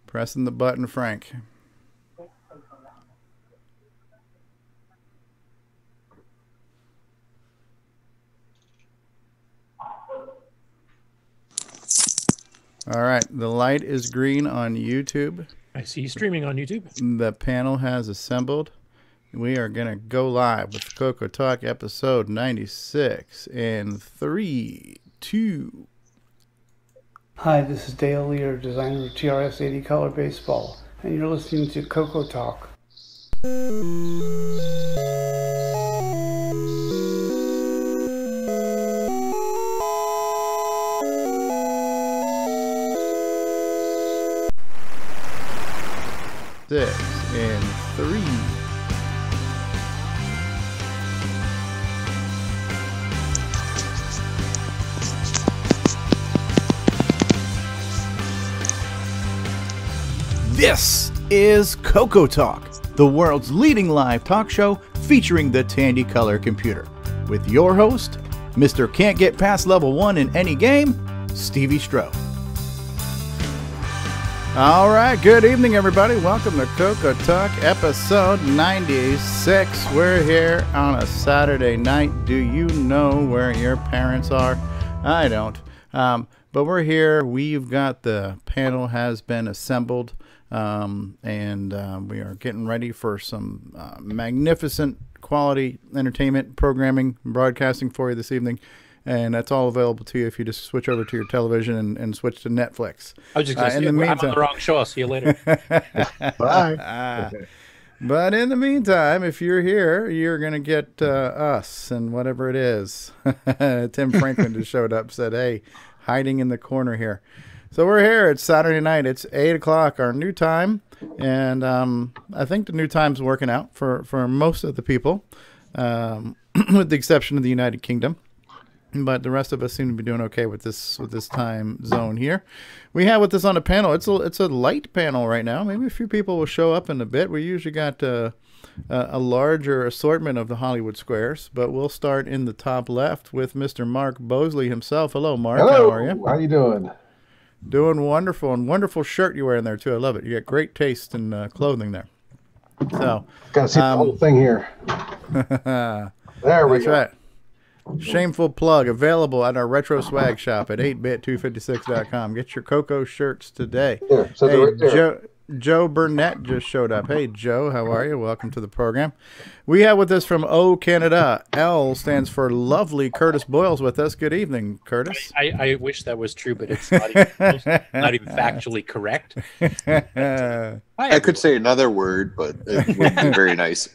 Pressing the button, Frank. All right, the light is green on YouTube. I see you streaming on YouTube. The panel has assembled. We are going to go live with CoCoTALK episode 96 in 3, 2. Hi, this is Dale Lear, designer of TRS-80 Color Baseball, and you're listening to CoCoTALK. Six in 3. This is CoCoTALK, the world's leading live talk show featuring the Tandy Color computer. With your host, Mr. Can't Get Past Level 1 in any game, Stevie Stroh. All right, good evening, everybody. Welcome to CoCoTALK episode 96. We're here on a Saturday night. Do you know where your parents are? I don't. But we're here. We've got the panel has been assembled. And we are getting ready for some magnificent quality entertainment programming and broadcasting for you this evening. And that's all available to you if you just switch over to your television and switch to Netflix. I was just going to say, I'm on the wrong show. I'll see you later. Bye. But in the meantime, if you're here, you're going to get us and whatever it is. Tim Franklin just showed up, said, hey, hiding in the corner here. So we're here. It's Saturday night. It's 8 o'clock, our new time. And I think the new time's working out for most of the people, with the exception of the United Kingdom. But the rest of us seem to be doing okay with this time zone here. We have with us on a panel. It's a light panel right now. Maybe a few people will show up in a bit. We usually got a larger assortment of the Hollywood squares, but we'll start in the top left with Mr. Mark Bosley himself. Hello, Mark. Hello. How are you? How you doing? Doing wonderful, and wonderful shirt you're wearing there too. I love it. You got great taste in clothing there. So gotta see the whole thing here. There we go. Right. Shameful plug available at our retro swag shop at 8bit256.com. Get your CoCo shirts today. There, so hey, right there. Joe Burnett just showed up. Hey, Joe, how are you? Welcome to the program. We have with us from O Canada. L stands for lovely Curtis Boyle's with us. Good evening, Curtis. I wish that was true, but it's not even factually correct. I could say another word, but it would be very nice.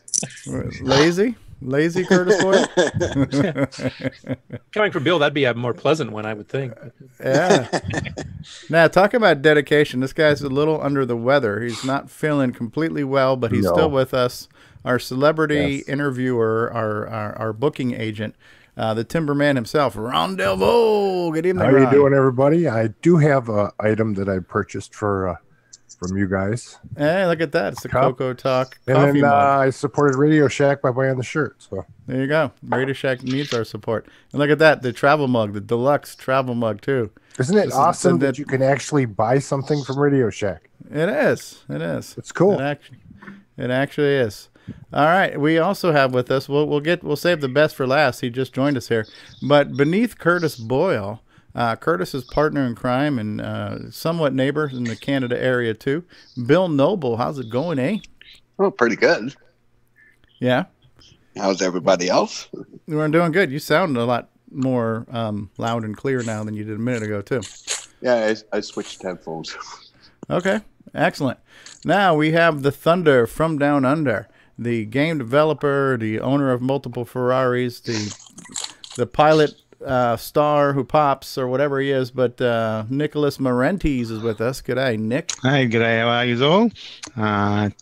Lazy Curtis Boyle? Coming from Bill, that'd be a more pleasant one, I would think. Yeah. Now, talk about dedication. This guy's a little under the weather. He's not feeling completely well, but he's still with us. Our celebrity interviewer, our booking agent, the Timberman himself, Ron Delvaux. Good evening, How Ron. you doing, everybody? I do have an item that I purchased from you guys. Hey, look at that. It's the CoCoTALK coffee and then, mug. I supported Radio Shack by buying the shirt. So there you go. Radio Shack needs our support. And look at that, the travel mug, the deluxe travel mug, too. Isn't it awesome that you can actually buy something from Radio Shack? It is. It is. It's cool. It actually is. All right. We also have with us, we'll save the best for last. He just joined us here. But beneath Curtis Boyle, Curtis's partner in crime and somewhat neighbor in the Canada area too, Bill Noble. How's it going, eh? Oh, pretty good. Yeah. How's everybody else? We're doing good. You sound a lot more loud and clear now than you did a minute ago too. Yeah, I switched headphones. Okay, excellent. Now we have the Thunder from Down Under, the game developer, the owner of multiple Ferraris, the pilot. Star who pops or whatever he is, but Nicholas Marentes is with us. G'day, Nick. Hey, g'day. How are you all?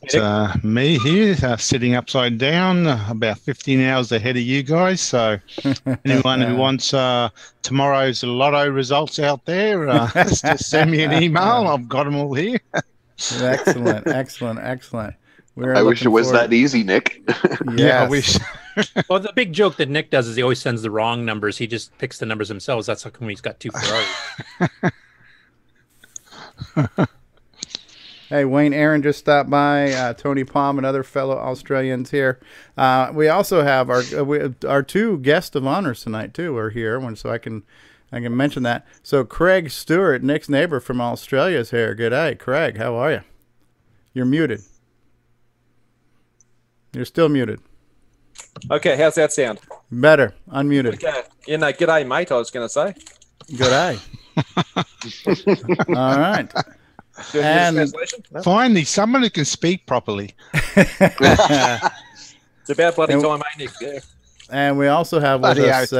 It's me here, sitting upside down, about 15 hours ahead of you guys. So, anyone who wants tomorrow's lotto results out there, just send me an email. I've got them all here. Excellent, excellent, excellent. I wish it was that easy, Nick. Yeah, I wish. Well, the big joke that Nick does is he always sends the wrong numbers. He just picks the numbers himself. That's how come he's got two Ferraris. Hey, Wayne Aaron just stopped by. Tony Palm and other fellow Australians here. We also have our two guests of honors tonight too are here, so I can mention that. So Craig Stewart, Nick's neighbor from Australia, is here. G'day, Craig. How are you? You're muted. You're still muted. Okay, how's that sound? Better. Unmuted. Okay. Yeah, no, g'day, mate, I was going to say. G'day. All right. And finally, someone who can speak properly. It's about bloody time, ain't it? Yeah. And we also have with us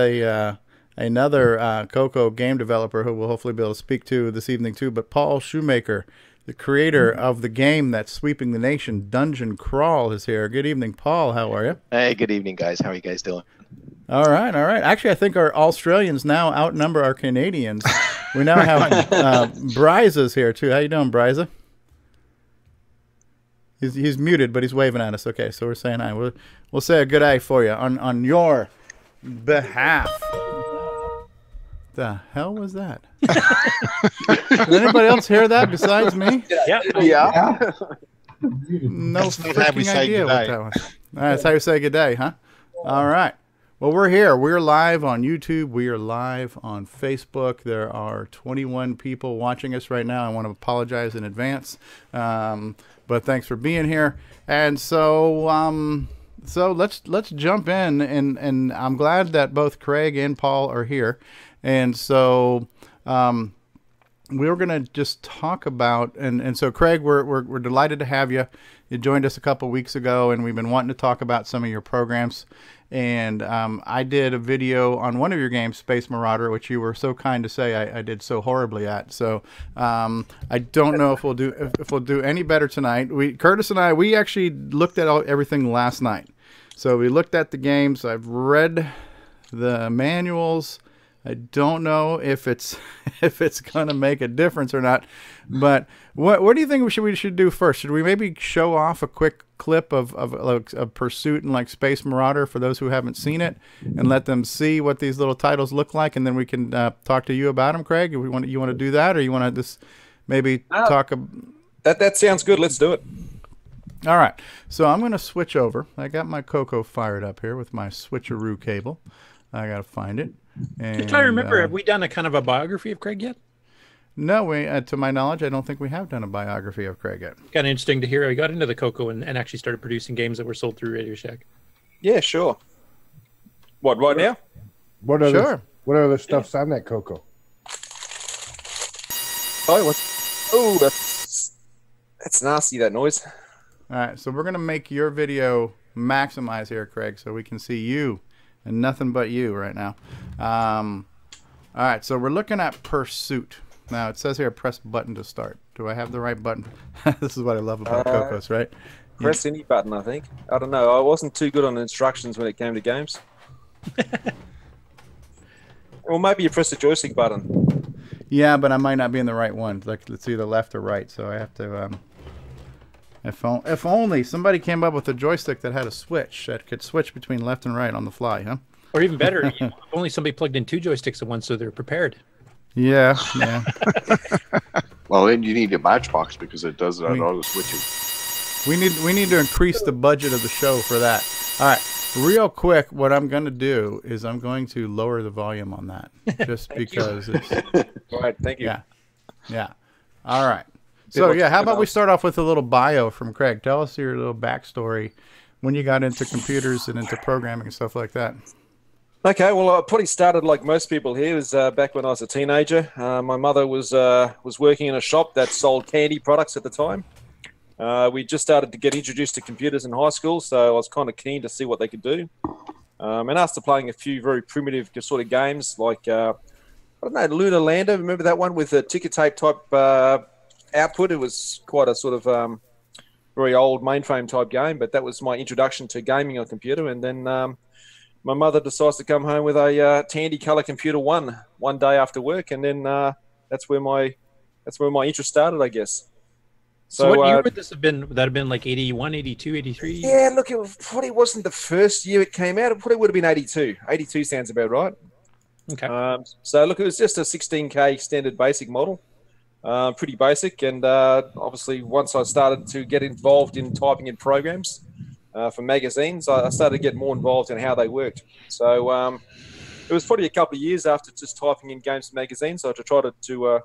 another CoCo game developer who we'll hopefully be able to speak to this evening too, but Paul Shoemaker, the creator of the game that's sweeping the nation, Dungeon Crawl, is here. Good evening, Paul. How are you? Hey, good evening, guys. How are you guys doing? All right, all right. Actually, I think our Australians now outnumber our Canadians. We now have Bryza's here too. How you doing, Bryza? He's muted, but he's waving at us. Okay, so we're saying hi. We'll say a good day for you on your behalf. The hell was that? Did anybody else hear that besides me? Yeah. No freaking idea what that was. That's how you say good day, huh? All right. Well, we're here. We're live on YouTube. We are live on Facebook. There are 21 people watching us right now. I want to apologize in advance, but thanks for being here. And so let's jump in, and I'm glad that both Craig and Paul are here. And so we're going to just talk about, and so Craig, we're delighted to have you. You joined us a couple weeks ago, and we've been wanting to talk about some of your programs. And I did a video on one of your games, Space Marauder, which you were so kind to say I did so horribly at. So I don't know if we'll do any better tonight. Curtis and I, we actually looked at everything last night. So we looked at the games. I've read the manuals. I don't know if it's gonna make a difference or not, but what do you think we should do first? Should we maybe show off a quick clip of Pursuit and like Space Marauder for those who haven't seen it, and let them see what these little titles look like, and then we can talk to you about them, Craig? You want to do that, or you want to just maybe talk? That sounds good. Let's do it. All right. So I'm going to switch over. I got my CoCo fired up here with my switcheroo cable. I got to find it. And, just trying to remember, have we done a kind of a biography of Craig yet? No, to my knowledge, I don't think we have done a biography of Craig yet. Kind of interesting to hear. I got into the CoCo and actually started producing games that were sold through Radio Shack. Yeah, sure. What, right now? What other stuff's on that CoCo? Oh, that's nasty, that noise. All right, so we're going to make your video maximize here, Craig, so we can see you and nothing but you right now. All right, so we're looking at Pursuit. Now, it says here, press button to start. Do I have the right button? This is what I love about CoCo's, right? Press any button, I think. I don't know. I wasn't too good on instructions when it came to games. Well, maybe you press the joystick button. Yeah, but I might not be in the right one. Like, it's either left or right, so I have to... If only somebody came up with a joystick that had a switch that could switch between left and right on the fly, huh? Or even better, if only somebody plugged in two joysticks at once so they're prepared. Yeah, yeah. Well, then you need a matchbox because it does that auto switching. We need to increase the budget of the show for that. All right, real quick, what I'm going to do is I'm going to lower the volume on that just because it's... All right, thank you. Yeah. All right. So, yeah, how about we start off with a little bio from Craig. Tell us your little backstory when you got into computers and into programming and stuff like that. Okay, well, I probably started like most people here. It was back when I was a teenager. My mother was working in a shop that sold candy products at the time. We just started to get introduced to computers in high school, so I was kind of keen to see what they could do. And after playing a few very primitive sort of games like, I don't know, Lunar Lander, remember that one with a ticker tape type output? It was quite a sort of very old mainframe type game, but that was my introduction to gaming on a computer. And then my mother decides to come home with a Tandy Color Computer one day after work, and then that's where my interest started, I guess. So what year would this have been? Would that have been like 81, 82, 83? Yeah, look, it probably wasn't the first year it came out. It probably would have been 82. 82 sounds about right. Okay. So look, it was just a 16K standard basic model. pretty basic. And obviously, once I started to get involved in typing in programs for magazines, I started to get more involved in how they worked. So it was probably a couple of years after just typing in games and magazines. I decided to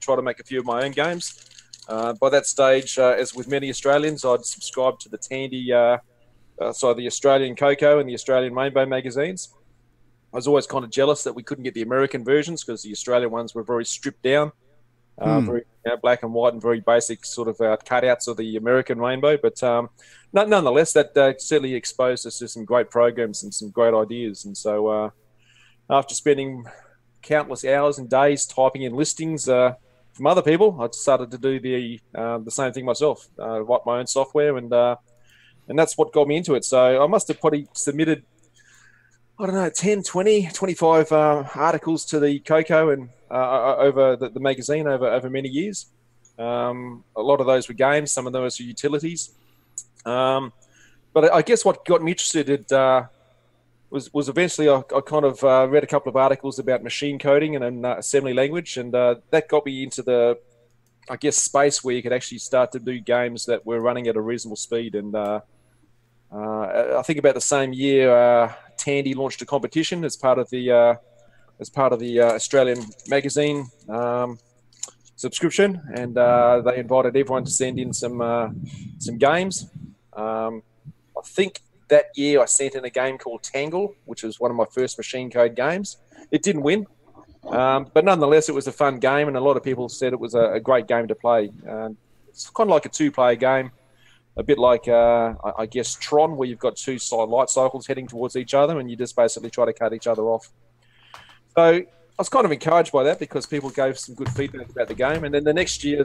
try to make a few of my own games. By that stage, as with many Australians, I'd subscribed to the Tandy, the Australian CoCo and the Australian Rainbow magazines. I was always kind of jealous that we couldn't get the American versions because the Australian ones were very stripped down, very black and white and very basic sort of cutouts of the American Rainbow. But nonetheless, that certainly exposed us to some great programs and some great ideas. And so after spending countless hours and days typing in listings from other people, I started to do the same thing myself, write my own software, and that's what got me into it. So I must have probably submitted, I don't know, 10, 20, 25 articles to the CoCo and over the magazine over many years. A lot of those were games, some of those were utilities. But I guess what got me interested was eventually I kind of read a couple of articles about machine coding and assembly language, and that got me into the, I guess, space where you could actually start to do games that were running at a reasonable speed. And I think about the same year, Tandy launched a competition as part of the Australian magazine subscription, and they invited everyone to send in some games. I think that year I sent in a game called Tangle, which was one of my first machine code games. It didn't win, but nonetheless, it was a fun game, and a lot of people said it was a great game to play. It's kind of like a two-player game, a bit like, I guess, Tron, where you've got two light cycles heading towards each other, and you just basically try to cut each other off. So I was kind of encouraged by that because people gave some good feedback about the game. And then the next year,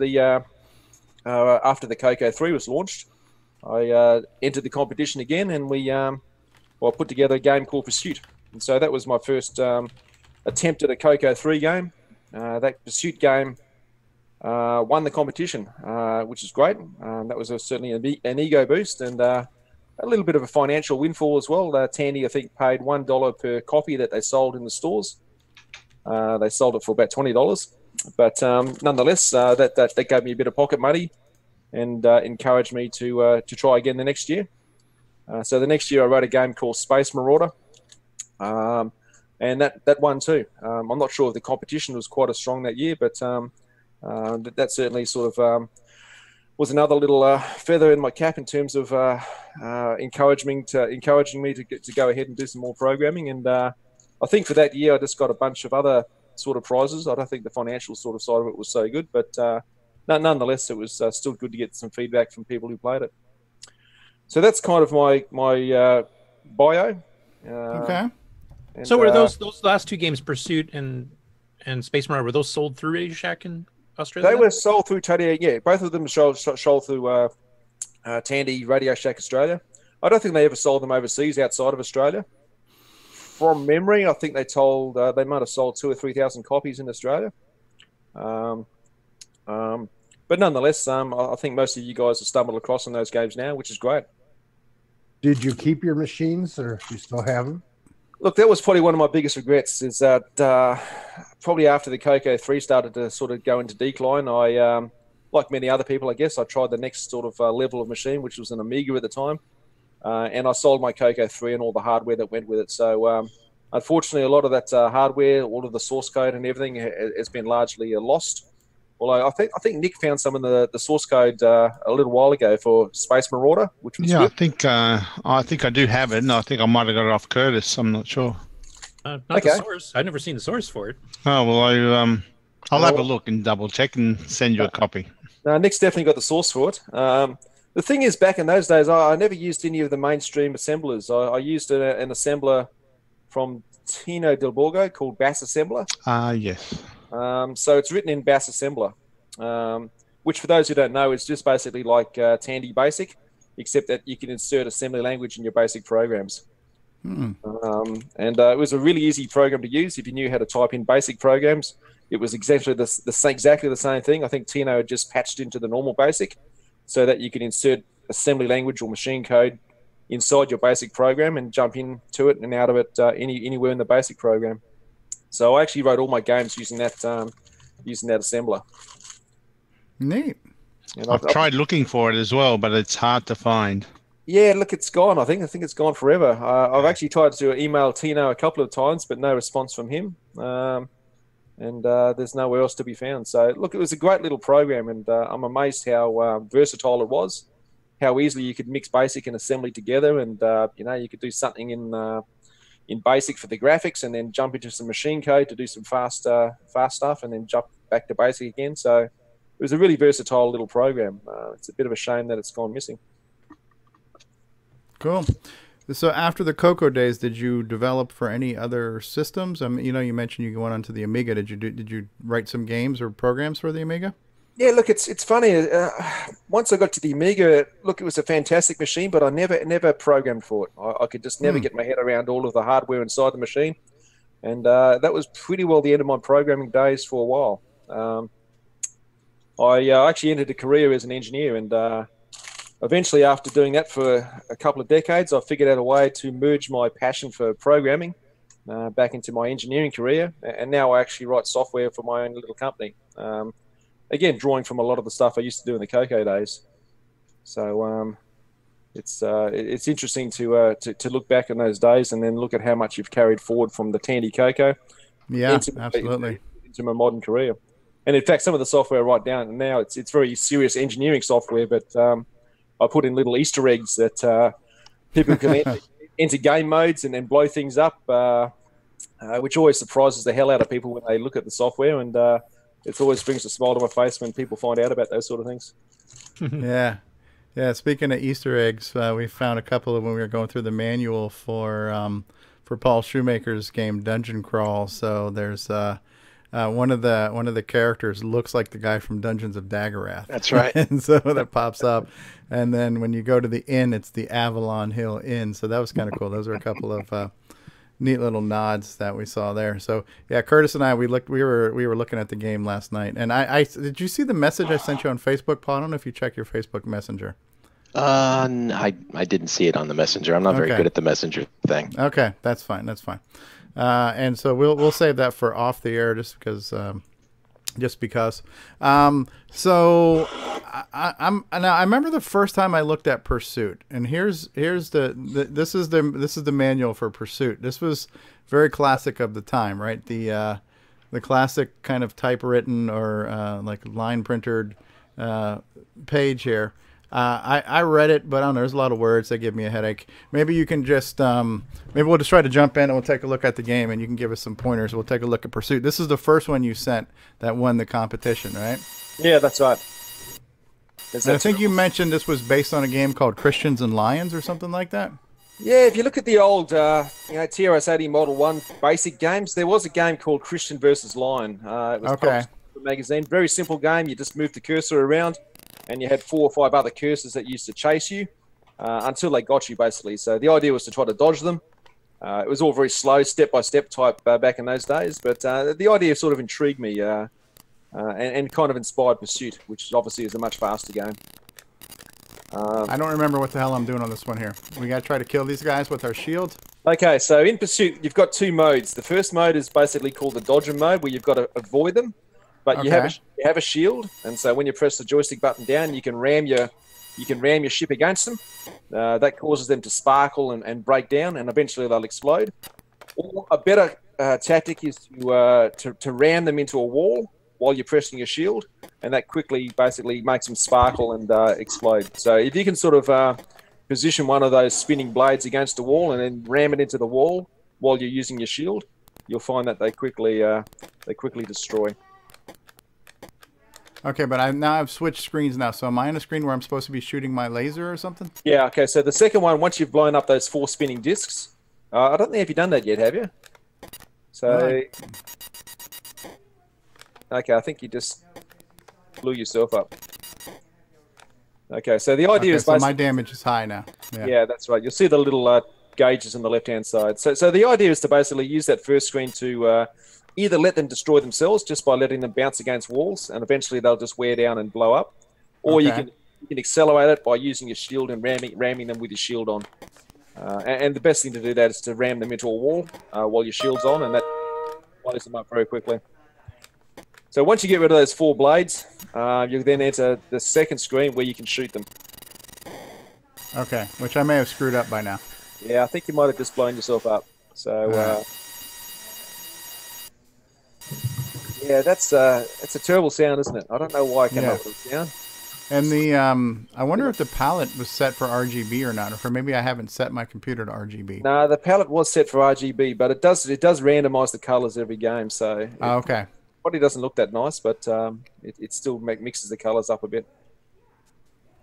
after the CoCo 3 was launched, I entered the competition again, and we put together a game called Pursuit. And so that was my first attempt at a CoCo 3 game. That Pursuit game won the competition, which is great. That was certainly an ego boost and a little bit of a financial windfall as well. Tandy, I think, paid $1 per copy that they sold in the stores. They sold it for about $20. But nonetheless, that gave me a bit of pocket money and encouraged me to try again the next year. So the next year I wrote a game called Space Marauder, and that won too. I'm not sure if the competition was quite as strong that year, but that certainly sort of was another little feather in my cap in terms of encouraging me to go ahead and do some more programming. And I think for that year I just got a bunch of other sort of prizes. I don't think the financial sort of side of it was so good, but nonetheless, it was still good to get some feedback from people who played it. So that's kind of my bio. Okay. So were those last two games, Pursuit and Space Marauder, were those sold through Radio Shack in Australia? They were sold through Tandy. Yeah, both of them sold through Tandy Radio Shack Australia. I don't think they ever sold them overseas outside of Australia. From memory, I think they might have sold 2,000 or 3,000 copies in Australia. But nonetheless, I think most of you guys have stumbled across on those games now, which is great. Did you keep your machines, or do you still have them? Look, that was probably one of my biggest regrets, is that probably after the CoCo 3 started to sort of go into decline, I, like many other people, I guess, I tried the next sort of level of machine, which was an Amiga at the time, and I sold my CoCo 3 and all the hardware that went with it. So unfortunately, a lot of that hardware, all of the source code and everything has been largely lost. Although I think Nick found some of the source code a little while ago for Space Marauder, which was good. I think I do have it, and I think I might have got it off Curtis. I'm not sure. Not the source. I've never seen the source for it. Oh well, I'll have a look and double check and send you a copy. Nick's definitely got the source for it. The thing is, back in those days, I never used any of the mainstream assemblers. I used an assembler from Tino Del Borgo called Bass Assembler. Yes. So it's written in Bass Assembler, which for those who don't know, is just basically like Tandy Basic, except that you can insert assembly language in your basic programs. And it was a really easy program to use if you knew how to type in basic programs. It was exactly the same thing. I think Tino had just patched into the normal basic so that you could insert assembly language or machine code inside your basic program and jump into it and out of it anywhere in the basic program. So I actually wrote all my games using that assembler. Neat. I've tried looking for it as well, but it's hard to find. Yeah, look, it's gone. I think it's gone forever. I've actually tried to email Tino a couple of times, but no response from him. And there's nowhere else to be found. So, look, it was a great little program, and I'm amazed how versatile it was, how easily you could mix BASIC and assembly together, and you could do something in BASIC for the graphics, and then jump into some machine code to do some fast stuff, and then jump back to BASIC again. So, it was a really versatile little program. It's a bit of a shame that it's gone missing. Cool. So after the CoCo days, did you develop for any other systems? I mean, you mentioned you went onto the Amiga. Did you write some games or programs for the Amiga? Yeah, look, it's funny. Once I got to the Amiga, look, it was a fantastic machine, but I never programmed for it. I could just never get my head around all of the hardware inside the machine, and that was pretty well the end of my programming days for a while. I actually entered a career as an engineer, and eventually, after doing that for a couple of decades, I figured out a way to merge my passion for programming back into my engineering career. And now I actually write software for my own little company. Again, drawing from a lot of the stuff I used to do in the CoCo days. So it's interesting to look back on those days and then look at how much you've carried forward from the Tandy CoCo. Yeah, absolutely. Into my modern career. And in fact, some of the software I write down now, it's very serious engineering software, but I put in little Easter eggs that people can enter game modes and then blow things up, which always surprises the hell out of people when they look at the software. And it always brings a smile to my face when people find out about those sort of things. Yeah. Speaking of Easter eggs, we found a couple of when we were going through the manual for Paul Shoemaker's game Dungeon Crawl. So there's one of the characters looks like the guy from Dungeons of Daggerath. That's right. And so that pops up. And then when you go to the inn, it's the Avalon Hill Inn. So that was kind of cool. Those are a couple of neat little nods that we saw there. So yeah, Curtis and I, we were looking at the game last night. And I did you see the message I sent you on Facebook, Paul? I don't know if you check your Facebook Messenger. I didn't see it on the Messenger. I'm not very good at the Messenger thing. Okay, that's fine. And so we'll save that for off the air just because. So I remember the first time I looked at Pursuit, and here's this is the manual for Pursuit. This was very classic of the time, right? The classic kind of typewritten or like line printed page here. I read it, but I don't know. There's a lot of words that give me a headache. Maybe you can just, maybe we'll just try to jump in and we'll take a look at the game and you can give us some pointers. We'll take a look at Pursuit. This is the first one you sent that won the competition, right? Yeah, that's right. I think you mentioned this was based on a game called Christians and Lions or something like that. Yeah, if you look at the old, TRS-80 Model 1 basic games, there was a game called Christian versus Lion. It was published in the magazine. Very simple game. You just move the cursor around, and you had 4 or 5 other cursors that used to chase you until they got you, basically. So the idea was to try to dodge them. It was all very slow, step-by-step type back in those days. But the idea sort of intrigued me and kind of inspired Pursuit, which obviously is a much faster game. I don't remember what the hell I'm doing on this one here. We got to try to kill these guys with our shields. Okay, so in Pursuit, you've got 2 modes. The first mode is basically called the dodger mode, where you've got to avoid them. But you have a shield, and so when you press the joystick button down, you can ram your ship against them. That causes them to sparkle and break down, and eventually they'll explode. Or a better tactic is to ram them into a wall while you're pressing your shield, and that quickly basically makes them sparkle and explode. So if you can sort of position one of those spinning blades against the wall and then ram it into the wall while you're using your shield, you'll find that they quickly destroy. Okay, but I've switched screens now. So am I on a screen where I'm supposed to be shooting my laser or something? Yeah, okay. So the second one, once you've blown up those 4 spinning discs, I don't think you've done that yet, have you? So, okay, I think you just blew yourself up. Okay, so the idea is basically... So my damage is high now. Yeah, that's right. You'll see the little gauges on the left-hand side. So the idea is to basically use that first screen to... either let them destroy themselves just by letting them bounce against walls, and eventually they'll just wear down and blow up. Or you can accelerate it by using your shield and ramming them with your shield on. And the best thing to do that is to ram them into a wall while your shield's on, and that blows them up very quickly. So once you get rid of those 4 blades, you then enter the second screen where you can shoot them. Okay, which I may have screwed up by now. Yeah, I think you might have just blown yourself up. So, yeah, that's a terrible sound, isn't it? I don't know why I came up with the sound. And the I wonder if the palette was set for RGB or not, or maybe I haven't set my computer to RGB. No, the palette was set for RGB, but it does randomize the colors every game. So okay, probably doesn't look that nice, but it still mixes the colors up a bit.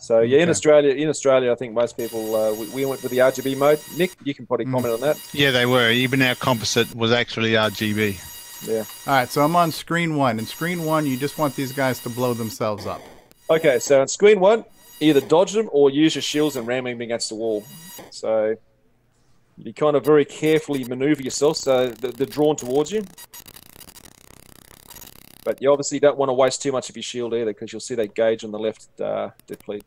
So yeah, in Australia, I think most people we went with the RGB mode. Nick, you can probably comment on that. Yeah, they were. Even our composite was actually RGB. Yeah. All right, so I'm on screen 1. In screen 1, you just want these guys to blow themselves up. Okay, so on screen 1, either dodge them or use your shields and ram them against the wall. So you kind of very carefully maneuver yourself so they're drawn towards you. But you obviously don't want to waste too much of your shield either, because you'll see that gauge on the left deplete.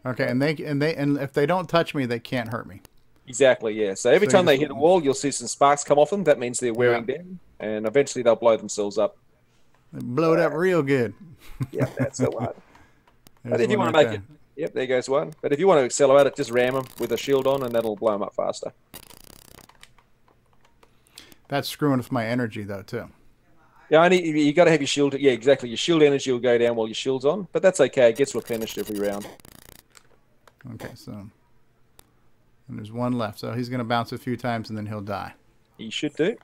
Okay, and if they don't touch me, they can't hurt me. Exactly, yeah. So every time they hit a wall, you'll see some sparks come off them. That means they're wearing down, and eventually they'll blow themselves up. They blow it up real good. Yeah, that's the one. But if you want to make it, yep, there goes one. But if you want to accelerate it, just ram them with a shield on, and that'll blow them up faster. That's screwing with my energy, though, too. Yeah, you got to have your shield. Yeah, exactly. Your shield energy will go down while your shield's on, but that's okay. It gets replenished every round. Okay, so and there's one left, so he's going to bounce a few times and then he'll die. He should do,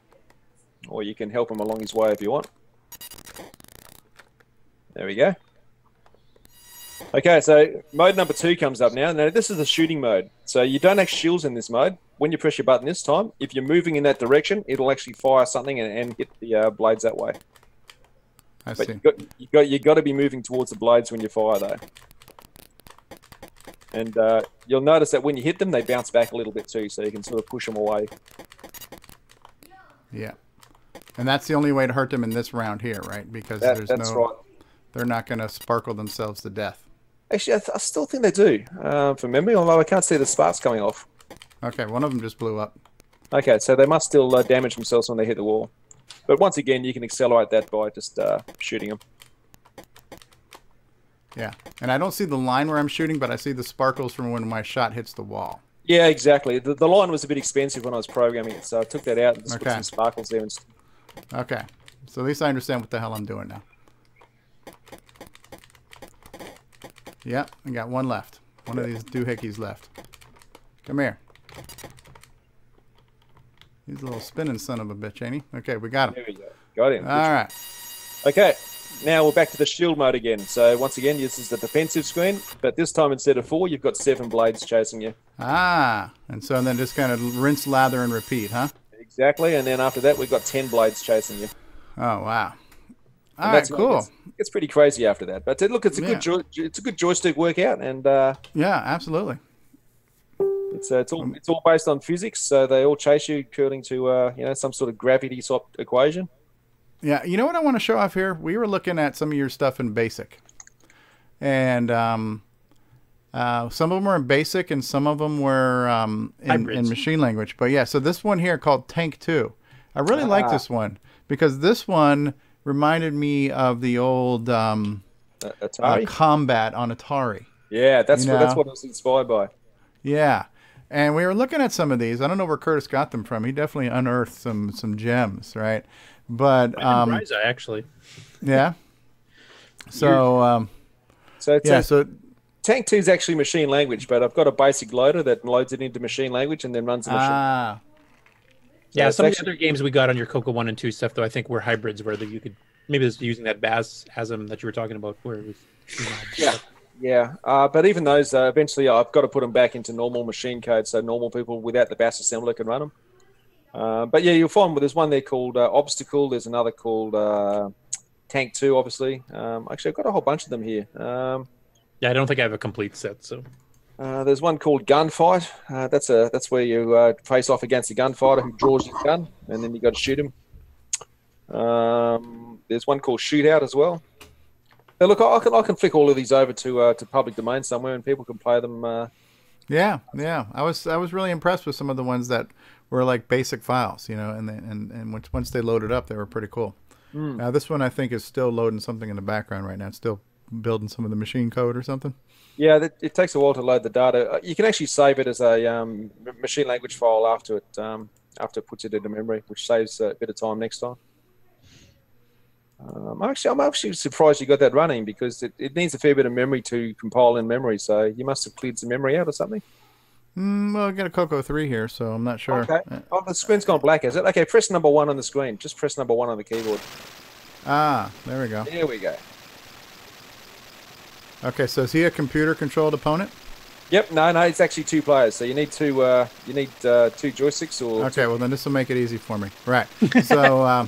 or you can help him along his way if you want. There we go. Okay, so mode number 2 comes up now. Now, this is the shooting mode. So you don't have shields in this mode. When you press your button this time, if you're moving in that direction, it'll actually fire something and hit the blades that way. I see. You got to be moving towards the blades when you fire, though. And you'll notice that when you hit them, they bounce back a little bit too, so you can sort of push them away. Yeah. And that's the only way to hurt them in this round here, right? Because they're not going to sparkle themselves to death. Actually, I still think they do, from memory, although I can't see the sparks coming off. Okay, one of them just blew up. Okay, so they must still damage themselves when they hit the wall. But once again, you can accelerate that by just shooting them. Yeah, and I don't see the line where I'm shooting, but I see the sparkles from when my shot hits the wall. Yeah, exactly. The line was a bit expensive when I was programming it, so I took that out and just put some sparkles there. Okay, so at least I understand what the hell I'm doing now. Yep, I got one left. One of these doohickeys left. Come here. He's a little spinning son of a bitch, ain't he? Okay, we got him. There we go. Got him. All right. Okay, now we're back to the shield mode again. So once again, this is the defensive screen, but this time instead of 4, you've got 7 blades chasing you. Ah, and so then just kind of rinse, lather, and repeat, huh? Exactly, and then after that, we've got 10 blades chasing you. Oh, wow. All right, cool. It's pretty crazy after that, but look, it's a good joystick workout, and yeah, absolutely. It's all based on physics, so they all chase you according to some sort of gravity sort equation. Yeah, you know what I want to show off here? We were looking at some of your stuff in BASIC, and some of them were in BASIC, and some of them were in machine language. But yeah, so this one here called Tank 2, I really like this one because this one reminded me of the old Combat on Atari. Yeah, that's what I was inspired by. Yeah. And we were looking at some of these. I don't know where Curtis got them from. He definitely unearthed some gems, right? But Ryza, actually. Yeah. So so Tank 2 is actually machine language, but I've got a basic loader that loads it into machine language and then runs the machine. Yeah, some of the other games we got on your CoCo 1 and 2 stuff, though, I think were hybrids where you could maybe it's using that BASM that you were talking about, where it was. Yeah, but even those, eventually I've got to put them back into normal machine code so normal people without the BAS assembler can run them. But yeah, you'll find there's one there called Obstacle. There's another called Tank 2, obviously. Actually, I've got a whole bunch of them here. Yeah, I don't think I have a complete set. So there's one called Gunfight. That's where you face off against a gunfighter who draws his gun, and then you got to shoot him. There's one called Shootout as well. Now, look, I can flick all of these over to public domain somewhere, and people can play them. Yeah. I was really impressed with some of the ones that were like basic files, and once they loaded up, they were pretty cool. Now this one I think is still loading something in the background right now. It's still building some of the machine code or something. Yeah, it takes a while to load the data. You can actually save it as a machine language file after it puts it into memory, which saves a bit of time next time. I'm actually surprised you got that running, because it needs a fair bit of memory to compile in memory. So you must have cleared some memory out or something. Well, I got a CoCo 3 here, so I'm not sure. Okay. Oh, the screen's gone black, is it? Okay, press number 1 on the screen. Just press number 1 on the keyboard. Ah, there we go. There we go. Okay, so is he a computer-controlled opponent? Yep. No, it's actually 2 players. So you need two joysticks or. Okay, well then this will make it easy for me. Right. So,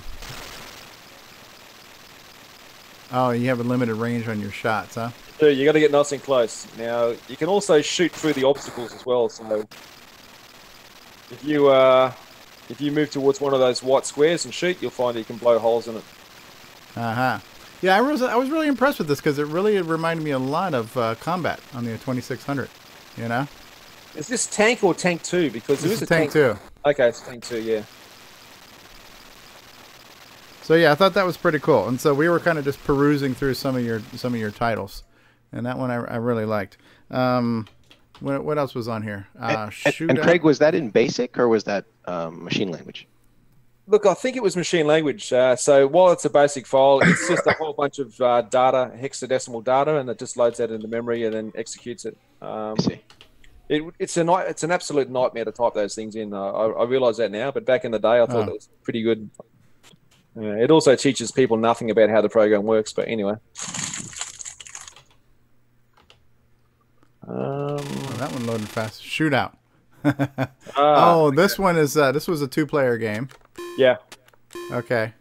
oh, you have a limited range on your shots, huh? So you got to get nice and close. Now you can also shoot through the obstacles as well. So if you move towards one of those white squares and shoot, you'll find that you can blow holes in it. Yeah, I was really impressed with this, because it really reminded me a lot of Combat on the 2600. You know? Is this tank or tank 2? Because there is a tank 2. Okay, it's tank 2. Yeah. So yeah, I thought that was pretty cool. And so we were kind of just perusing through some of your titles. And that one I really liked. What else was on here? And Craig, was that in BASIC or was that machine language? Look, I think it was machine language. So while it's a basic file, it's just a whole bunch of data, hexadecimal data, and it just loads that into memory and then executes it. I see. It's an absolute nightmare to type those things in. I realise that now, but back in the day, I thought it was pretty good. It also teaches people nothing about how the program works. But anyway. That one loaded fast. Shootout. Oh, this one is this was a 2-player game. Yeah. Okay.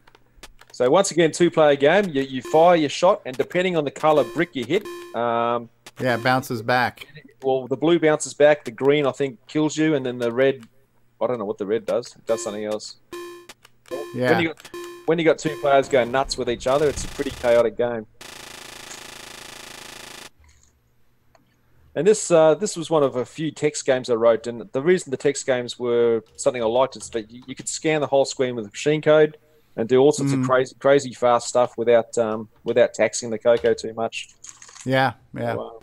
So once again, 2-player game. You fire your shot, and depending on the color brick you hit, yeah, it bounces back. Well, the blue bounces back. The green, I think, kills you, and then the red, I don't know what the red does. It does something else. Yeah. When you got 2 players going nuts with each other, it's a pretty chaotic game. And this was one of a few text games I wrote, and the reason the text games were something I liked is that you could scan the whole screen with machine code and do all sorts of crazy fast stuff without taxing the CoCo too much. Yeah. So,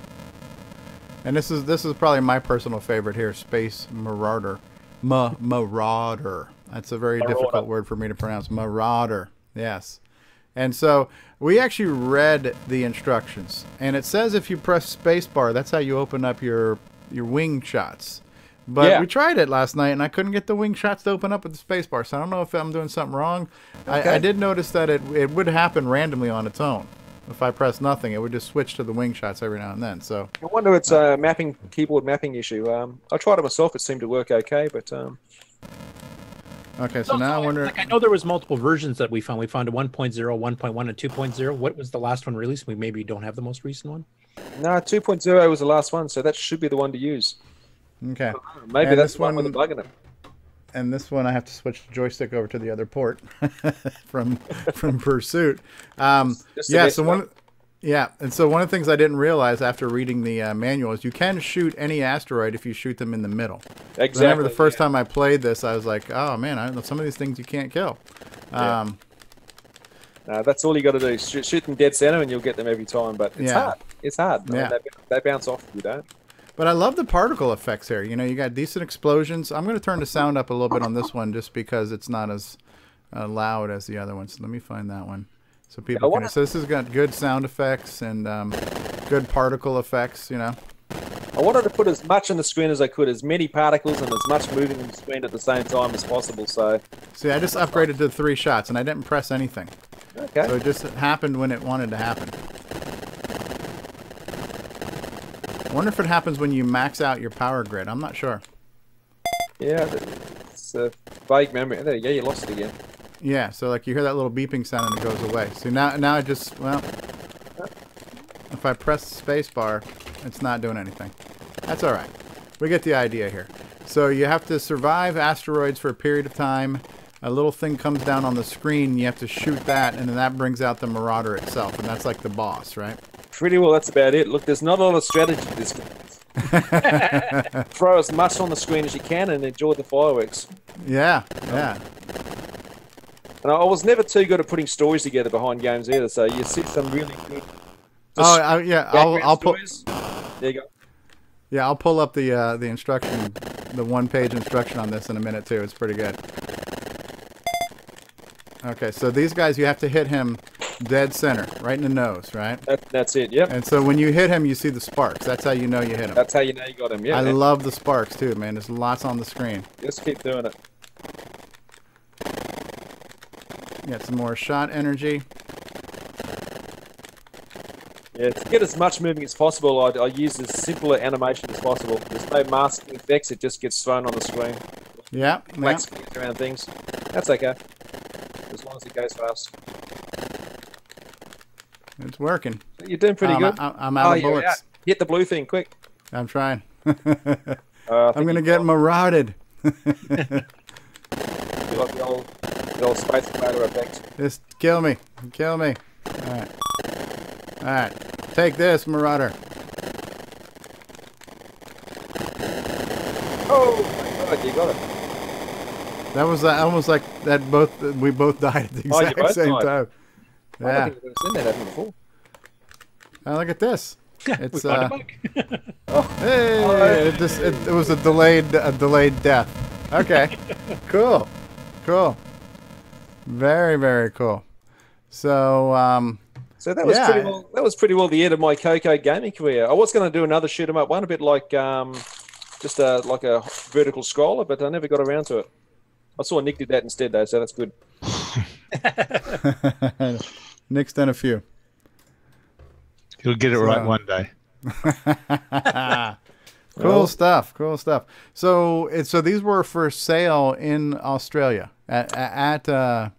and this is probably my personal favorite here, Space Marauder. Marauder. That's a very difficult word for me to pronounce. Marauder. Yes. And so we actually read the instructions, and it says if you press spacebar, that's how you open up your wing shots. But we tried it last night, and I couldn't get the wing shots to open up with the spacebar. So I don't know if I'm doing something wrong. Okay. I did notice that it would happen randomly on its own. If I press nothing, it would just switch to the wing shots every now and then. So I wonder if it's a keyboard mapping issue. I tried it myself; it seemed to work okay, but. Okay, so now I wonder. I know there was multiple versions that we found. We found a 1.0, 1.1, and 2.0. What was the last one released? We maybe don't have the most recent one. No, 2.0 was the last one, so that should be the one to use. Okay. Maybe that's one with the bug in it. And this one, I have to switch the joystick over to the other port from Pursuit. Yeah. So and so one of the things I didn't realize after reading the manual is you can shoot any asteroid if you shoot them in the middle. Exactly. Remember the first time I played this, I was like, oh man, I know some of these things you can't kill. That's all you got to do. Shoot them dead center, and you'll get them every time. But it's hard. It's hard. Yeah. They bounce off if you don't. But I love the particle effects here. You know, you got decent explosions. I'm going to turn the sound up a little bit on this one just because it's not as loud as the other ones. So let me find that one. So people can. So this has got good sound effects and good particle effects. You know. I wanted to put as much on the screen as I could, as many particles and as much moving on the screen at the same time as possible. So. See, I just upgraded to 3 shots and I didn't press anything. Okay. So it just happened when it wanted to happen. I wonder if it happens when you max out your power grid. I'm not sure. Yeah, it's a vague memory. There you go. You lost it again. Yeah, so like you hear that little beeping sound and it goes away. So now I just, well, if I press spacebar, it's not doing anything. That's all right. We get the idea here. So you have to survive asteroids for a period of time. A little thing comes down on the screen. You have to shoot that, and then that brings out the Marauder itself, and that's like the boss, right? Pretty well, that's about it. Look, there's not a lot of strategy to this game. Throw as much on the screen as you can and enjoy the fireworks. Yeah, yeah. And I was never too good at putting stories together behind games either. So you see some really good. I'll pull. There you go. Yeah, I'll pull up the instruction, the one-page instruction on this in a minute too. It's pretty good. Okay, so these guys, you have to hit him dead center, right in the nose, right? That's it. Yep. And so when you hit him, you see the sparks. That's how you know you hit him. That's how you know you got him. Yeah. I love the sparks too, man. There's lots on the screen. Just keep doing it. Get some more shot energy. Yeah, to get as much moving as possible, I use as simple an animation as possible. There's no masking effects; it just gets thrown on the screen. Yeah, Wax around things. That's okay, as long as it goes fast. It's working. You're doing pretty good. I'm out of bullets. Out. Hit the blue thing, quick. I'm trying. I'm gonna get marauded. You like the old Space Marauder effect. Just kill me. Kill me. Alright. Alright. Take this, Marauder. Oh my god, you got it. That was almost like that we both died at the exact same time. Yeah. I don't think we've seen that happen before. Oh, look at this. It's hey, it was a delayed death. Okay. Cool. Cool. Very, very cool. So that was pretty well. That was pretty well the end of my CoCo gaming career. I was going to do another shoot 'em up one, a bit like just like a vertical scroller, but I never got around to it. I saw Nick did that instead, though, so that's good. Nick's done a few. He'll get it right one day. Cool stuff. Cool stuff. So these were for sale in Australia at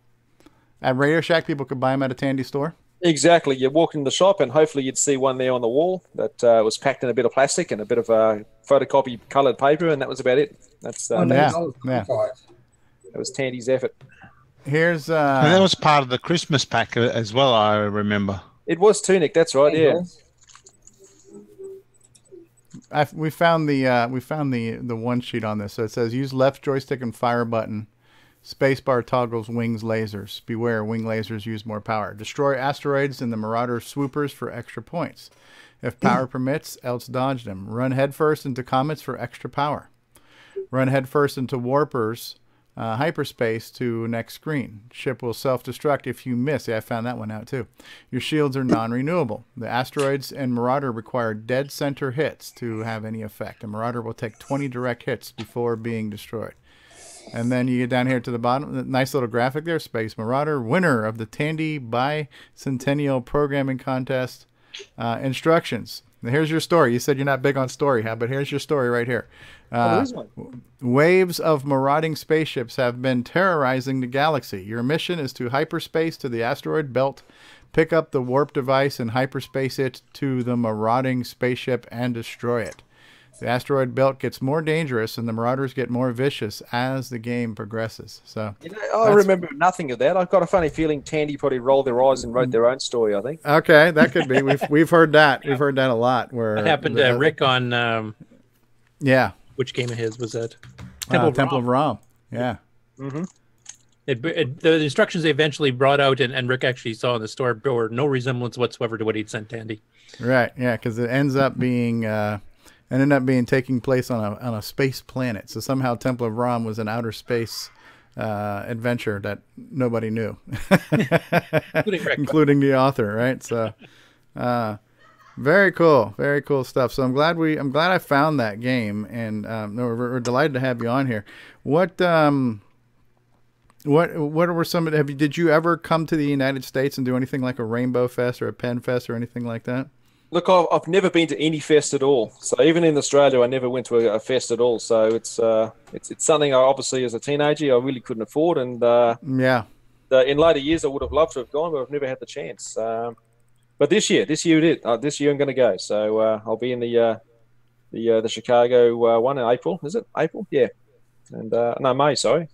Radio Shack. People could buy them at a Tandy store. Exactly. You walk in the shop, and hopefully you'd see one there on the wall that was packed in a bit of plastic and a bit of photocopy coloured paper, and that was about it. That's that was Tandy's effort. Here's and that was part of the Christmas pack as well. I remember. It was too, Nick. That's right. Yeah. We found the one sheet on this. So it says use left joystick and fire button. Spacebar toggles wings lasers. Beware, wing lasers use more power. Destroy asteroids and the Marauder swoopers for extra points. If power permits, else dodge them. Run headfirst into comets for extra power. Run headfirst into warpers, hyperspace to next screen. Ship will self-destruct if you miss. Yeah, I found that one out too. Your shields are non-renewable. The asteroids and Marauder require dead center hits to have any effect. A Marauder will take 20 direct hits before being destroyed. And then you get down here to the bottom, nice little graphic there. Space Marauder, winner of the Tandy Bicentennial Programming Contest. Instructions. Now here's your story. You said you're not big on story, but here's your story right here. Waves of marauding spaceships have been terrorizing the galaxy. Your mission is to hyperspace to the asteroid belt, pick up the warp device, and hyperspace it to the marauding spaceship and destroy it. The asteroid belt gets more dangerous and the Marauders get more vicious as the game progresses. So I remember nothing of that. I've got a funny feeling Tandy probably rolled their eyes and wrote their own story, I think. Okay, that could be. We've heard that. We've heard that a lot. Where that happened to Rick on which game of his was that? Temple of Rom. Yeah. Mm-hmm. The instructions they eventually brought out and Rick actually saw in the store bore no resemblance whatsoever to what he'd sent Tandy. Right, yeah, because it ends up being taking place on a space planet. So somehow Temple of Rom was an outer space adventure that nobody knew, including the author. Right. So very cool stuff. So I'm glad I found that game, and we're delighted to have you on here. What were some? Did you ever come to the United States and do anything like a Rainbow Fest or a Pen Fest or anything like that? Look, I've never been to any fest at all. So even in Australia, I never went to a fest at all. So it's something I obviously as a teenager I really couldn't afford, and in later years I would have loved to have gone, but I've never had the chance. But this year it is. This year I'm going to go. So I'll be in the Chicago one in April. Is it April? Yeah, and no, May. Sorry.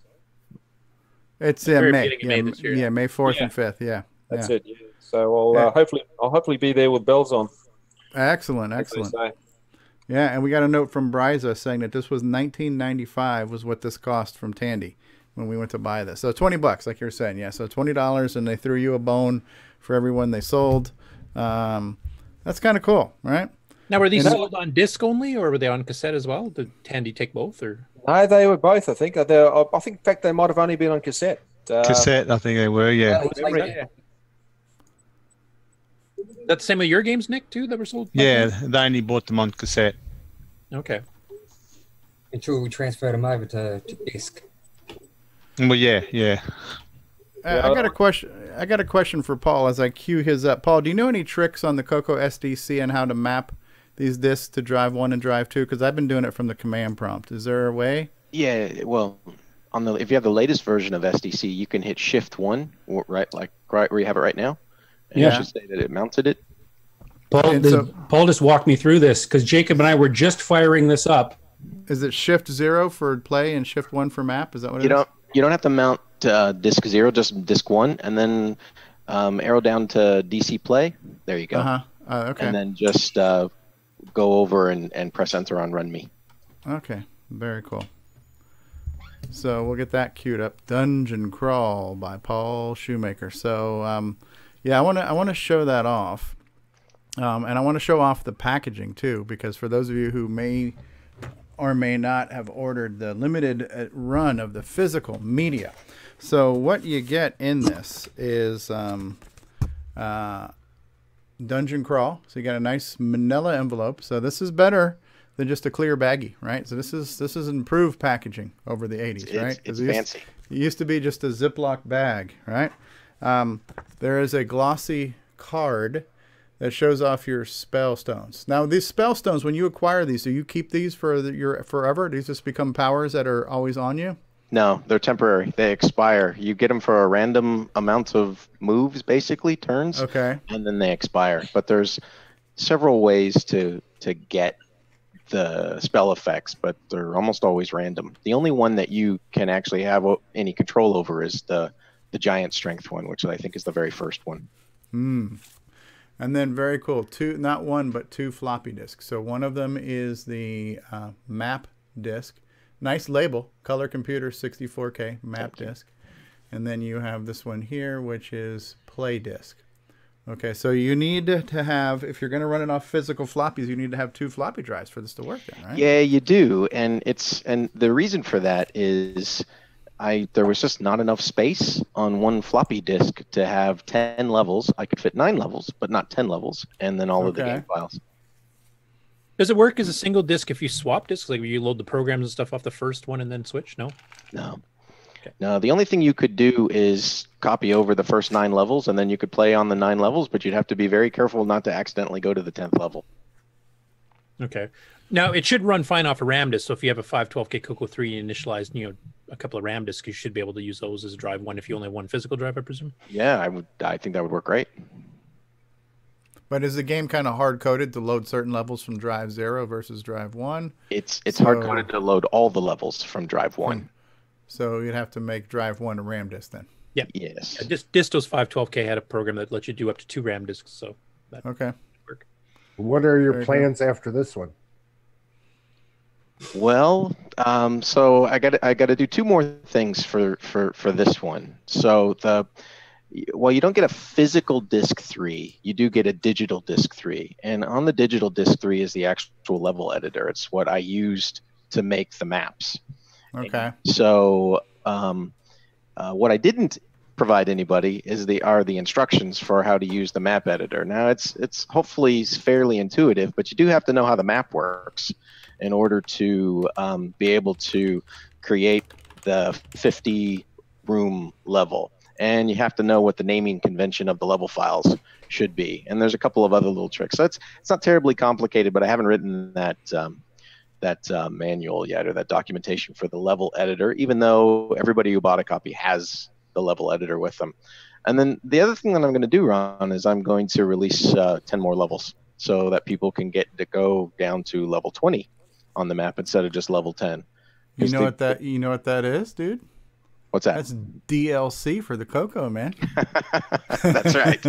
It's May. Yeah, May 4th and 5th. Yeah, that's it. Yeah. So I'll hopefully be there with bells on. Excellent. Yeah, and we got a note from Bryza saying that this was $19.95 was what this cost from Tandy when we went to buy this. So $20, like you're saying, yeah. So $20, and they threw you a bone for everyone they sold. That's kind of cool, right? Now, were these sold on disc only, or were they on cassette as well? Did Tandy take both, or? No, they were both. I think. I think, in fact, they might have only been on cassette. Cassette, I think they were. Yeah. That's the same with your games, Nick, too, that were sold? Yeah, they only bought them on cassette. Okay. Until we transferred them over to disc. Well, yeah. I got a question. I got a question for Paul as I cue his up. Paul, do you know any tricks on the CoCo SDC and how to map these discs to drive 1 and drive 2? Because I've been doing it from the command prompt. Is there a way? Yeah. Well, if you have the latest version of SDC, you can hit Shift 1, right where you have it right now. And you should say that it mounted it. Paul just walked me through this because Jacob and I were just firing this up. Is it Shift 0 for play and Shift 1 for map? Is that what it is? You don't have to mount disc 0, just disc 1, and then arrow down to DC play. There you go. Okay. And then just go over and press enter on run me. Okay. Very cool. So we'll get that queued up. Dungeon Crawl by Paul Shoemaker. So yeah, I want to show that off, and I want to show off the packaging too, because for those of you who may or may not have ordered the limited run of the physical media. So what you get in this is Dungeon Crawl. So you got a nice manila envelope. So this is better than just a clear baggie, right? So this is improved packaging over the 80s, right? It's fancy. It used to be just a Ziploc bag, right? There is a glossy card that shows off your spell stones. Now, these spell stones, when you acquire these, do you keep these for your forever? These just become powers that are always on you? No, they're temporary. They expire. You get them for a random amount of moves, basically, turns. Okay. And then they expire. But there's several ways to get the spell effects, but they're almost always random. The only one that you can actually have any control over is the giant strength one, which I think is the very first one. And then very cool, not one, but 2 floppy disks. So one of them is the map disk. Nice label, Color Computer 64K map disk. And then you have this one here, which is play disk. Okay, so you need to have, if you're going to run it off physical floppies, you need to have 2 floppy drives for this to work then, right? Yeah, you do. And the reason for that is there was just not enough space on one floppy disk to have 10 levels. I could fit 9 levels, but not 10 levels, and then all of the game files. Does it work as a single disc if you swap discs? Like you load the programs and stuff off the first one and then switch? No? No. Okay. No, the only thing you could do is copy over the first 9 levels, and then you could play on the 9 levels, but you'd have to be very careful not to accidentally go to the 10th level. Okay. Now, it should run fine off a RAM disk, so if you have a 512K CoCo 3 initialized, a couple of RAM disks, you should be able to use those as a drive 1 if you only have 1 physical drive, I presume? Yeah, I think that would work great. But is the game kind of hard-coded to load certain levels from drive 0 versus drive 1? It's hard-coded to load all the levels from drive 1. So you'd have to make drive 1 a RAM disk then? Yeah. Yes. Disto's 512K had a program that lets you do up to 2 RAM disks, so that would work. What are your plans after this one? Well, so I got to do 2 more things for this one. So you don't get a physical disc 3, you do get a digital disc 3, and on the digital disc 3 is the actual level editor. It's what I used to make the maps. Okay. And so what I didn't provide anybody are the instructions for how to use the map editor. Now it's hopefully fairly intuitive, but you do have to know how the map works in order to be able to create the 50 room level. And you have to know what the naming convention of the level files should be. And there's a couple of other little tricks. So it's not terribly complicated, but I haven't written that manual yet, or that documentation for the level editor, even though everybody who bought a copy has the level editor with them. And then the other thing that I'm going to do, Ron, is I'm going to release 10 more levels so that people can get to go down to level 20 on the map instead of just level 10. You know what that is, dude? What's that? That's DLC for the CoCo, man. That's right.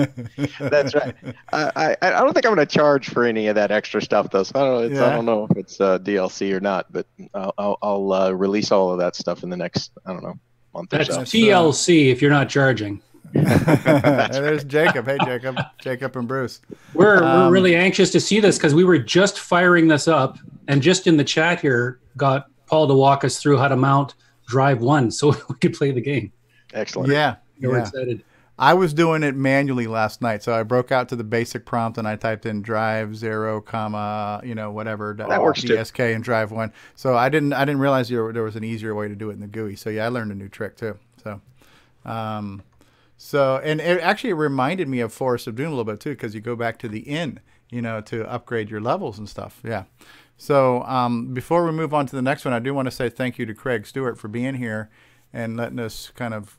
That's right. I don't think I'm going to charge for any of that extra stuff, though. So I don't know if it's DLC or not, but I'll release all of that stuff in the next, I don't know, month That's or so. TLC if you're not charging. There's Jacob. Hey, Jacob and Bruce. We're really anxious to see this because we were just firing this up, and just in the chat here got Paul to walk us through how to mount Drive 1 so we could play the game. Excellent. Yeah. We're excited. I was doing it manually last night, so I broke out to the basic prompt and I typed in drive 0, whatever that works DSK too. and drive 1. So I didn't realize there was an easier way to do it in the GUI. So yeah, I learned a new trick too. So, and it actually reminded me of Forest of Doom a little bit too, because you go back to the inn, to upgrade your levels and stuff. Yeah. So before we move on to the next one, I do want to say thank you to Craig Stewart for being here and letting us kind of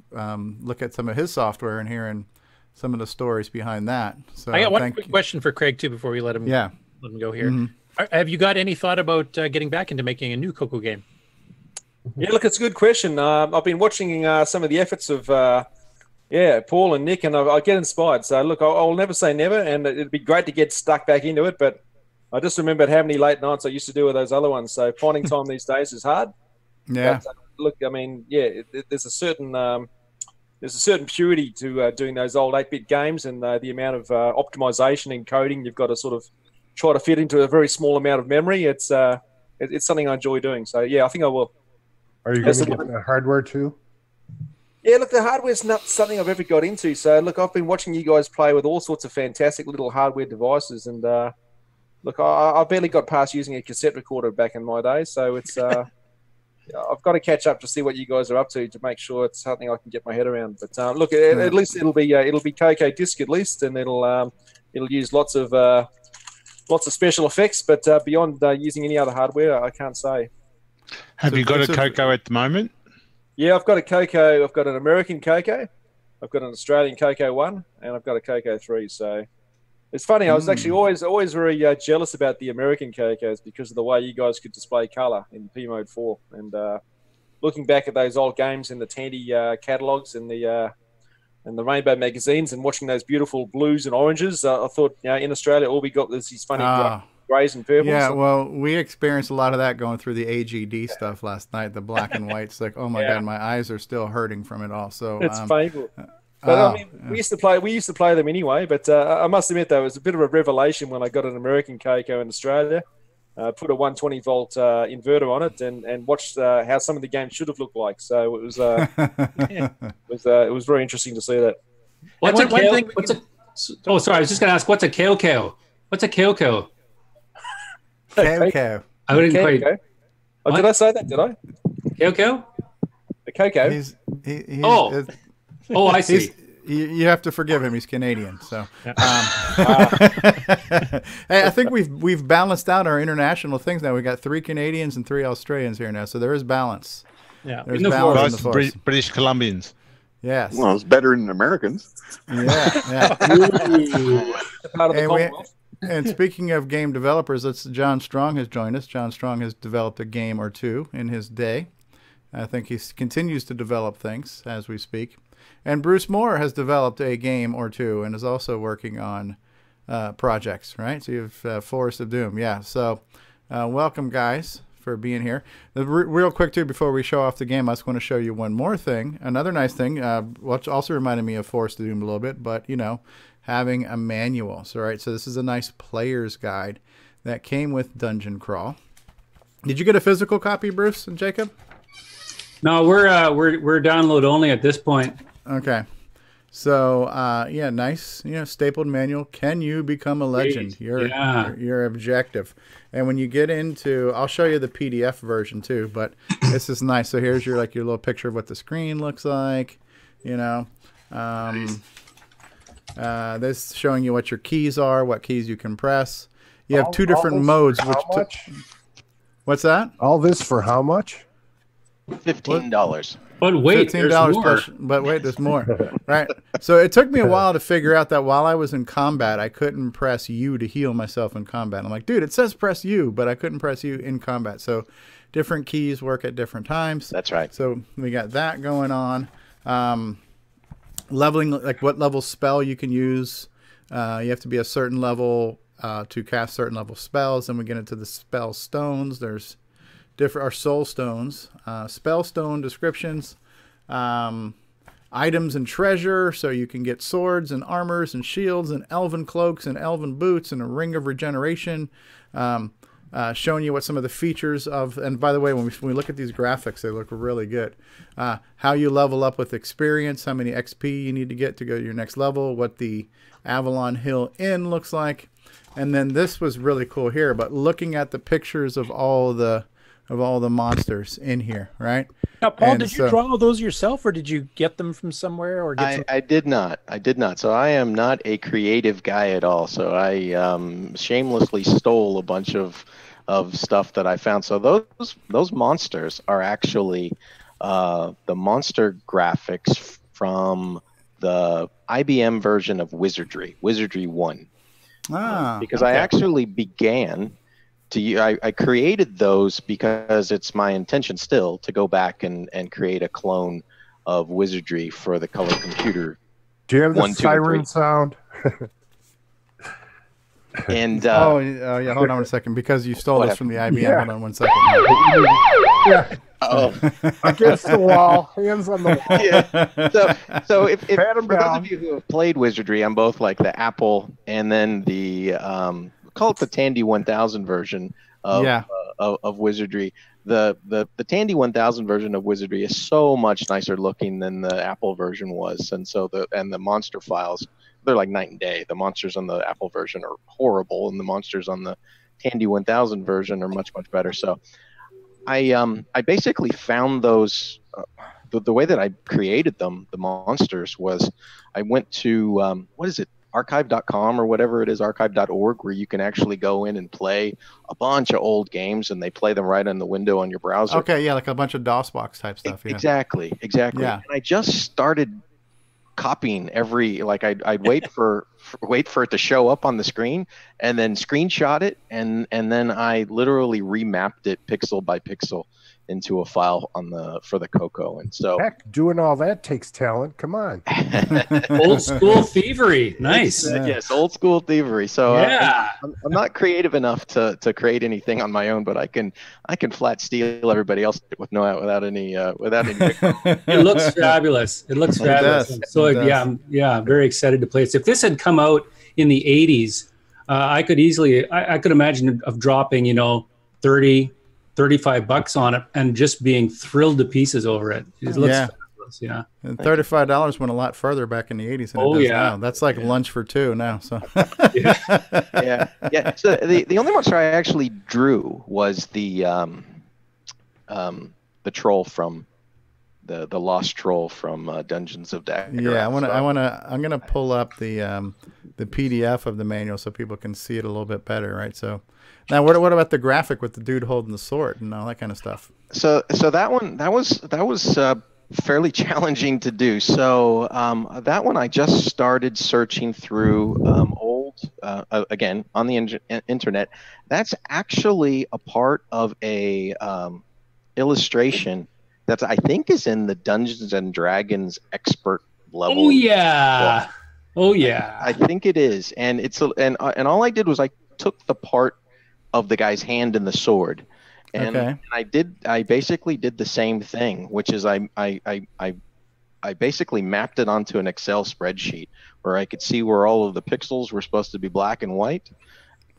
look at some of his software and hearing some of the stories behind that. So I got one quick question for Craig too before we let him go here. Mm-hmm. Have you got any thought about getting back into making a new CoCo game? Yeah, look, it's a good question. I've been watching some of the efforts of Paul and Nick, and I get inspired. So look, I'll never say never, and it'd be great to get stuck back into it. But I just remembered how many late nights I used to do with those other ones. So finding time these days is hard. Yeah. But, look, I mean, there's a certain purity to doing those old 8-bit games, and the amount of optimization and coding you've got to sort of try to fit into a very small amount of memory. It's something I enjoy doing. So yeah, I think I will. Are you going to get the hardware too? Yeah, look, the hardware's not something I've ever got into. So look, I've been watching you guys play with all sorts of fantastic little hardware devices, and look, I barely got past using a cassette recorder back in my day. So it's I've got to catch up to see what you guys are up to make sure it's something I can get my head around. But look, at least it'll be CoCo disc at least, and it'll use lots of special effects. But beyond using any other hardware, I can't say. Have you got a CoCo at the moment? Yeah, I've got a CoCo. I've got an American CoCo. I've got an Australian CoCo 1, and I've got a CoCo 3. So it's funny. I was actually always very jealous about the American CoCos because of the way you guys could display color in P Mode 4. And looking back at those old games in the Tandy catalogs and the Rainbow magazines and watching those beautiful blues and oranges, I thought, in Australia, all we got was these funny grays and purples. Yeah, well, we experienced a lot of that going through the AGD stuff last night, the black and whites. Like, oh my God, my eyes are still hurting from it all. So it's painful. But I mean, we used to play them anyway. But I must admit, though, it was a bit of a revelation when I got an American CoCo in Australia. Put a 120 volt inverter on it and watched how some of the games should have looked like. So it was it was very interesting to see that. What's oh, sorry, I was just going to ask, what's a CoCo? What's a CoCo? CoCo. I wouldn't quite. Oh, did I say that? Did I? CoCo? A CoCo. Oh, I see. You have to forgive him. He's Canadian, so. Hey, I think we've balanced out our international things now. We got 3 Canadians and 3 Australians here now, so there is balance. Yeah, there's balance in the force. British Columbians. Yes. Well, it's better than Americans. Yeah. Part of the Commonwealth. And speaking of game developers, John Strong has joined us. John Strong has developed a game or two in his day. I think he continues to develop things as we speak. And Bruce Moore has developed a game or two and is also working on projects, right? So you have Forest of Doom. Yeah, so welcome, guys, for being here. Real quick, too, before we show off the game, I just want to show you one more thing. Another nice thing, which also reminded me of Forest of Doom a little bit, but, having a manual. So, right, so this is a nice player's guide that came with Dungeon Crawl. Did you get a physical copy, Bruce and Jacob? No, we're download only at this point. Okay. So, nice, stapled manual. Can you become a legend? Your objective. And when you get into, I'll show you the PDF version too, but this is nice. So here's your little picture of what the screen looks like, this showing you what your keys are, what keys you can press. You have 2 different modes. What's that? All this for how much? $15. But wait, $15 plus, but wait, there's more. Right. So it took me a while to figure out that while I was in combat, I couldn't press U to heal myself in combat. I'm like, dude, it says press U, but I couldn't press U in combat. So different keys work at different times. That's right. So we got that going on. Leveling, like what level spell you can use. You have to be a certain level to cast certain level spells. Then we get into the spell stones. There's different soul stones, spell stone descriptions, items and treasure, so you can get swords and armors and shields and elven cloaks and elven boots and a ring of regeneration. Showing you what some of the features of, and by the way, when we look at these graphics, they look really good. How you level up with experience, how many XP you need to get to go to your next level, what the Avalon Hill Inn looks like. And then this was really cool here, but looking at the pictures of all the monsters in here, right? Now, Paul, did you draw all those yourself, or did you get them from somewhere? Or I did not. So I am not a creative guy at all. So I shamelessly stole a bunch of stuff that I found. So those monsters are actually the monster graphics from the IBM version of Wizardry 1. Because I actually began I created those because it's my intention still to go back and create a clone of Wizardry for the color computer. Do you have the siren sound? And yeah, hold on a second, because you stole this from the IBM. Yeah. Hold on one second. Yeah. Against the wall, hands on the wall. Yeah. So if for those of you who have played Wizardry, I'm both like the Apple and then the call it the Tandy 1000 version of Wizardry. The Tandy 1000 version of Wizardry is so much nicer looking than the Apple version was, and so the monster files, they're like night and day. The monsters on the Apple version are horrible, and the monsters on the Tandy 1000 version are much better. So I basically found those. The way that I created them, the monsters, was I went to what is it? archive.com or whatever it is, archive.org, where you can actually go in and play a bunch of old games, and they play them right in the window on your browser. Okay, yeah, like a bunch of DOSBox type stuff. Yeah. Exactly. Yeah. And I just started copying I'd wait for it to show up on the screen and then screenshot it, and then I literally remapped it pixel by pixel into a file for the CoCo. And so heck, doing all that takes talent. Come on. Old school thievery. Nice. Yes, old school thievery. So I'm not creative enough to create anything on my own, but I can flat steal everybody else without any It looks fabulous. It looks fabulous. So I'm very excited to play it. If this had come out in the 80s, I could imagine of dropping, $30-$35 on it and just being thrilled to pieces over it. It looks fabulous, yeah. And $35 went a lot further back in the 80s than it does now. That's like lunch for two now. So yeah. So the only monster I actually drew was the troll from the lost troll from Dungeons of Dagger. Yeah, I'm gonna pull up the PDF of the manual so people can see it a little bit better, right? So now, what about the graphic with the dude holding the sword and all that kind of stuff? So that was fairly challenging to do. So that one I just started searching through old again on the internet. That's actually a part of a illustration that I think is in the Dungeons and Dragons expert level. Oh yeah. book. Oh yeah. I think it is, and and all I did was I took the part of the guy's hand and the sword, and I basically did the same thing, which is I basically mapped it onto an Excel spreadsheet where I could see where all of the pixels were supposed to be black and white.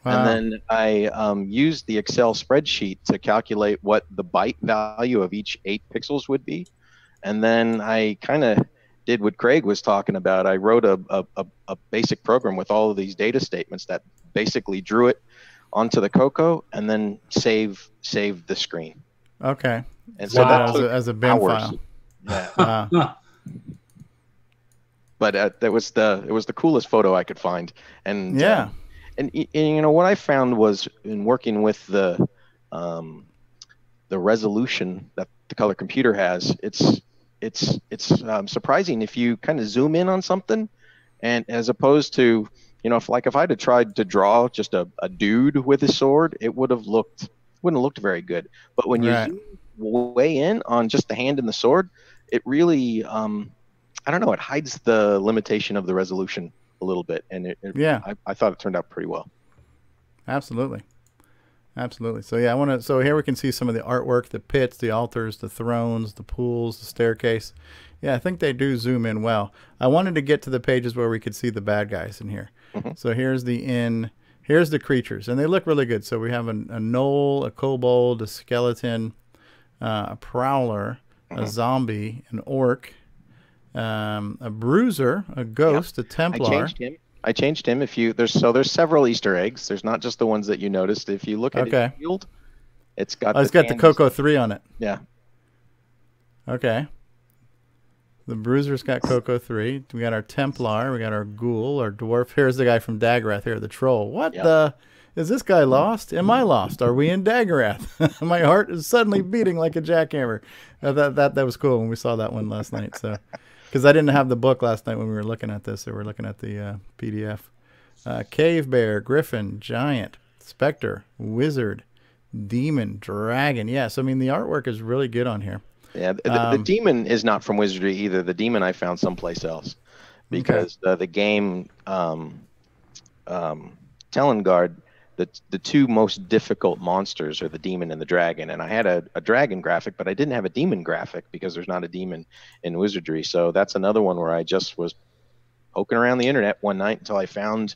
Wow. And then I used the Excel spreadsheet to calculate what the byte value of each 8 pixels would be. And then I kind of did what Craig was talking about. I wrote a basic program with all of these data statements that basically drew it onto the CoCo and then saved the screen. Okay. And so that as a bin file. Yeah. But it was the coolest photo I could find. And and what I found was in working with the resolution that the color computer has, it's surprising if you kind of zoom in on something, and as opposed to if I'd have tried to draw just a dude with his sword, it wouldn't have looked very good. But when you zoom way in on just the hand and the sword, it really I don't know, it hides the limitation of the resolution a little bit, and I thought it turned out pretty well. Absolutely. Absolutely. So yeah, I want to. So here we can see some of the artwork: the pits, the altars, the thrones, the pools, the staircase. Yeah, I think they do zoom in well. I wanted to get to the pages where we could see the bad guys in here. So here's the inn. Here's the creatures, and they look really good. So we have a gnoll, a kobold, a skeleton, a prowler, a zombie, an orc, a bruiser, a ghost, a Templar. I changed him. There's several Easter eggs. There's not just the ones that you noticed. If you look at his shield, it's got it's got the CoCo 3 on it. Yeah. Okay. The Bruiser's got CoCo 3. We got our Templar. We got our Ghoul, our Dwarf. Here's the guy from Daggerath here, the Troll. What the? Is this guy lost? Am I lost? Are we in Daggerath? My heart is suddenly beating like a jackhammer. That was cool when we saw that one last night. So, because I didn't have the book last night when we were looking at this. So we were looking at the PDF. Cave Bear, Griffin, Giant, Spectre, Wizard, Demon, Dragon. Yes, I mean, the artwork is really good on here. Yeah, the demon is not from Wizardry either. The demon I found someplace else because the game Telengard, the two most difficult monsters are the demon and the dragon. And I had a dragon graphic, but I didn't have a demon graphic because there's not a demon in Wizardry. So that's another one where I just was poking around the internet one night until I found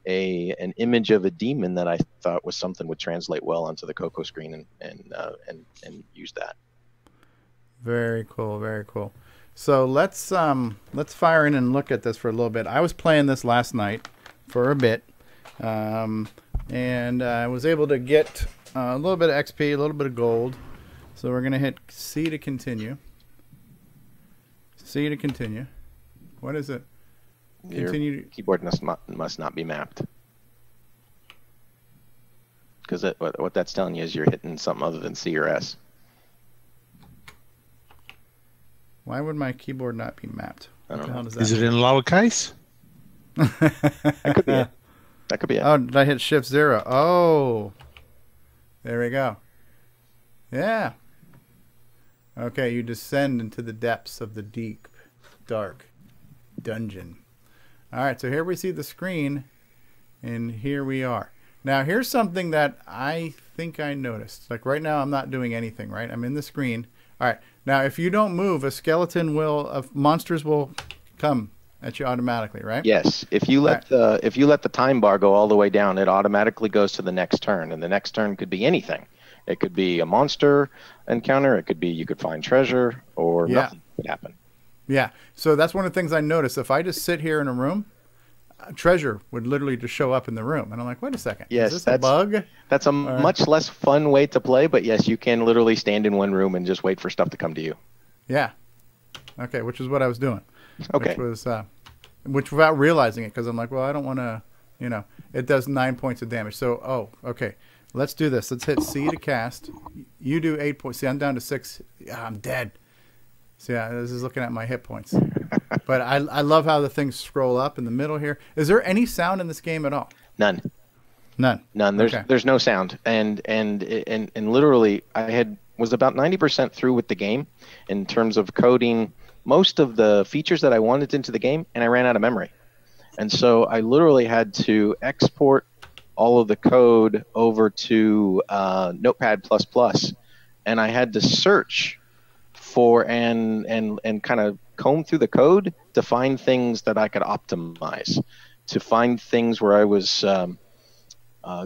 an image of a demon that I thought was something would translate well onto the CoCo screen and use that. Very cool, very cool. So let's fire in and look at this for a little bit. I was playing this last night for a bit, and I was able to get a little bit of XP, a little bit of gold. So we're gonna hit C to continue. C to continue. What is it? Continue. Your keyboard must not be mapped, because what that's telling you is you're hitting something other than C or S. Why would my keyboard not be mapped? I don't know. Is it in lowercase? That could be it. That could be it. Oh, did I hit Shift 0? Oh, there we go. Yeah. Okay, you descend into the depths of the deep, dark dungeon. All right, so here we see the screen, and here we are. Now, here's something that I think I noticed. Like right now, I'm not doing anything, right? I'm in the screen. All right. Now, if you don't move, a skeleton monsters will come at you automatically, right? Yes. If you let the time bar go all the way down, it automatically goes to the next turn, and the next turn could be anything. It could be a monster encounter. It could be you could find treasure, or nothing could happen. Yeah. So that's one of the things I noticed. If I just sit here in a room, treasure would literally just show up in the room, and I'm like, wait a second. Yes, is this a bug? That's a much less fun way to play, but yes, you can literally stand in one room and just wait for stuff to come to you. Yeah. Okay, which is what I was doing. Okay. Which without realizing it, because I'm like, well, I don't want to, it does 9 points of damage. So, okay, let's do this. Let's hit C to cast. You do 8 points. See, I'm down to 6. Yeah, I'm dead. See, this is looking at my hit points. But I love how the things scroll up in the middle here. Is there any sound in this game at all? None. There's no sound, and literally I was about 90% through with the game in terms of coding most of the features that I wanted into the game, and I ran out of memory, and so I literally had to export all of the code over to Notepad++, and I had to search for and kind of comb through the code to find things that I could optimize, to find things where I was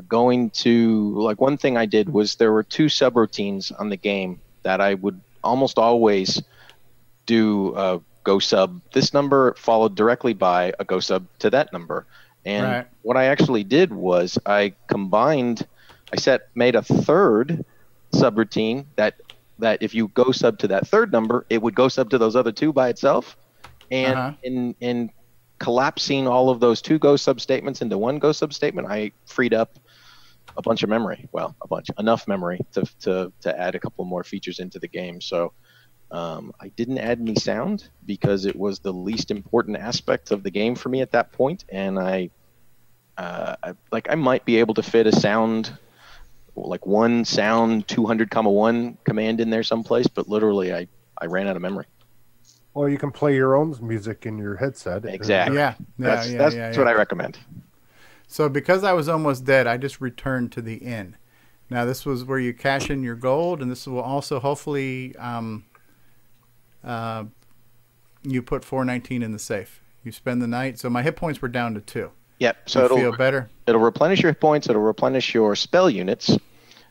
going to, like, one thing I did was there were 2 subroutines on the game that I would almost always do go sub this number followed directly by a go sub to that number. And what I actually did was I made a third subroutine that if you go sub to that third number, it would go sub to those other 2 by itself. And in collapsing all of those 2 go sub statements into one go sub statement, I freed up a bunch of memory. Well, enough memory to add a couple more features into the game. So I didn't add any sound because it was the least important aspect of the game for me at that point. And I might be able to fit a sound, like one sound 200,1 command in there someplace, but literally I ran out of memory. Well, you can play your own music in your headset. Exactly. That's what I recommend. So because I was almost dead, I just returned to the inn. Now this was where you cash in your gold, and this will also hopefully you put 419 in the safe. You spend the night. So my hit points were down to 2. Yep. So it'll feel better. It'll replenish your hit points. It'll replenish your spell units.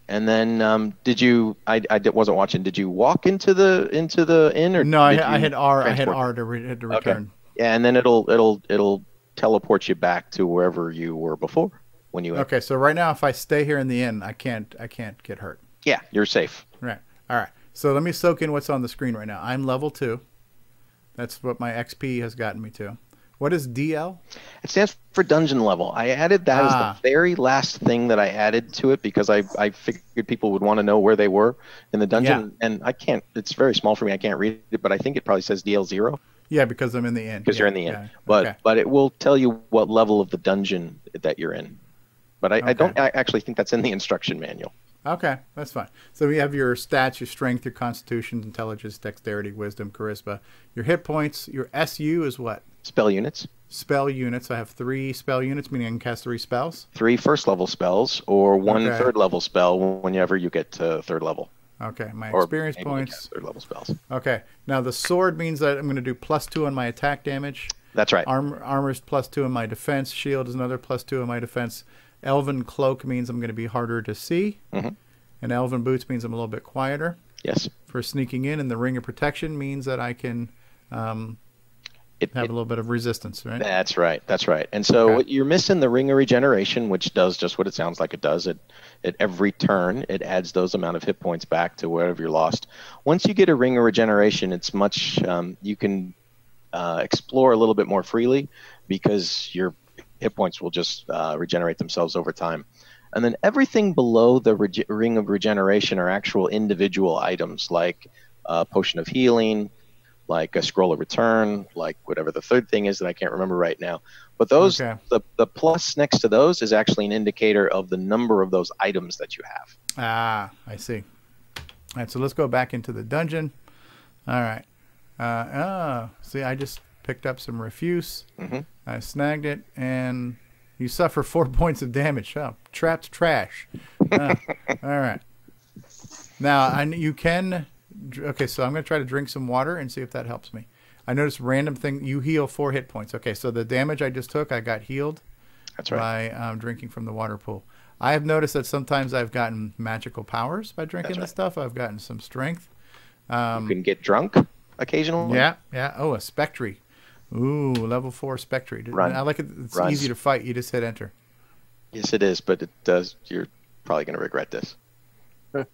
And then, did you? Wasn't watching. Did you walk into the inn, or no? I had R. I had R to return. Okay. Yeah, and then it'll teleport you back to wherever you were before when you. Okay, so right now, if I stay here in the inn, I can't get hurt. Yeah, you're safe. Right. All right. So let me soak in what's on the screen right now. I'm level 2. That's what my XP has gotten me to. What is DL? It stands for dungeon level. I added that as the very last thing that I added to it because I figured people would want to know where they were in the dungeon. Yeah. And I can't, it's very small for me. I can't read it, but I think it probably says DL0. Yeah, because I'm in the inn. Because you're in the inn. Yeah. But it will tell you what level of the dungeon that you're in. But I don't actually think that's in the instruction manual. Okay, that's fine. So we have your stats, your strength, your constitution, intelligence, dexterity, wisdom, charisma. Your hit points, your SU is what? Spell units. Spell units. I have 3 spell units, meaning I can cast 3 spells. 3 first level spells, or 1 third level spell whenever you get to third level. Okay, my experience points. Third level spells. Okay, now the sword means that I'm going to do +2 on my attack damage. That's right. Armor is +2 on my defense. Shield is another +2 on my defense. Elven cloak means I'm going to be harder to see. Mm-hmm. And elven boots means I'm a little bit quieter. Yes. For sneaking in, and the ring of protection means that I can have a little bit of resistance, right? That's right. That's right. And so you're missing the ring of regeneration, which does just what it sounds like it does. At every turn, it adds those amount of hit points back to wherever you're lost. Once you get a ring of regeneration, it's much you can explore a little bit more freely because your hit points will just regenerate themselves over time. And then everything below the ring of regeneration are actual individual items like a potion of healing, like a scroll of return, like whatever the third thing is that I can't remember right now. But those, the plus next to those is actually an indicator of the number of those items that you have. Ah, I see. All right, so let's go back into the dungeon. All right. See, I just picked up some refuse. Mm-hmm. I snagged it, and you suffer 4 points of damage. Oh, trapped trash. All right. Now, you can... Okay, so I'm going to try to drink some water and see if that helps me. I noticed random thing. You heal 4 hit points. Okay, so the damage I just took, I got healed. That's right. By drinking from the water pool. I have noticed that sometimes I've gotten magical powers by drinking this stuff. I've gotten some strength. You can get drunk occasionally. Yeah. Oh, a Spectre. Ooh, level 4 Spectre. Run. I like it. It's easy to fight. You just hit enter. Yes, it is, but it does. You're probably going to regret this. All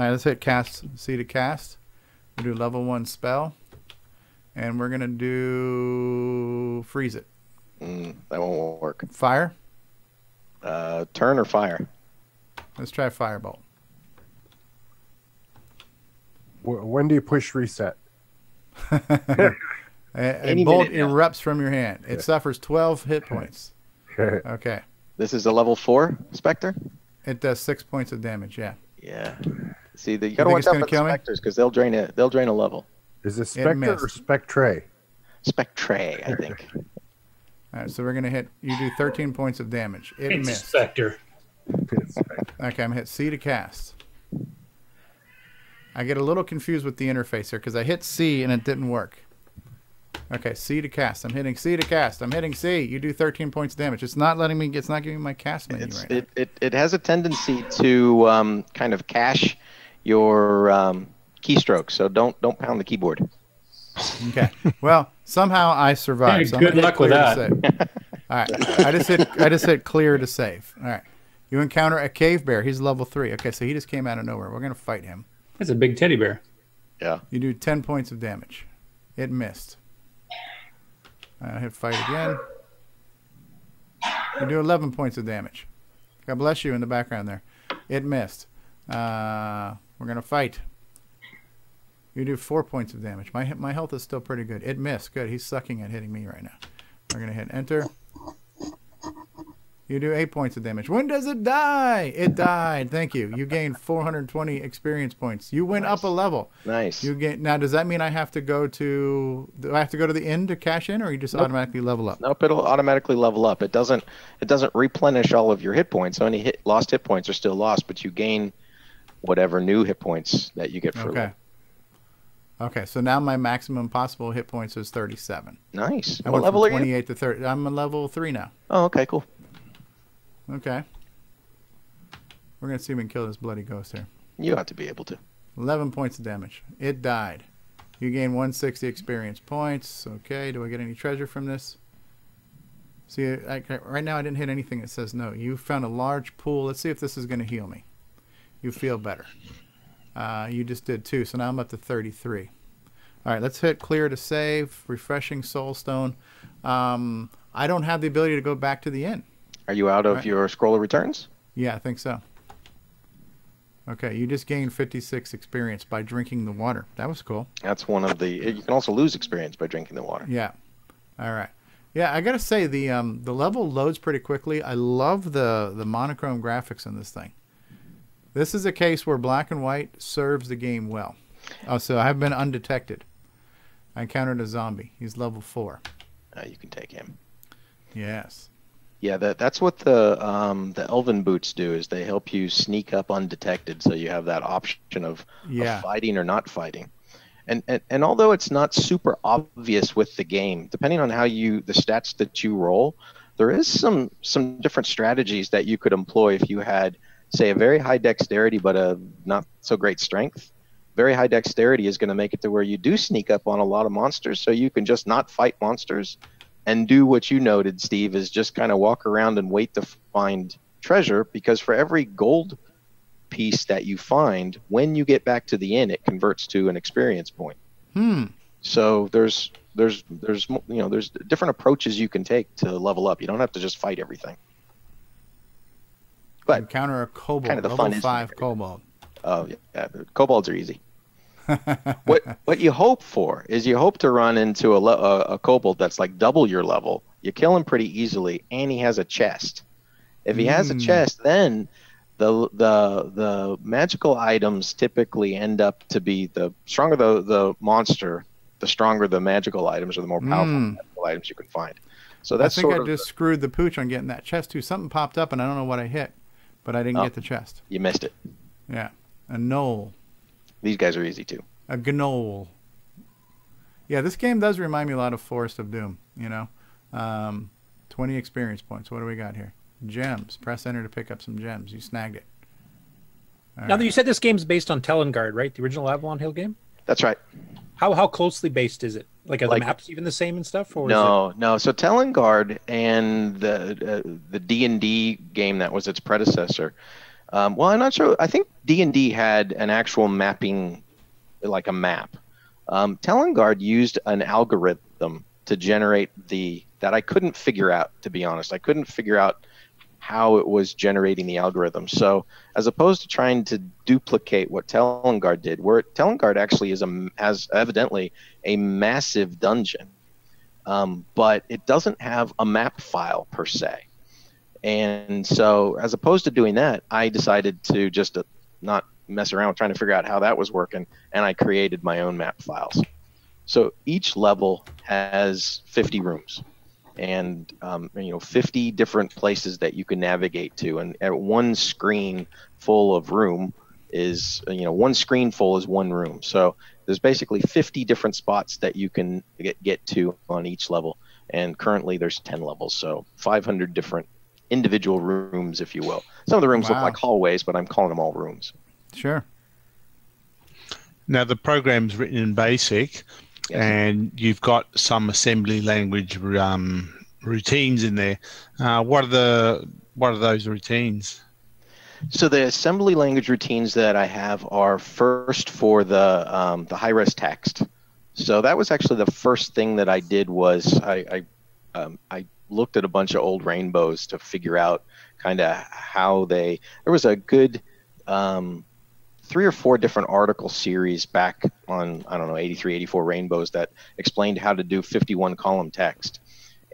right, let's hit cast. C to cast. We'll do level 1 spell. And we're going to do freeze it. That won't work. Fire? Turn or fire? Let's try firebolt. When do you push reset? A bolt erupts from your hand. It suffers 12 hit points. Okay. This is a level 4 Spectre? It does 6 points of damage, yeah. Yeah. See, you got to watch out for the Spectres because they'll drain a level. Is it Spectre or Spectre? Spectre, I think. All right, so we're going to hit... You do 13 points of damage. It missed. Spectre. Okay, I'm going to hit C to cast. I get a little confused with the interface here because I hit C and it didn't work. Okay, C to cast. I'm hitting C to cast. I'm hitting C. You do 13 points of damage. It's not letting me. It's not giving me my cast menu right now. It has a tendency to kind of cache your keystrokes. So don't pound the keyboard. Okay. Well, somehow I survived. Hey, good luck with that. All right. I just hit clear to save. All right. You encounter a cave bear. He's level 3. Okay, so he just came out of nowhere. We're gonna fight him. That's a big teddy bear. Yeah. You do 10 points of damage. It missed. I hit fight again. You do 11 points of damage. God bless you in the background there. It missed. We're going to fight. You do 4 points of damage. My health is still pretty good. It missed. Good. He's sucking at hitting me right now. We're going to hit enter. You do 8 points of damage. When does it die? It died. Thank you. You gain 420 experience points. You went up a level. Nice. You gain. Now, does that mean I have to go to? Do I have to go to the inn to cash in, or you just automatically level up? Nope. It'll automatically level up. It doesn't replenish all of your hit points. So any lost hit points are still lost, but you gain whatever new hit points that you get for. Okay. Okay. So now my maximum possible hit points is 37. Nice. I what went level from are you? 28 to 30. I'm a level 3 now. Oh, okay, cool. Okay. We're going to see if we can kill this bloody ghost here. You ought to be able to. 11 points of damage. It died. You gain 160 experience points. Okay. Do I get any treasure from this? See, right now I didn't hit anything that says no. You found a large pool. Let's see if this is going to heal me. You feel better. You just did 2, so now I'm up to 33. All right, let's hit clear to save. Refreshing soul stone. I don't have the ability to go back to the inn. Are you out of your scroll of returns? Yeah, I think so. Okay, you just gained 56 experience by drinking the water. That was cool. That's one of the. You can also lose experience by drinking the water. Yeah. All right. Yeah, I gotta say the level loads pretty quickly. I love the monochrome graphics in this thing. This is a case where black and white serves the game well. Oh, so I've been undetected. I encountered a zombie. He's level 4. You can take him. Yes. Yeah, that's what the elven boots do. Is they help you sneak up undetected, so you have that option of fighting or not fighting. And although it's not super obvious with the game, depending on how the stats that you roll, there is some different strategies that you could employ if you had, say, a very high dexterity but a not so great strength. Very high dexterity is going to make it to where you do sneak up on a lot of monsters, so you can just not fight monsters and do what you noted, Steve, is just kind of walk around and wait to find treasure, because for every gold piece that you find, when you get back to the inn, it converts to an experience point. So there's different approaches you can take to level up. You don't have to just fight everything. But encounter a kobold, kind of the level fun 5 kobold. Oh yeah, kobolds are easy. What you hope for is you hope to run into a kobold that's like double your level. You kill him pretty easily, and he has a chest. If he has a chest, then the magical items typically end up to be the stronger the monster, the stronger the magical items, or the more powerful magical items you can find. So that's I think I just screwed the pooch on getting that chest too. Something popped up and I don't know what I hit, but I didn't get the chest. You missed it. Yeah, a knoll. These guys are easy too. A gnoll. Yeah, this game does remind me a lot of Forest of Doom. 20 experience points. What do we got here? Gems. Press enter to pick up some gems. You snagged it. Now, you said this game's based on Telengard, right? The original Avalon Hill game? That's right. How closely based is it? Like, are the maps even the same and stuff? Or no. So Telengard and the D&D game that was its predecessor. Well, I'm not sure. I think D&D had an actual mapping, like a map. Telengard used an algorithm to generate that I couldn't figure out, to be honest. I couldn't figure out how it was generating the algorithm. So as opposed to trying to duplicate what Telengard did, where Telengard actually has evidently a massive dungeon, but it doesn't have a map file per se. And so as opposed to doing that, I decided to just not mess around with trying to figure out how that was working, and I created my own map files. So each level has 50 rooms and 50 different places that you can navigate to, and at one screen full of room is one screen full is one room. So there's basically 50 different spots that you can get to on each level, and currently there's 10 levels, so 500 different individual rooms, if you will. Some of the rooms look like hallways, but I'm calling them all rooms. Sure. Now the program's written in BASIC, and you've got some assembly language routines in there. What are those routines? So the assembly language routines that I have are first for the high-res text. So that was actually the first thing that I did was I looked at a bunch of old rainbows to figure out kind of how there was a good 3 or 4 different article series back on, 83, 84 rainbows that explained how to do 51 column text.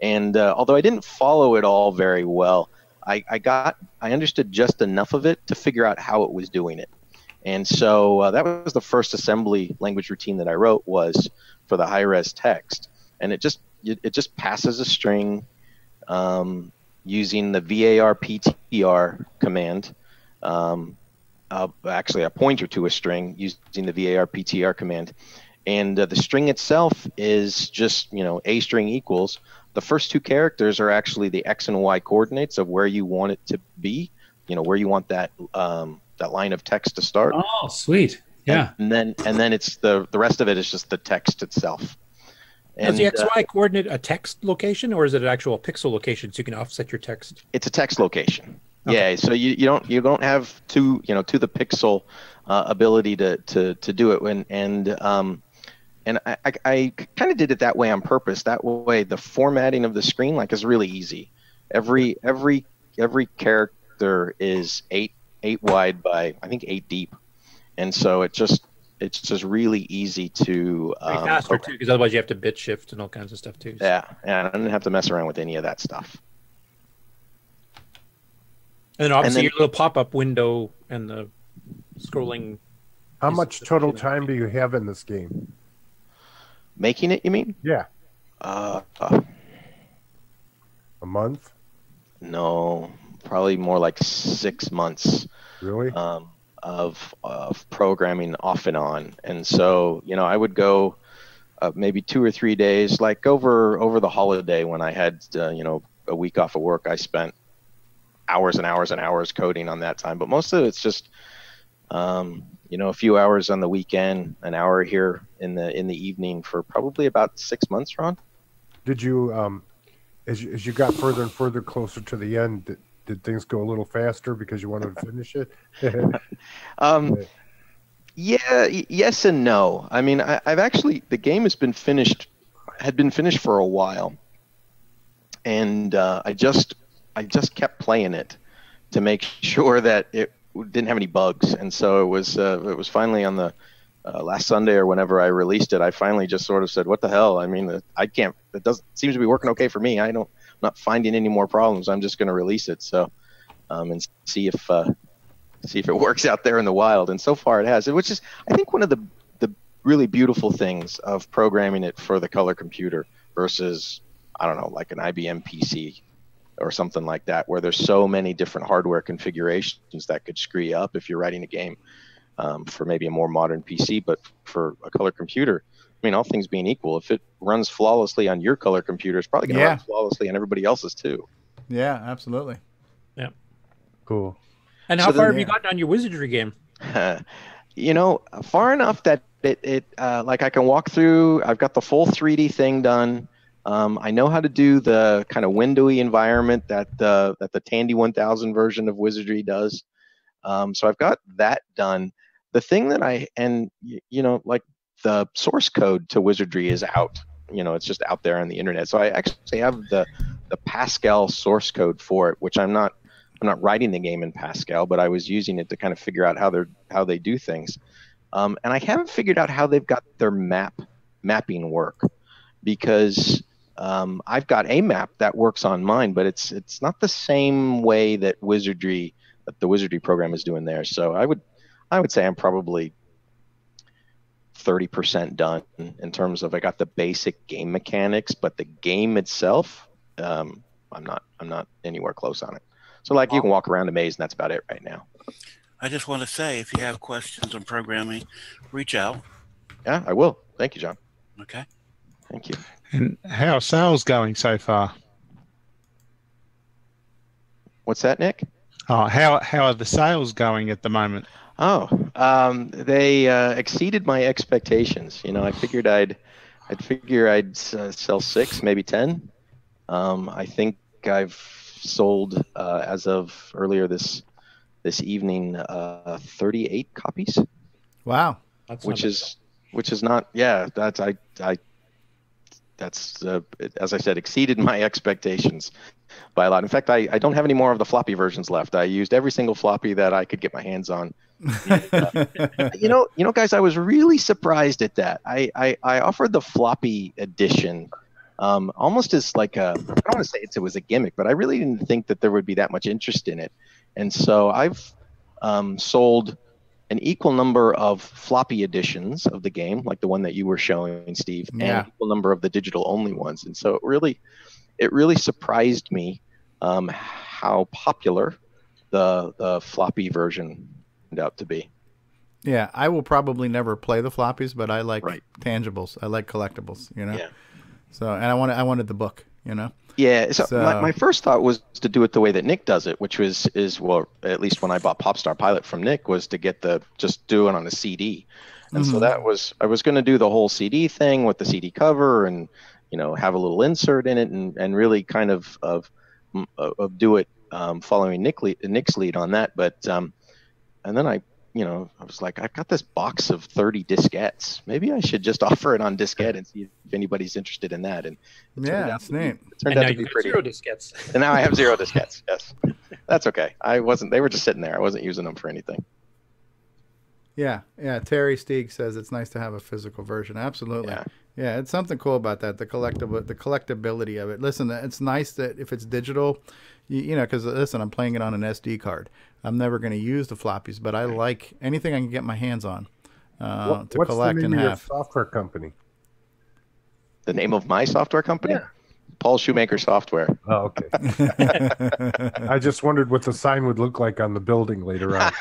And although I didn't follow it all very well, I understood just enough of it to figure out how it was doing it. And so that was the first assembly language routine that I wrote, was for the high-res text. And it just passes a string using the var ptr command, actually a pointer to a string using the var ptr command. And the string itself is just, a string equals. The first two characters are actually the X and Y coordinates of where you want it to be, where you want that line of text to start. Oh, sweet. Yeah. And then it's the rest of it is just the text itself. Is the XY coordinate a text location, or is it an actual pixel location so you can offset your text? It's a text location. Okay. Yeah. So you don't have to the pixel ability to do it. And I kind of did it that way on purpose. That way, the formatting of the screen is really easy. Every character is 8 wide by, I think, 8 deep, and so it's just really easy to faster too, because otherwise you have to bit shift and all kinds of stuff too. So. Yeah, and I didn't have to mess around with any of that stuff. And then obviously your little pop-up window and the scrolling. How much total time do you have in this game? Making it, you mean? Yeah. A month? No, probably more like 6 months. Really? Of programming off and on. And so, I would go maybe 2 or 3 days, like over the holiday when I had, a week off of work. I spent hours and hours and hours coding on that time. But most of it's just, a few hours on the weekend, an hour here in the evening for probably about 6 months, Ron. Did you, as you got further and further closer to the end, did things go a little faster because you wanted to finish it? Yeah, yes and no. I mean, I've actually, the game had been finished for a while, and I just kept playing it to make sure that it didn't have any bugs. And so it was finally on the last Sunday or whenever I released it, I finally just sort of said, what the hell? I mean, it seems to be working okay for me. I'm not finding any more problems. I'm just going to release it. So, and see if it works out there in the wild. And so far it has, which is, I think, one of the really beautiful things of programming it for the color computer versus, I don't know, like an IBM PC or something like that, where there's so many different hardware configurations that could screw you up if you're writing a game for maybe a more modern PC. But for a color computer, I mean, all things being equal, if it runs flawlessly on your color computer, it's probably going to run flawlessly on everybody else's too. Yeah, absolutely. Yeah. Cool. And how far have you gotten on your wizardry game? Far enough that it like I can walk through. I've got the full 3D thing done. I know how to do the kind of windowy environment that the Tandy 1000 version of Wizardry does. So I've got that done. The thing that like the source code to Wizardry is out. It's just out there on the internet. So I actually have the Pascal source code for it, which I'm not writing the game in Pascal, but I was using it to kind of figure out how they do things. And I haven't figured out how they've got their mapping work, because I've got a map that works on mine, but it's not the same way that the Wizardry program is doing there. So I would say I'm probably 30% done in terms of I got the basic game mechanics, but the game itself, I'm not anywhere close on it. So you can walk around a maze, and that's about it right now. I just want to say, if you have questions on programming, reach out. Yeah, I will. Thank you, John. Okay. Thank you. And how are sales going so far? What's that, Nick? Oh, how are the sales going at the moment? Oh, they exceeded my expectations. I figured I'd sell 6, maybe 10. I think I've sold as of earlier this evening 38 copies. Wow, which is not, yeah, that's as I said, exceeded my expectations by a lot. In fact, I don't have any more of the floppy versions left. I used every single floppy that I could get my hands on. Guys, I was really surprised at that. I offered the floppy edition almost as like I don't want to say it was a gimmick, but I really didn't think that there would be that much interest in it. And so I've sold an equal number of floppy editions of the game, like the one that you were showing, Steve, and an equal number of the digital only ones. And so it really surprised me how popular the floppy version turned out to be. Yeah, I will probably never play the floppies, but I like tangibles. I like collectibles, you know. Yeah. So, and I wanted the book, you know. Yeah. So my first thought was to do it the way that Nick does it, which well, at least when I bought Popstar Pilot from Nick, was to get just do it on a CD. And so I was going to do the whole CD thing with the CD cover and, you know, have a little insert in it and really kind of do it following Nick's lead on that. But and then I was like, I've got this box of 30 diskettes. Maybe I should just offer it on diskette and see if anybody's interested in that. And that's neat. It turned out to be pretty. 0 diskettes. And now I have 0 diskettes. Yes, that's okay. They were just sitting there. I wasn't using them for anything. Yeah. Terry Steeg says it's nice to have a physical version. Absolutely. Yeah, it's something cool about that. The collectability of it. Listen, it's nice that if it's digital, you know, because listen, I'm playing it on an SD card. I'm never going to use the floppies, but I like anything I can get my hands on to collect and have. What's the name of your software company? The name of my software company? Yeah. Paul Shoemaker Software. Oh, okay. I just wondered what the sign would look like on the building later on.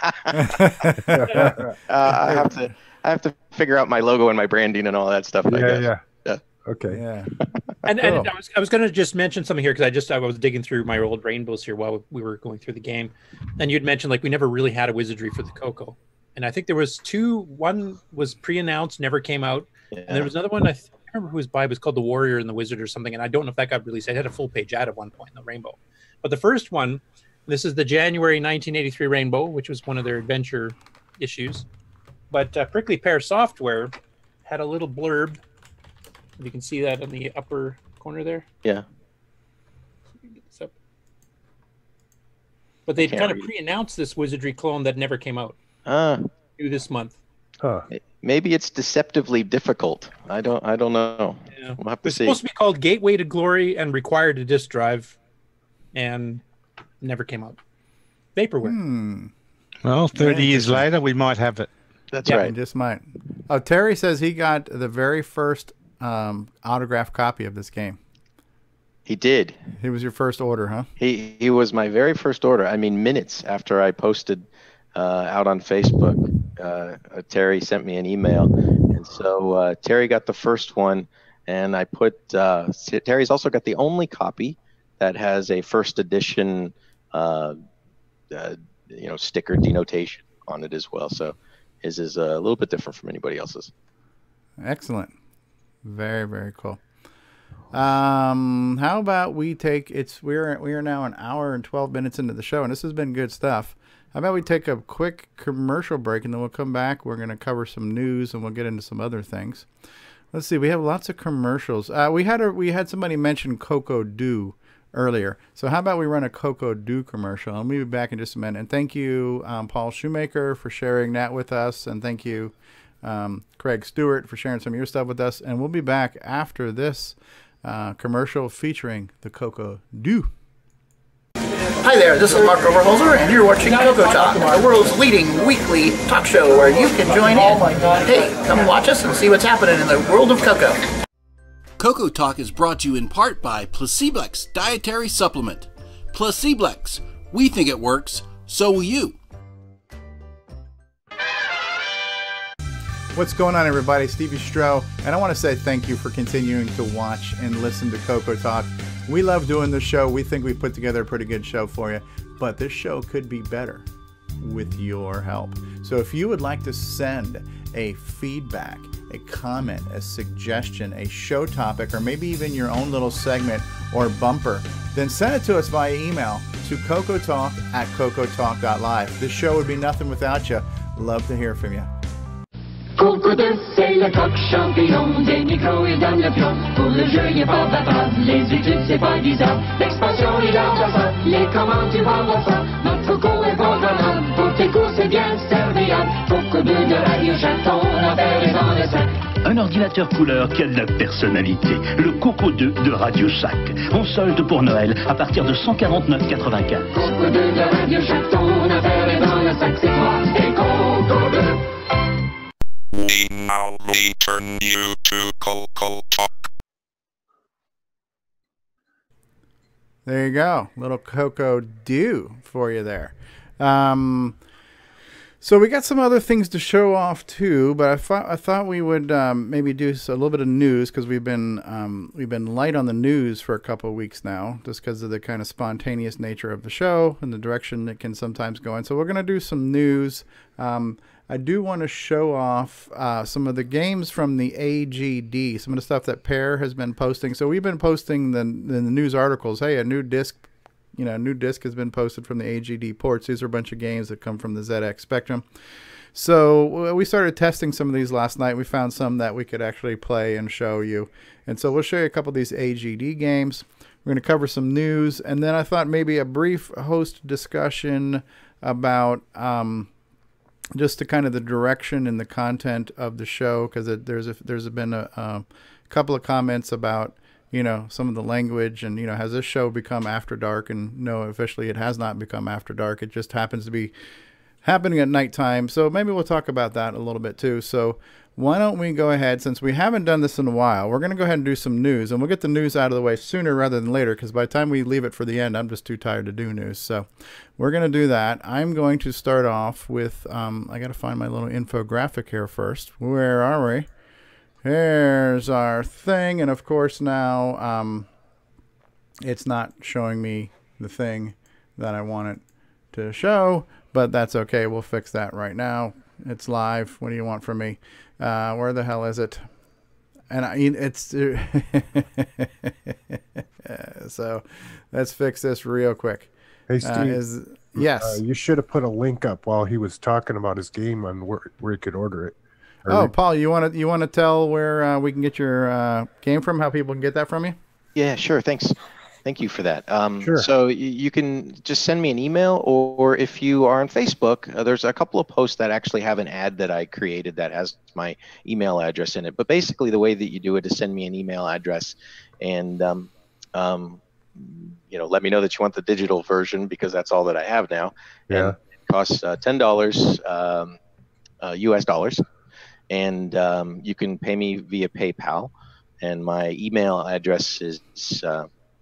I have to figure out my logo and my branding and all that stuff. Yeah. Okay. Yeah. And I was going to just mention something here because I was digging through my old rainbows here while we were going through the game, and you'd mentioned like we never really had a wizardry for the CoCo, and I think there was 2. One was pre-announced, never came out, and there was another one I can't remember who was by. It was called the Warrior and the Wizard or something, and I don't know if that got released. It had a full page ad at one point in the rainbow, but the first one, this is the January 1983 rainbow, which was one of their adventure issues, but Prickly Pear Software had a little blurb. You can see that in the upper corner there. Yeah. But they'd kind of pre-announced this wizardry clone that never came out. Due this month. Maybe it's deceptively difficult. I don't know. Yeah. We'll have to see. It's supposed to be called Gateway to Glory and required a disk drive, and never came out. Vaporware. Well, 30 years later, we might have it. That's right. We just might. Oh, Terry says he got the very first autographed copy of this game. He did. He was your first order, huh? He was my very first order. I mean, minutes after I posted out on Facebook, Terry sent me an email, and so Terry got the first one, and I put Terry's also got the only copy that has a first edition, sticker denotation on it as well. So his is a little bit different from anybody else's. Excellent. Very, very cool. How about we take we are now an hour and 12 minutes into the show, and this has been good stuff. How about we take a quick commercial break, and then we'll come back. We're going to cover some news, and we'll get into some other things. Let's see. We have lots of commercials. We had somebody mention CoCoDo earlier. So how about we run a CoCoDo commercial, and we'll be back in just a minute. And thank you, Paul Shoemaker, for sharing that with us, and thank you, Craig Stewart, for sharing some of your stuff with us. And we'll be back after this commercial featuring the CoCoDo. Hi there, this is Mark Overholzer, and you're watching CoCoTALK, the world's leading weekly talk show where you can join in. Hey, come watch us and see what's happening in the world of Coco. CoCoTALK is brought to you in part by Placeblex Dietary Supplement. Placeblex, we think it works, so will you. What's going on, everybody? Stevie Stroh, and I want to say thank you for continuing to watch and listen to CoCoTALK. We love doing this show. We think we put together a pretty good show for you, but this show could be better with your help. So if you would like to send a feedback, a comment, a suggestion, a show topic, or maybe even your own little segment or bumper, then send it to us via email to cocotalk@cocotalk.live. This show would be nothing without you. Love to hear from you. CoCo c'est le coq champignon, des micros et dans le pion. Pour le jeu, il est pas battable, les études, c'est pas disable. L'expansion, il a ça, les commandes, tu vas voir ça. Notre CoCo est programmable, pour tes cours, c'est bien serviable. CoCo de radio chaton, la terre est dans le sac. Un ordinateur couleur qui a de la personnalité. Le CoCo 2 de Radio Shack. On solde pour Noël à partir de 149,95. CoCo 2 de Radio Shack, ton affaire est dans le sac, c'est toi et CoCo 2. We now return you to CoCoTALK. There you go. Little CoCo do for you there. So we got some other things to show off too, but I thought we would maybe do a little bit of news, because we've been light on the news for a couple of weeks now, just because of the kind of spontaneous nature of the show and the direction it can sometimes go in. So we're going to do some news. I do want to show off some of the games from the AGD, some of the stuff that Pear has been posting. So we've been posting the news articles. Hey, a new disc has been posted from the AGD ports. These are a bunch of games that come from the ZX Spectrum. So we started testing some of these last night. We found some that we could actually play and show you. And so we'll show you a couple of these AGD games. We're going to cover some news. And then I thought maybe a brief host discussion about just to kind of the direction and the content of the show, because there's been a couple of comments about, some of the language, and, has this show become After Dark? And no, officially it has not become After Dark. It just happens to be happening at nighttime. So maybe we'll talk about that a little bit too. So why don't we go ahead, since we haven't done this in a while, we're going to go ahead and do some news, and we'll get the news out of the way sooner rather than later, because by the time we leave it for the end, I'm just too tired to do news. So we're going to do that. I'm going to start off with, I got to find my little infographic here first. Where are we? Here's our thing, and of course now it's not showing me the thing that I want it to show, but that's okay. We'll fix that right now. It's live. What do you want from me? Where the hell is it? And it's so let's fix this real quick. Hey, Steve. Yes. You should have put a link up while he was talking about his game on where he could order it. Paul, you want to tell where we can get your game from? How people can get that from you? Yeah, sure. Thanks. Thank you for that. Sure. So you can just send me an email, or if you are on Facebook, there's a couple of posts that actually have an ad that I created that has my email address in it. But basically, the way that you do it is send me an email address, and let me know that you want the digital version, because that's all that I have now. Yeah. And it costs $10 US dollars, and you can pay me via PayPal, and my email address is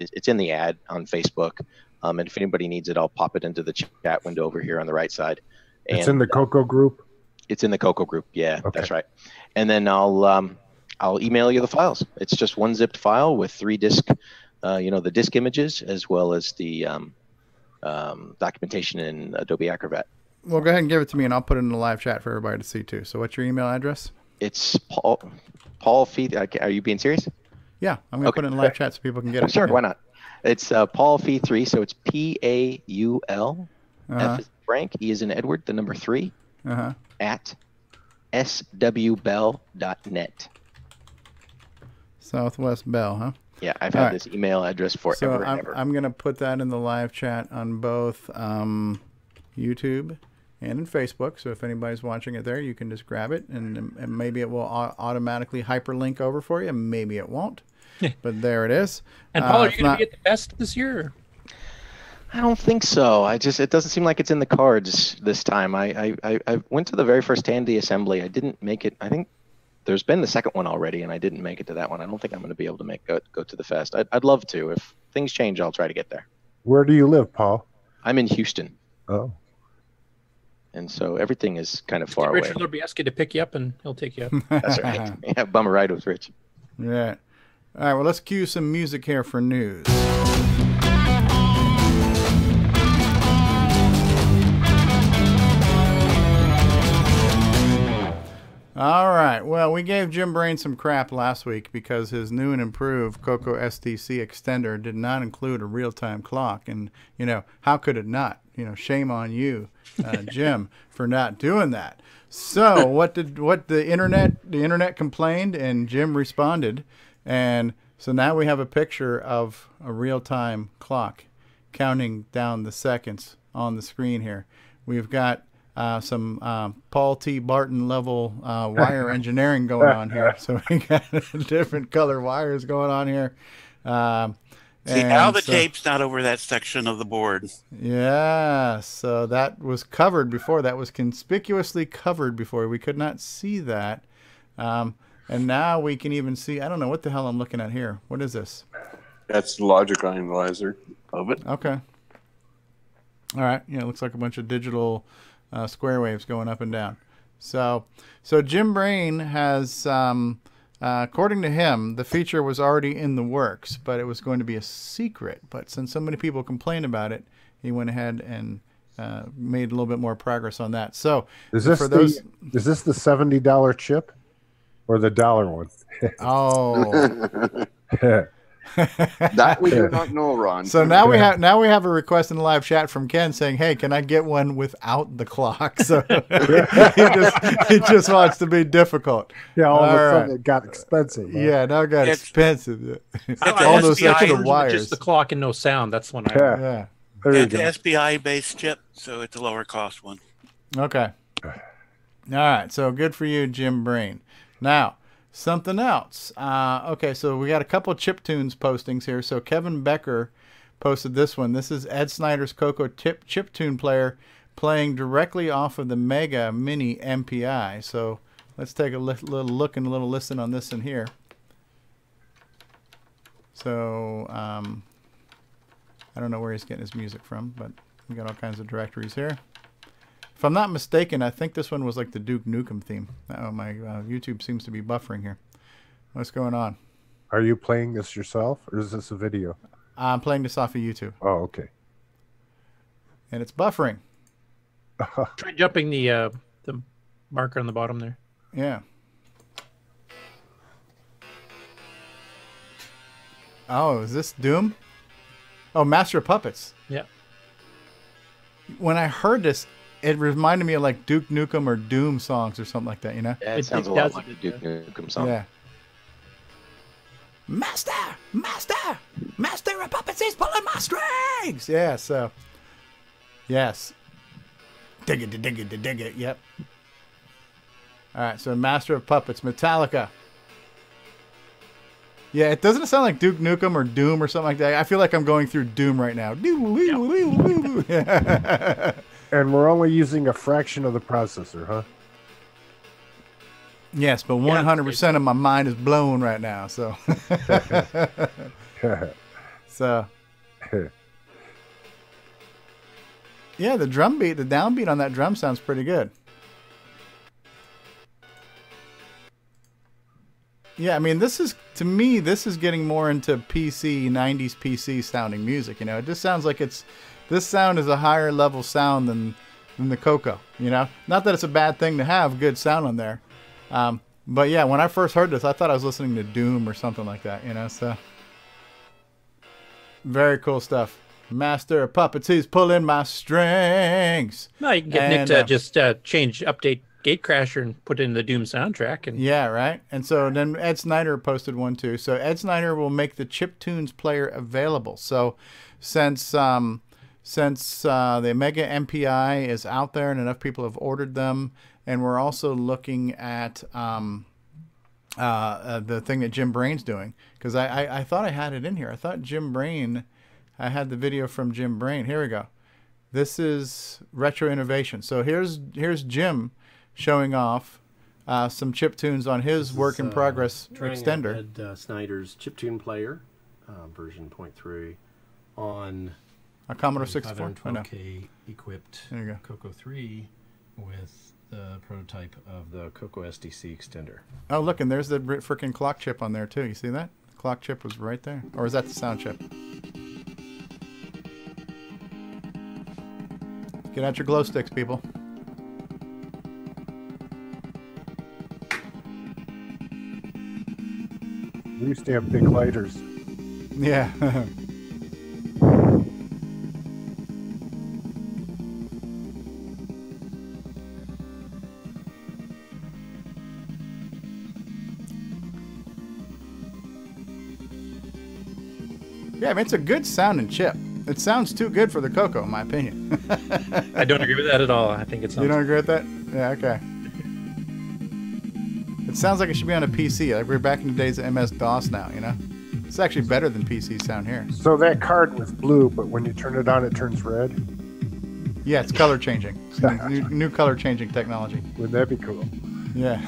it's in the ad on Facebook, and if anybody needs it, I'll pop it into the chat window over here on the right side. It's in the CoCo group? It's in the CoCo group, yeah, okay. That's right. And then I'll email you the files. It's just one zipped file with 3 disk, the disk images, as well as the documentation in Adobe Acrobat. Well, go ahead and give it to me, and I'll put it in the live chat for everybody to see too. So what's your email address? It's Paul Fee. Are you being serious? Yeah, I'm going to put it in the live chat so people can get it. Sure, why not? It's Paul Fee3, so it's PAUL, F is in Frank, E is in Edward, the number 3, at swbell.net. Southwest Bell, huh? Yeah, I've had this email address forever and ever. I'm going to put that in the live chat on both YouTube and in Facebook. So if anybody's watching it there, you can just grab it, and maybe it will automatically hyperlink over for you. Maybe it won't, but there it is. And Paul, are you going to be at the fest this year? I don't think so. It doesn't seem like it's in the cards this time. I went to the very first Tandy assembly. I didn't make it. I think there's been the second one already, and I didn't make it to that one. I don't think I'm going to be able to go to the fest. I'd love to. If things change, I'll try to get there. Where do you live, Paul? I'm in Houston. Oh. And so everything is kind of far away. Richard Lubieski to pick you up, and he'll take you up. That's right. Yeah, bummer ride with Rich. Yeah. All right, well, let's cue some music here for news. All right. Well, we gave Jim Brain some crap last week because his new and improved CoCo STC extender did not include a real-time clock. And, how could it not? Shame on you, Jim, for not doing that. So what the internet complained, and Jim responded. And so now we have a picture of a real-time clock counting down the seconds on the screen here. We've got Paul T. Barton level wire engineering going on here. So we got different color wires going on here. See, now the tape's not over that section of the board. Yeah, so that was covered before. That was conspicuously covered before. We could not see that. And now we can even see, I don't know what the hell I'm looking at here. What is this? That's the logic analyzer of it. Okay. All right. Yeah, it looks like a bunch of digital square waves going up and down. So Jim Brain has, according to him, the feature was already in the works, but it was going to be a secret. But since so many people complained about it, he went ahead and made a little bit more progress on that. So is this the $70 chip or the dollar one? Oh. That we do not know, Ron. So now we have a request in the live chat from Ken saying, "Hey, can I get one without the clock?" So he just wants to be difficult. Yeah, all of a sudden it got expensive. Huh? Yeah, now it got expensive. All those extra wires, just the clock and no sound. That's one. Yeah. It's an SPI based chip, so it's a lower cost one. Okay. All right. So good for you, Jim Brain. Now, something else. Okay, so we got a couple of chiptunes postings here. So Kevin Becker posted this one. This is Ed Snyder's CoCo chiptune player playing directly off of the Mega Mini MPI. So let's take a little look and a little listen on this in here. So I don't know where he's getting his music from, but we got all kinds of directories here. If I'm not mistaken, I think this one was like the Duke Nukem theme. Oh, my YouTube seems to be buffering here. What's going on? Are you playing this yourself, or is this a video? I'm playing this off of YouTube. Oh, okay. And it's buffering. Try jumping the marker on the bottom there. Yeah. Oh, is this Doom? Oh, Master of Puppets. Yeah. When I heard this, it reminded me of like Duke Nukem or Doom songs or something like that, you know? Yeah, it sounds a lot like a Duke Nukem song. Yeah. Master of Puppets is pulling my strings. Yeah, so. Yes. Dig it, yep. All right, so Master of Puppets, Metallica. Yeah, it doesn't sound like Duke Nukem or Doom or something like that. I feel like I'm going through Doom right now. And we're only using a fraction of the processor, huh? Yes, but 100% of my mind is blown right now. So, yeah, the drum beat, the downbeat on that drum sounds pretty good. Yeah, I mean, this is, to me, this is getting more into PC, 90s PC sounding music, you know? It just sounds like it's, this sound is a higher level sound than the CoCo, you know? Not that it's a bad thing to have good sound on there. But yeah, when I first heard this, I thought I was listening to Doom or something like that, you know? So, very cool stuff. Master of Puppets, he's pulling my strings. No, you can get Nick to just update Gatecrasher and put it in the Doom soundtrack. And yeah, right. And so then Ed Snyder posted one too. So Ed Snyder will make the chiptunes player available. So since the Mega MPI is out there and enough people have ordered them, and we're also looking at the thing that Jim Brain's doing, because I thought I had it in here. I thought Jim Brain, I had the video from Jim Brain. Here we go. This is Retro Innovation. So here's Jim showing off some chiptunes on his work in progress extender. Ed Snyder's chiptune player, version 0.3, on a Commodore 64. 512K equipped there you go. CoCo 3 with the prototype of the CoCo SDC extender. Oh, look, and there's the freaking clock chip on there too. You see that? The clock chip was right there. Or is that the sound chip? Get out your glow sticks, people. We used to have big lighters. Yeah. Yeah, I mean, it's a good sounding chip. It sounds too good for the CoCo, in my opinion. I don't agree with that at all. I think it sounds... You don't agree with that? Yeah, okay. It sounds like it should be on a PC. Like we're back in the days of MS-DOS now, you know? It's actually better than PC sound here. So that card was blue, but when you turn it on, it turns red? Yeah, it's color changing. New color changing technology. Wouldn't that be cool? Yeah.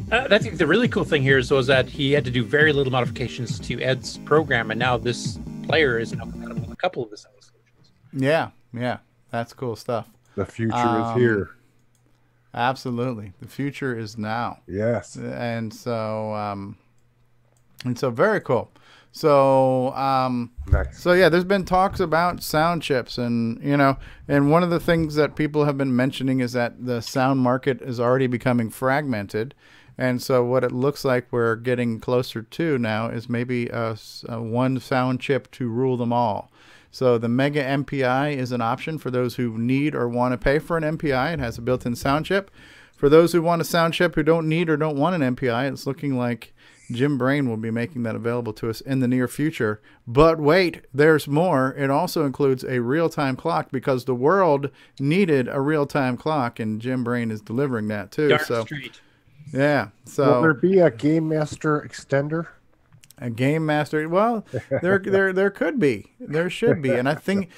I think the really cool thing here is that he had to do very little modifications to Ed's program, and now this player is now compatible with a couple of the sound solutions. Yeah, yeah. That's cool stuff. The future is here. Absolutely. The future is now. Yes. And so very cool. So nice. So yeah, there's been talks about sound chips, and and one of the things that people have been mentioning is that the sound market is already becoming fragmented. And so what it looks like we're getting closer to now is maybe a one sound chip to rule them all. So the Mega MPI is an option for those who need or want to pay for an MPI. It has a built-in sound chip. For those who want a sound chip who don't need or don't want an MPI, it's looking like Jim Brain will be making that available to us in the near future. But wait, there's more. It also includes a real-time clock because the world needed a real-time clock, and Jim Brain is delivering that too. Darn so, straight. yeah. So will there be a Game Master extender? A Game Master? Well, there could be. There should be. And I think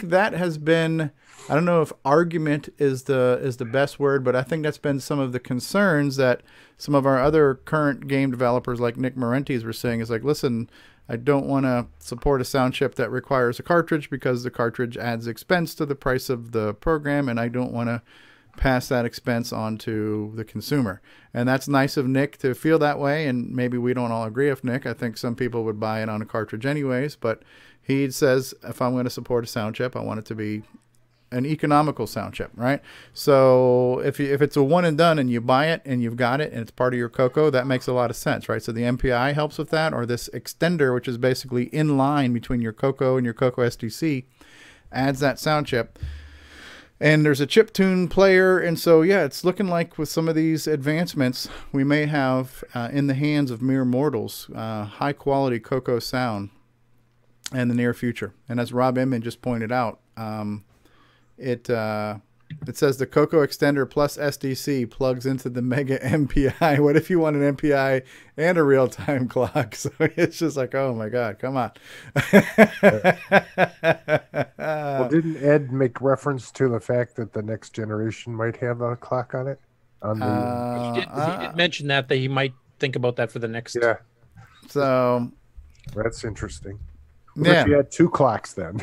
that has been, I don't know if argument is the best word, but I think that's been some of the concerns that some of our other current game developers like Nick Marentes were saying is like, listen, I don't want to support a sound chip that requires a cartridge because the cartridge adds expense to the price of the program, and I don't want to pass that expense on to the consumer. And that's nice of Nick to feel that way, and maybe we don't all agree with Nick. I think some people would buy it on a cartridge anyways, but he says if I'm going to support a sound chip, I want it to be an economical sound chip, right? So if it's a one and done and you buy it and you've got it and it's part of your CoCo, that makes a lot of sense, right? So the MPI helps with that, or this extender, which is basically in line between your CoCo and your CoCo SDC, adds that sound chip. And there's a chiptune player, and so yeah, it's looking like with some of these advancements, we may have in the hands of mere mortals high quality CoCo sound in the near future. And as Rob Inman just pointed out, it says the CoCo extender plus SDC plugs into the Mega MPI. What if you want an MPI and a real-time clock? So it's just like, oh my God, come on. Well, didn't Ed make reference to the fact that the next generation might have a clock on it? He did mention that he might think about that for the next. Yeah. So that's interesting. Yeah. If you had two clocks then.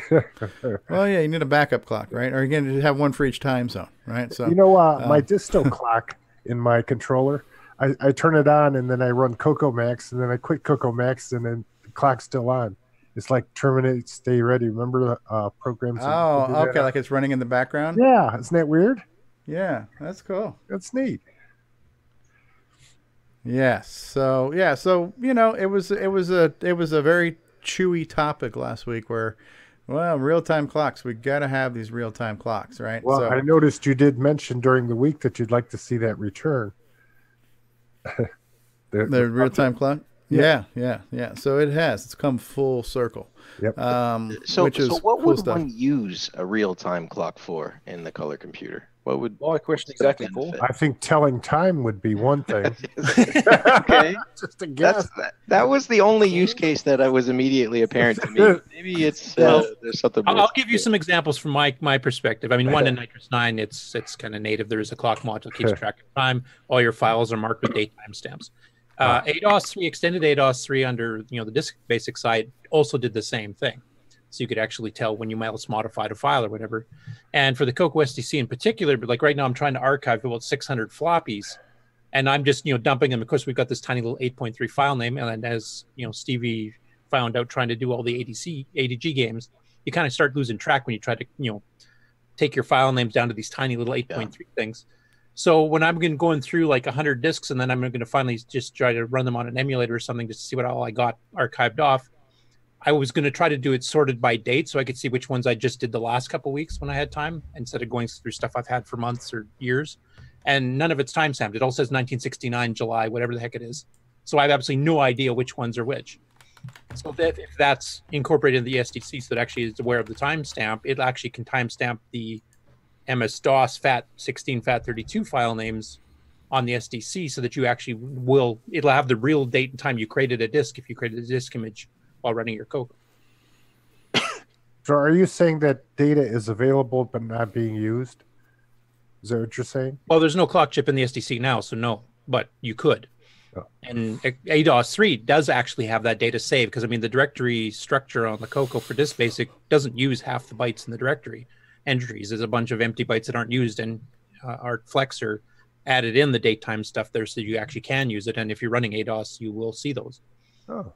Well, yeah, you need a backup clock, right? Or again, you have one for each time zone, right? So my disto clock in my controller, I turn it on and then I run CoCo Max and then I quit CoCo Max and then the clock's still on. It's like terminate, stay ready. Remember the programs? Oh, okay, like it's running in the background? Yeah, isn't that weird? Yeah, that's cool. That's neat. Yes. So it was a very chewy topic last week where, well, real-time clocks, we got to have these real-time clocks, right? Well, I noticed you did mention during the week that you'd like to see that return. the real-time clock? Yeah. So it's come full circle. Yep. So what cool would stuff. one use a real-time clock for in the color computer? What would my question exactly for? I think telling time would be one thing. Okay. Just a guess. That was the only use case that was immediately apparent to me. Maybe it's there's something more. I'll give you some examples from my perspective. I mean, one in Nitrous 9, it's kind of native. There is a clock module that keeps track of time. All your files are marked with date timestamps. ADOS 3, extended ADOS 3 under the disk basic side also did the same thing. So you could actually tell when you mouse modified a file or whatever. And for the CoCo SDC in particular, but like right now I'm trying to archive about 600 floppies, and I'm just dumping them. Of course, we've got this tiny little 8.3 file name, and as Stevie found out trying to do all the ADG games, you kind of start losing track when you try to take your file names down to these tiny little 8.3 things. So when I'm going through like 100 disks, and then I'm going to finally just try to run them on an emulator or something just to see what all I got archived off, I was going to try to do it sorted by date so I could see which ones I just did the last couple of weeks when I had time, instead of going through stuff I've had for months or years. And none of it's time stamped. It all says 1969 July, whatever the heck it is. So I have absolutely no idea which ones are which. So that if that's incorporated in the SDC, so it actually is aware of the timestamp, it actually can timestamp the MS-DOS FAT16, FAT32 file names on the SDC, so that you actually it'll have the real date and time you created a disk if you created a disk image while running your CoCo. So are you saying that data is available but not being used? Is that what you're saying? Well, there's no clock chip in the SDC now, so no, but you could. And ADOS 3 does actually have that data saved, because I mean the directory structure on the CoCo for disk basic doesn't use half the bytes in the directory entries. There's a bunch of empty bytes that aren't used, and our Flexer added in the date time stuff there so you actually can use it. And if you're running ADOS, you will see those. Oh.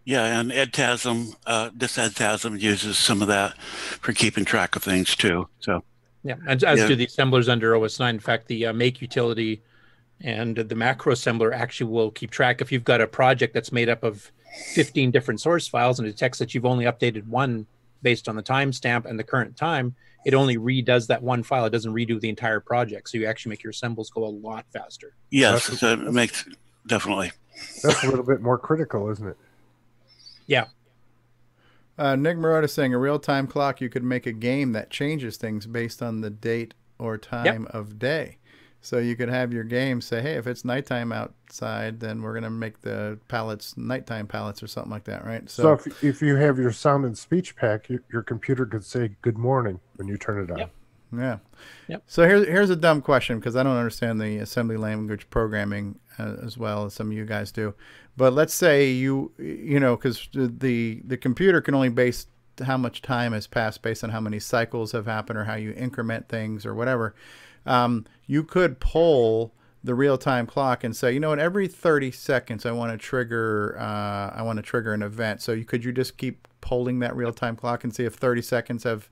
Yeah, and EdTASM, this EdTASM uses some of that for keeping track of things too. So yeah, and as do the assemblers under OS 9. In fact, the make utility and the macro assembler actually will keep track. If you've got a project that's made up of 15 different source files and it detects that you've only updated one based on the timestamp and the current time, it only redoes that one file. It doesn't redo the entire project. So you actually make your assembles go a lot faster. Yes, so it makes definitely. That's a little bit more critical, isn't it? Yeah. Nick Marauder saying a real-time clock, you could make a game that changes things based on the date or time of day. So you could have your game say, hey, if it's nighttime outside, then we're going to make the palettes nighttime palettes or something like that, right? So if you have your sound and speech pack, your computer could say good morning when you turn it on. Yeah. Yep. So here's a dumb question, because I don't understand the assembly language programming as well as some of you guys do. But let's say you know, because the computer can only base how much time has passed based on how many cycles have happened or how you increment things or whatever. You could poll the real-time clock and say, you know what, every 30 seconds I want to trigger an event. So could you just keep polling that real-time clock and see if 30 seconds have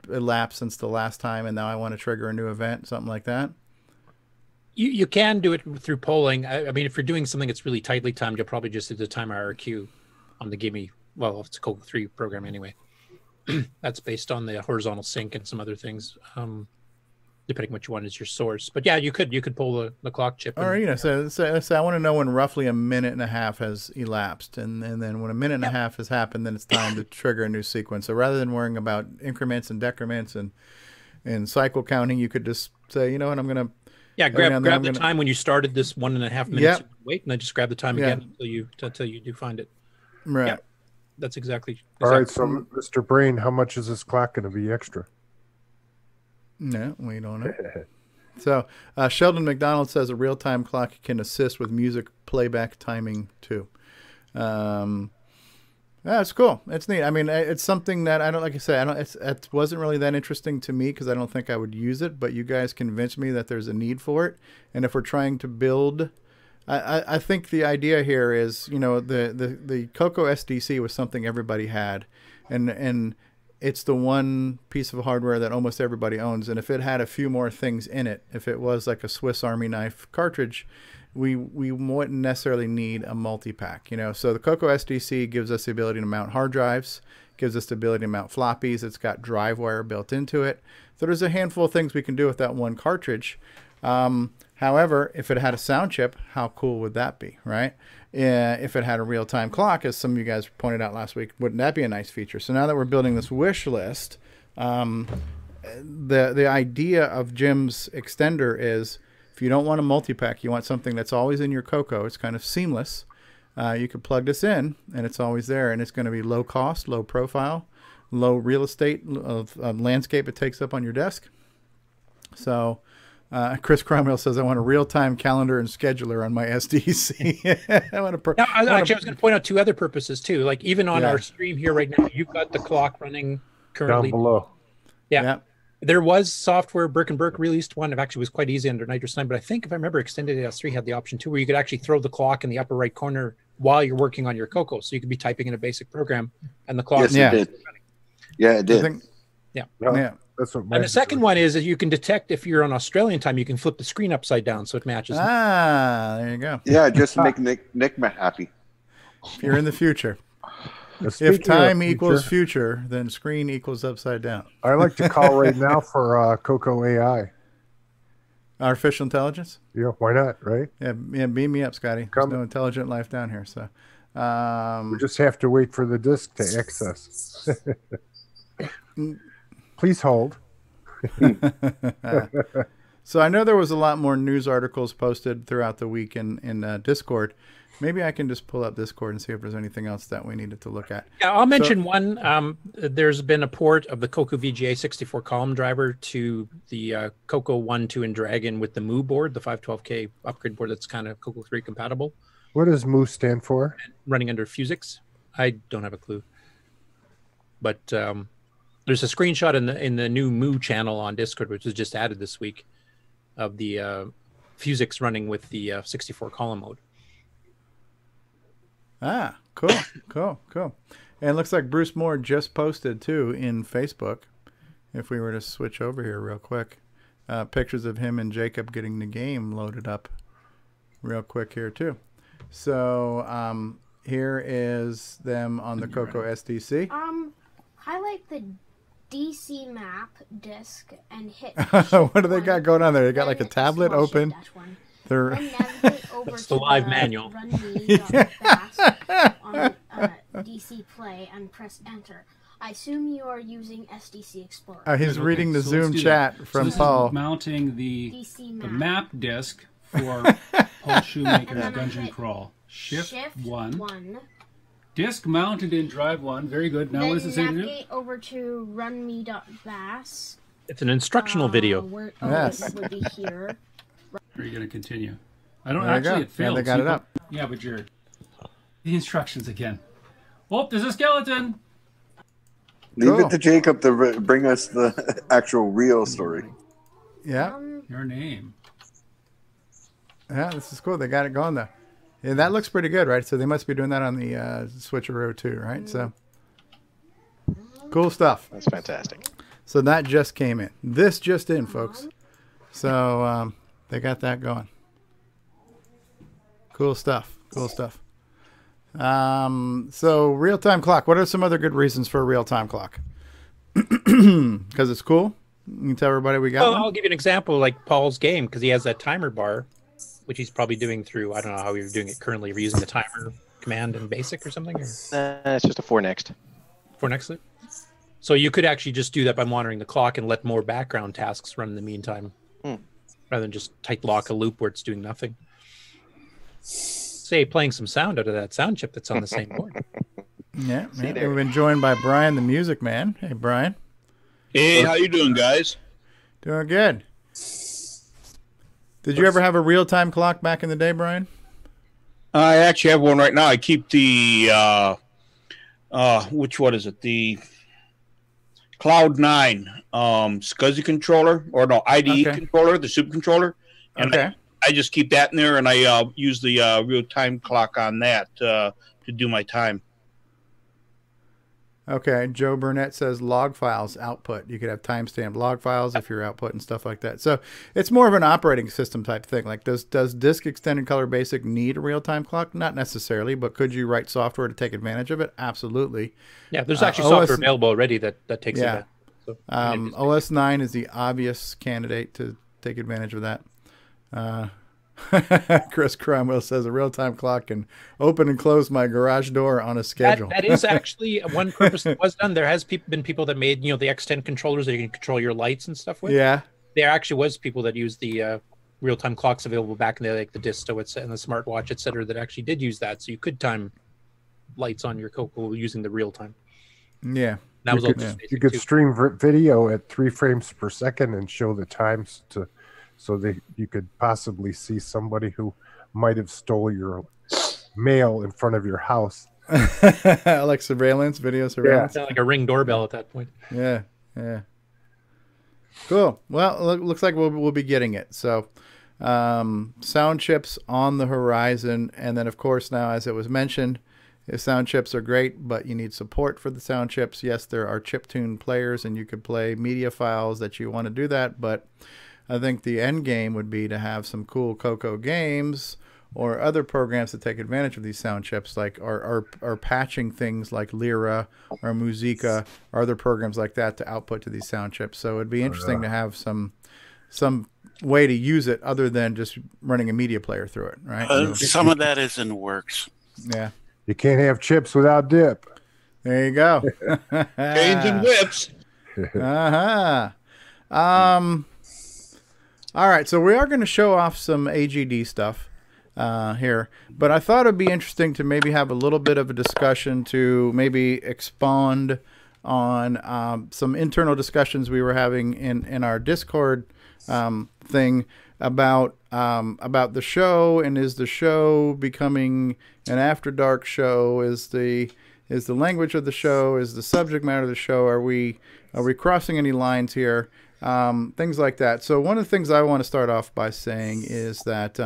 elapsed since the last time, and now I want to trigger a new event, something like that? You can do it through polling. I mean, if you're doing something that's really tightly timed, you'll probably just do the time IRQ on the gimme. Well, it's a CoCo 3 program anyway. That's based on the horizontal sync and some other things, depending what you want as your source. But yeah, you could pull the clock chip. Or so I want to know when roughly a minute and a half has elapsed, and then when a minute and a half has happened, then it's time to trigger a new sequence. So rather than worrying about increments and decrements and cycle counting, you could just say, you know what, I'm gonna grab the time when you started this 1.5 minutes. Wait, and then just grab the time again until you do find it. Right. Yeah, that's exactly. All right, so Mr. Brain, how much is this clock going to be extra? No, we don't know. So Sheldon McDonald says a real-time clock can assist with music playback timing too. That's cool. It's neat. I mean, it's something that I don't, like I said, it wasn't really that interesting to me because I don't think I would use it, but you guys convinced me that there's a need for it. And if we're trying to build, I think the idea here is, you know, the CoCo SDC was something everybody had, and it's the one piece of hardware that almost everybody owns. And if it had a few more things in it, if it was like a Swiss Army knife cartridge, we wouldn't necessarily need a multi-pack, you know. So the CoCo SDC gives us the ability to mount hard drives, gives us the ability to mount floppies. It's got drive wire built into it. So there's a handful of things we can do with that one cartridge. However, if it had a sound chip, how cool would that be, right? If it had a real-time clock, as some of you guys pointed out last week, wouldn't that be a nice feature? So now that we're building this wish list, the idea of Jim's extender is, if you don't want a multi-pack, you want something that's always in your CoCo, it's kind of seamless, you could plug this in, and it's always there, and it's going to be low cost, low profile, low real estate of landscape it takes up on your desk. So Chris Cromwell says, I want a real-time calendar and scheduler on my SDC. I was going to point out two other purposes, too. Like, even on our stream here right now, you've got the clock running currently. Down below. Yeah. There was software, Burke & Burke released one. It actually was quite easy under Nitrous 9, but I think, if I remember, Extended AS 3 had the option, too, where you could actually throw the clock in the upper right corner while you're working on your CoCo. So you could be typing in a basic program, and the clock. Yes, it did. Yeah, it did. Yeah. That's what and the second one is that you can detect if you're on Australian time, you can flip the screen upside down so it matches. There you go. Yeah, just to make Nick happy. If you're in the future. If time equals future, then screen equals upside down. I like to call right now for CoCo AI. Artificial intelligence? Yeah, why not, right? Yeah, beam me up, Scotty. There's no intelligent life down here. So We just have to wait for the disc to access. Please hold. So I know there was a lot more news articles posted throughout the week in Discord. Maybe I can just pull up Discord and see if there's anything else that we needed to look at. Yeah, I'll mention one. There's been a port of the CoCo VGA 64 column driver to the CoCo 1, 2, and Dragon with the Moo board, the 512K upgrade board that's kind of CoCo 3 compatible. What does Moo stand for? Running under Fusix. I don't have a clue. But there's a screenshot in the new Moo channel on Discord, which was just added this week, of the Fusix running with the 64 column mode. Ah, cool, cool. And it looks like Bruce Moore just posted, too, in Facebook. If we were to switch over here real quick. Pictures of him and Jacob getting the game loaded up real quick here, too. So here is them on the CoCo SDC. Highlight the DC map disc and hit what do they got going on there? They got like a tablet open. They're it's the live manual. on DC Play and press enter. I assume you are using SDC Explorer. He's reading the Zoom chat from Paul. Mounting the map disc for Paul Shoemaker's Dungeon Crawl. Shift 1. Disc mounted in drive 1. Very good. Now what does it say to do? Navigate over to runme.bas. It's an instructional video. Yes. Would be here. Are you going to continue? I don't There you actually. go. It failed. Yeah, they got it up. Yeah, but you're the instructions again. Oh, there's a skeleton. Leave it to Jacob to bring us the actual real story. Yeah. Your name. Yeah, this is cool. They got it going though. Yeah, that looks pretty good, right? So they must be doing that on the switcheroo too, right? So cool stuff. That's fantastic. So that just came in. This just in, folks. So they got that going. Cool stuff. Cool stuff. So real-time clock. What are some other good reasons for a real-time clock? Because it's cool. You can tell everybody we got Well, one. I'll give you an example, like Paul's game, because he has that timer bar, which he's probably doing through, I don't know how you're doing it currently. Are you using the timer command in BASIC or something? Or? It's just a 4next. 4next? So you could actually just do that by monitoring the clock and let more background tasks run in the meantime, rather than just tight lock a loop where it's doing nothing. Say, playing some sound out of that sound chip that's on the same board. Yeah, we've been joined by Brian, the music man. Hey, Brian. Hey, how you doing, guys? Doing good. Did you ever have a real-time clock back in the day, Brian? I actually have one right now. I keep the which one is it? The Cloud9 SCSI controller, or no, IDE controller, the super controller. And I just keep that in there, and I use the real-time clock on that to do my time. Okay, Joe Burnett says log files output. You could have timestamped log files if you're output and stuff like that. So it's more of an operating system type thing. Like, does Disk Extended Color Basic need a real-time clock? Not necessarily, but could you write software to take advantage of it? Absolutely. Yeah, there's actually software available already that takes it. So, OS 9 is the obvious candidate to take advantage of that. Chris Cromwell says a real-time clock can open and close my garage door on a schedule. That is actually one purpose that was done. There has been people that made, the X10 controllers that you can control your lights and stuff with. Yeah. There actually was people that used the real-time clocks available back in the day, like the Disto and the smartwatch, etc., that actually did use that. So you could time lights on your CoCo using the real-time. Yeah. That was you could stream video at 3 frames per second and show the times so that you could possibly see somebody who might have stole your mail in front of your house. Like surveillance, video surveillance. Yeah, like a Ring doorbell at that point. Yeah, yeah. Cool. Well, looks like we'll be getting it. So, sound chips on the horizon, and then of course now, as it was mentioned, sound chips are great, but you need support for the sound chips. Yes, there are chiptune players, and you could play media files that you want to do that, but I think the end game would be to have some cool CoCo games or other programs that take advantage of these sound chips, like are patching things like Lyra or Musica or other programs like that to output to these sound chips. So it'd be interesting to have some way to use it other than just running a media player through it, right? Some of that is in the works. Yeah. You can't have chips without dip. There you go. Canes and whips. Uh-huh. All right, so we are going to show off some AGD stuff here, but I thought it'd be interesting to maybe have a little bit of a discussion to maybe expound on some internal discussions we were having in our Discord thing about the show, and is the show becoming an after dark show? Is the language of the show, is the subject matter of the show, are we crossing any lines here? Things like that. So one of the things I want to start off by saying is that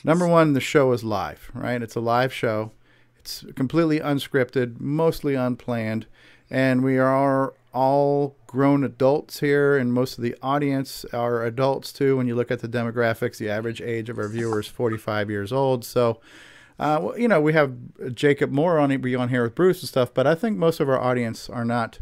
number one, the show is live, right? It's a live show. It's completely unscripted, mostly unplanned, and we are all grown adults here, and most of the audience are adults too. When you look at the demographics, the average age of our viewers is 45 years old. So, you know, we have Jacob Moore on here with Bruce and stuff, but I think most of our audience are not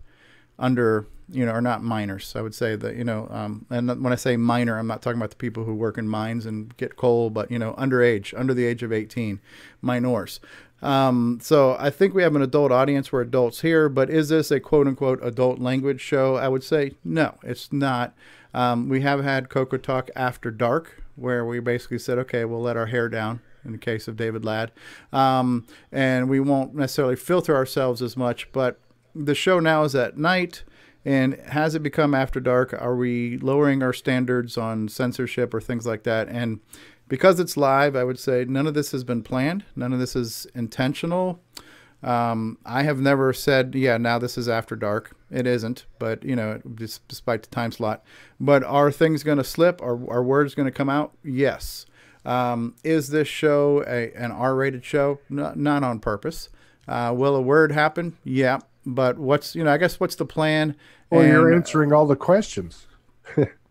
under, you know, are not minors. I would say that, you know, and when I say minor, I'm not talking about the people who work in mines and get coal, but, you know, underage, under the age of 18, minors. So I think we have an adult audience. We're adults here, but is this a quote unquote adult language show? I would say no, it's not. We have had CoCoTALK After Dark, where we basically said, okay, we'll let our hair down in the case of David Ladd. And we won't necessarily filter ourselves as much, but the show now is at night. And has it become after dark? Are we lowering our standards on censorship or things like that? And because it's live, I would say none of this has been planned. None of this is intentional. I have never said, yeah, now this is after dark. It isn't, but, you know, despite the time slot. But are things going to slip? Are words going to come out? Yes. Is this show an R-rated show? Not on purpose. Will a word happen? Yeah. But what's, you know, I guess what's the plan? Well, you're answering all the questions.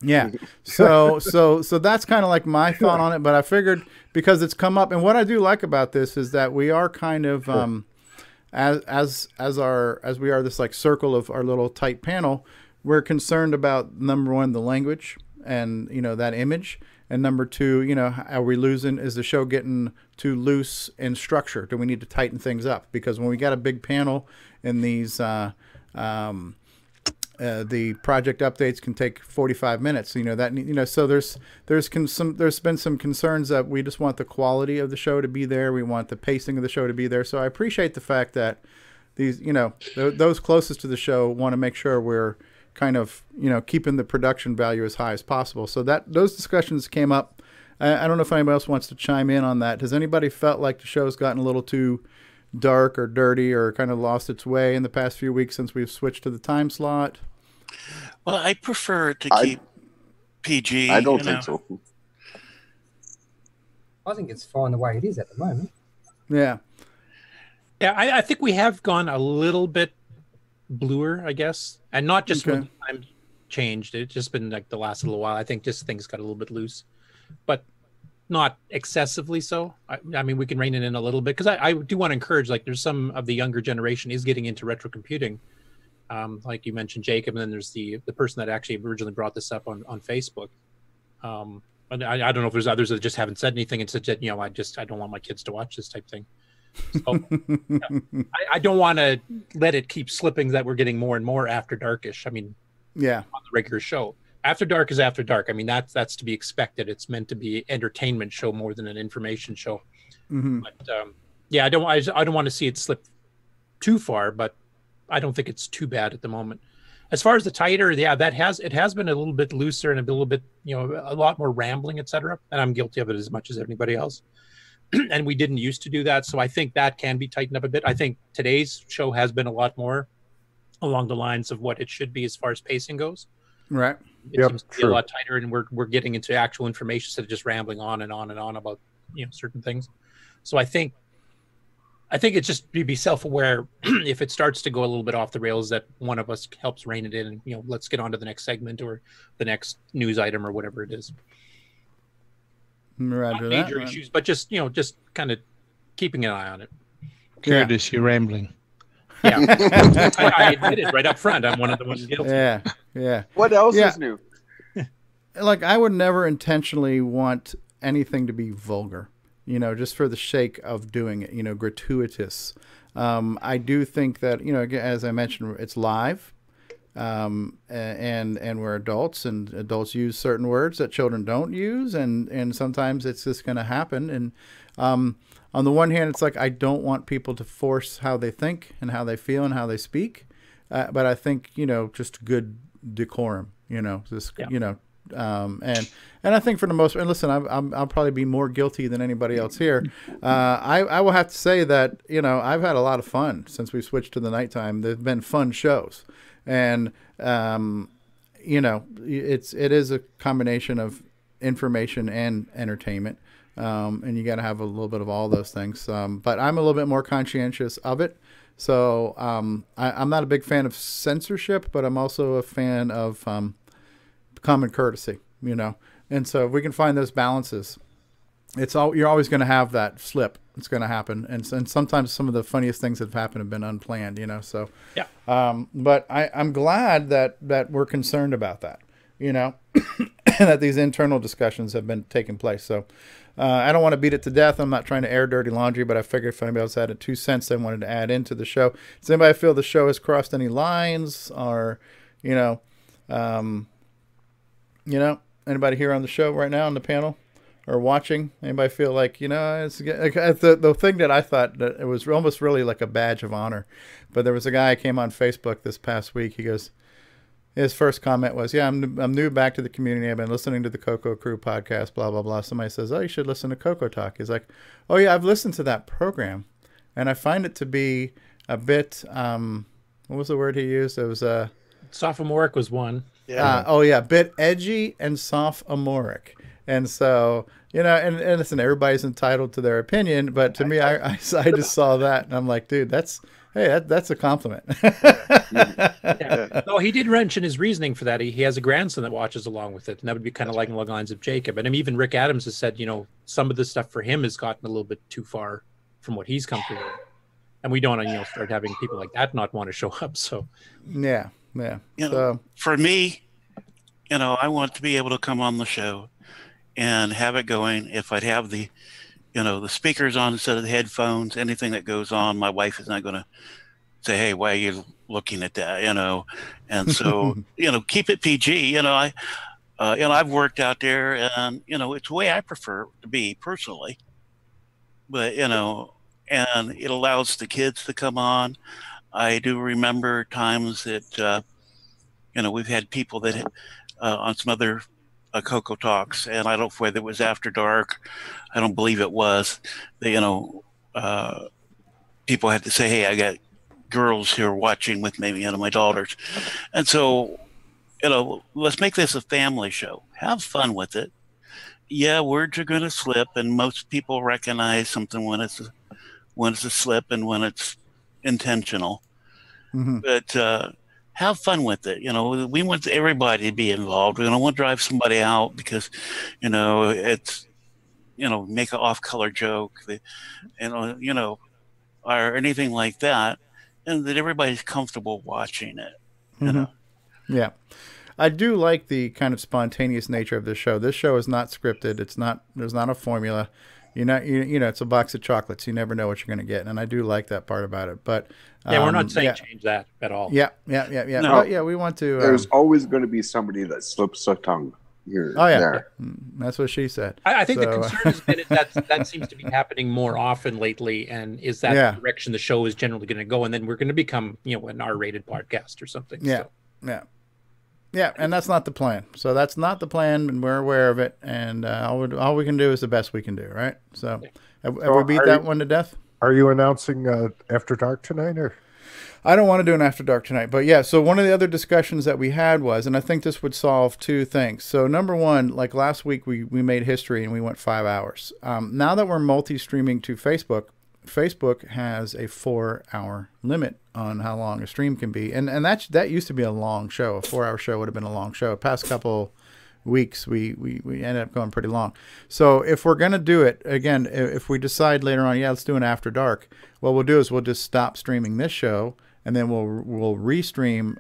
Yeah. So that's kind of like my thought on it, but I figured because it's come up, and what I do like about this is that we are kind of as we are this like circle of our little tight panel, we're concerned about number one, the language and, you know, that image, and number two, you know, are we losing, is the show getting too loose in structure? Do we need to tighten things up? Because when we got a big panel in these the project updates can take 45 minutes, you know, that, you know, so there's been some concerns that we just want the quality of the show to be there. We want the pacing of the show to be there. So I appreciate the fact that these, you know, those closest to the show want to make sure we're kind of, you know, keeping the production value as high as possible. So that those discussions came up. I don't know if anybody else wants to chime in on that. Has anybody felt like the show's gotten a little too dark or dirty or kind of lost its way in the past few weeks since we've switched to the time slot? Well, I prefer to keep PG. I don't think so. I think it's fine the way it is at the moment. Yeah. Yeah, I think we have gone a little bit bluer, I guess. And not just when the time changed. It's just been like the last little while. I think just things got a little bit loose. But not excessively so. I mean, we can rein it in a little bit. Because I do want to encourage, like, there's some of the younger generation is getting into retro computing. Like you mentioned, Jacob, and then there's the person that actually originally brought this up on Facebook. But I don't know if there's others that just haven't said anything and said, you know, I don't want my kids to watch this type thing. So, yeah, I don't want to let it keep slipping that we're getting more and more after darkish. I mean, yeah, on the regular show, after dark is after dark. I mean, that's to be expected. It's meant to be entertainment show more than an information show. But yeah, I don't want to see it slip too far, but I don't think it's too bad at the moment. As far as the tighter, yeah, it has been a little bit looser and a little bit, you know, a lot more rambling, etc. And I'm guilty of it as much as anybody else. And we didn't used to do that, so I think that can be tightened up a bit. I think today's show has been a lot more along the lines of what it should be as far as pacing goes. Right. It seems to be a lot tighter, and we're getting into actual information instead of just rambling on and on and on about, you know, certain things. So I think it's just be self-aware if it starts to go a little bit off the rails, that one of us helps rein it in and, you know, let's get on to the next segment or the next news item or whatever it is. Roger Not major issues, but just, you know, just kind of keeping an eye on it. Curtis, you're rambling. Yeah, I admit it right up front. I'm one of the ones guilty. Yeah. What else is new? Like, I would never intentionally want anything to be vulgar. you know, just for the sake of doing it, you know, gratuitous. I do think that, you know, as I mentioned, it's live, and we're adults, and adults use certain words that children don't use, and sometimes it's just going to happen. And on the one hand, it's like I don't want people to force how they think and how they feel and how they speak, but I think, you know, just good decorum, you know, just you know. And I think for the most part, and listen, I'll probably be more guilty than anybody else here. I will have to say that, you know, I've had a lot of fun since we switched to the nighttime. There've been fun shows, and you know, it is a combination of information and entertainment, and you got to have a little bit of all those things. But I'm a little bit more conscientious of it. So I'm not a big fan of censorship, but I'm also a fan of common courtesy, you know. And so if we can find those balances, you're always going to have that slip. It's going to happen, and sometimes some of the funniest things that have happened have been unplanned, you know. So yeah. But I'm glad that we're concerned about that, you know, and that these internal discussions have been taking place. So I don't want to beat it to death. I'm not trying to air dirty laundry, but I figured if anybody else had 2 cents they wanted to add into the show. Does anybody feel the show has crossed any lines, or, you know, anybody here on the show right now on the panel or watching? Anybody feel like, you know, it's the thing that I thought that it was almost really like a badge of honor. But there was a guy who came on Facebook this past week. He goes, his first comment was, "Yeah, I'm new back to the community. I've been listening to the CoCo Crew podcast, blah, blah, blah." Somebody says, "Oh, you should listen to CoCoTALK." He's like, "Oh yeah, I've listened to that program, and I find it to be a bit, what was the word he used? It was sophomoric was one. Yeah. Bit edgy and sophomoric." And so, you know, and listen, everybody's entitled to their opinion, but to me, I just saw that and I'm like, dude, that's a compliment. Yeah. No, he did mention his reasoning for that. He has a grandson that watches along with it, and that would be kind of like along the lines of Jacob. And I mean, even Rick Adams has said, you know, some of the stuff for him has gotten a little bit too far from what he's comfortable with. And we don't want to, you know, start having people like that not want to show up. So yeah. You know, for me, you know, I want to be able to come on the show and have it going. If I'd have the, you know, the speakers on instead of the headphones, anything that goes on, my wife is not going to say, "Hey, why are you looking at that?" You know, and so you know, keep it PG. You know, I've worked out there, and you know, it's the way I prefer to be personally. But you know, and it allows the kids to come on. I do remember times that, you know, we've had people that on some other CoCo Talks, and I don't know whether it was after dark. I don't believe it was. They, you know, people had to say, "Hey, I got girls here watching with me, you know, my daughters." And so, you know, let's make this a family show. Have fun with it. Yeah, words are going to slip, and most people recognize something when it's a slip and when it's intentional. But have fun with it. You know, we want everybody to be involved. We don't want to drive somebody out because, you know, it's, you know, make an off-color joke, you know, or anything like that, and that everybody's comfortable watching it. You know? Yeah. I do like the kind of spontaneous nature of this show. This show is not scripted. There's not a formula. You know, it's a box of chocolates. You never know what you're going to get, and I do like that part about it. But yeah, we're not saying change that at all. Yeah. No, but, yeah, we want to. There's always going to be somebody that slips a tongue here. Oh yeah, there. That's what she said. I think the concern has been that seems to be happening more often lately, and is that the direction the show is generally going to go, and then we're going to become, you know, an R-rated podcast or something. Yeah, so. Yeah, and that's not the plan. So that's not the plan, and we're aware of it. And all we can do is the best we can do, right? So have we beat that one to death? Are you announcing After Dark tonight, or? I don't want to do an After Dark tonight, but yeah. So one of the other discussions that we had was, and I think this would solve 2 things. So number one, like last week, we made history and we went 5 hours. Now that we're multi-streaming to Facebook has a 4-hour limit on how long a stream can be, and that used to be a long show. A 4-hour show would have been a long show. Past couple weeks, we ended up going pretty long. So if we're gonna do it again, if we decide later on, yeah, let's do an After Dark, what we'll do is we'll just stop streaming this show, and then we'll restream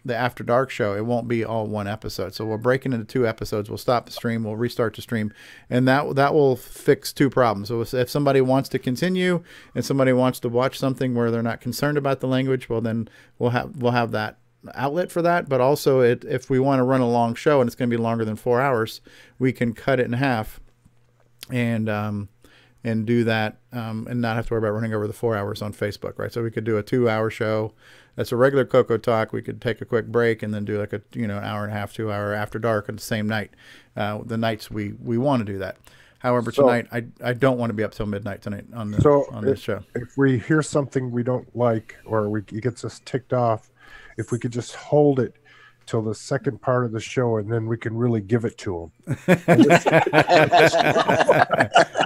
the After Dark show. It won't be all one episode, so we'll break it into 2 episodes. We'll stop the stream, we'll restart the stream, and that will fix 2 problems. So if somebody wants to continue and somebody wants to watch something where they're not concerned about the language, well, then we'll have that outlet for that. But also, if we want to run a long show and it's going to be longer than 4 hours, we can cut it in half and do that and not have to worry about running over the 4 hours on Facebook, right? So we could do a 2-hour show. That's a regular CoCoTalk. We could take a quick break and then do like an hour and a half, 2 hour After Dark on the same night. The nights we want to do that. However, tonight I don't want to be up till midnight tonight on this show. If we hear something we don't like or it gets us ticked off, if we could just hold it till the second part of the show, and then we can really give it to them.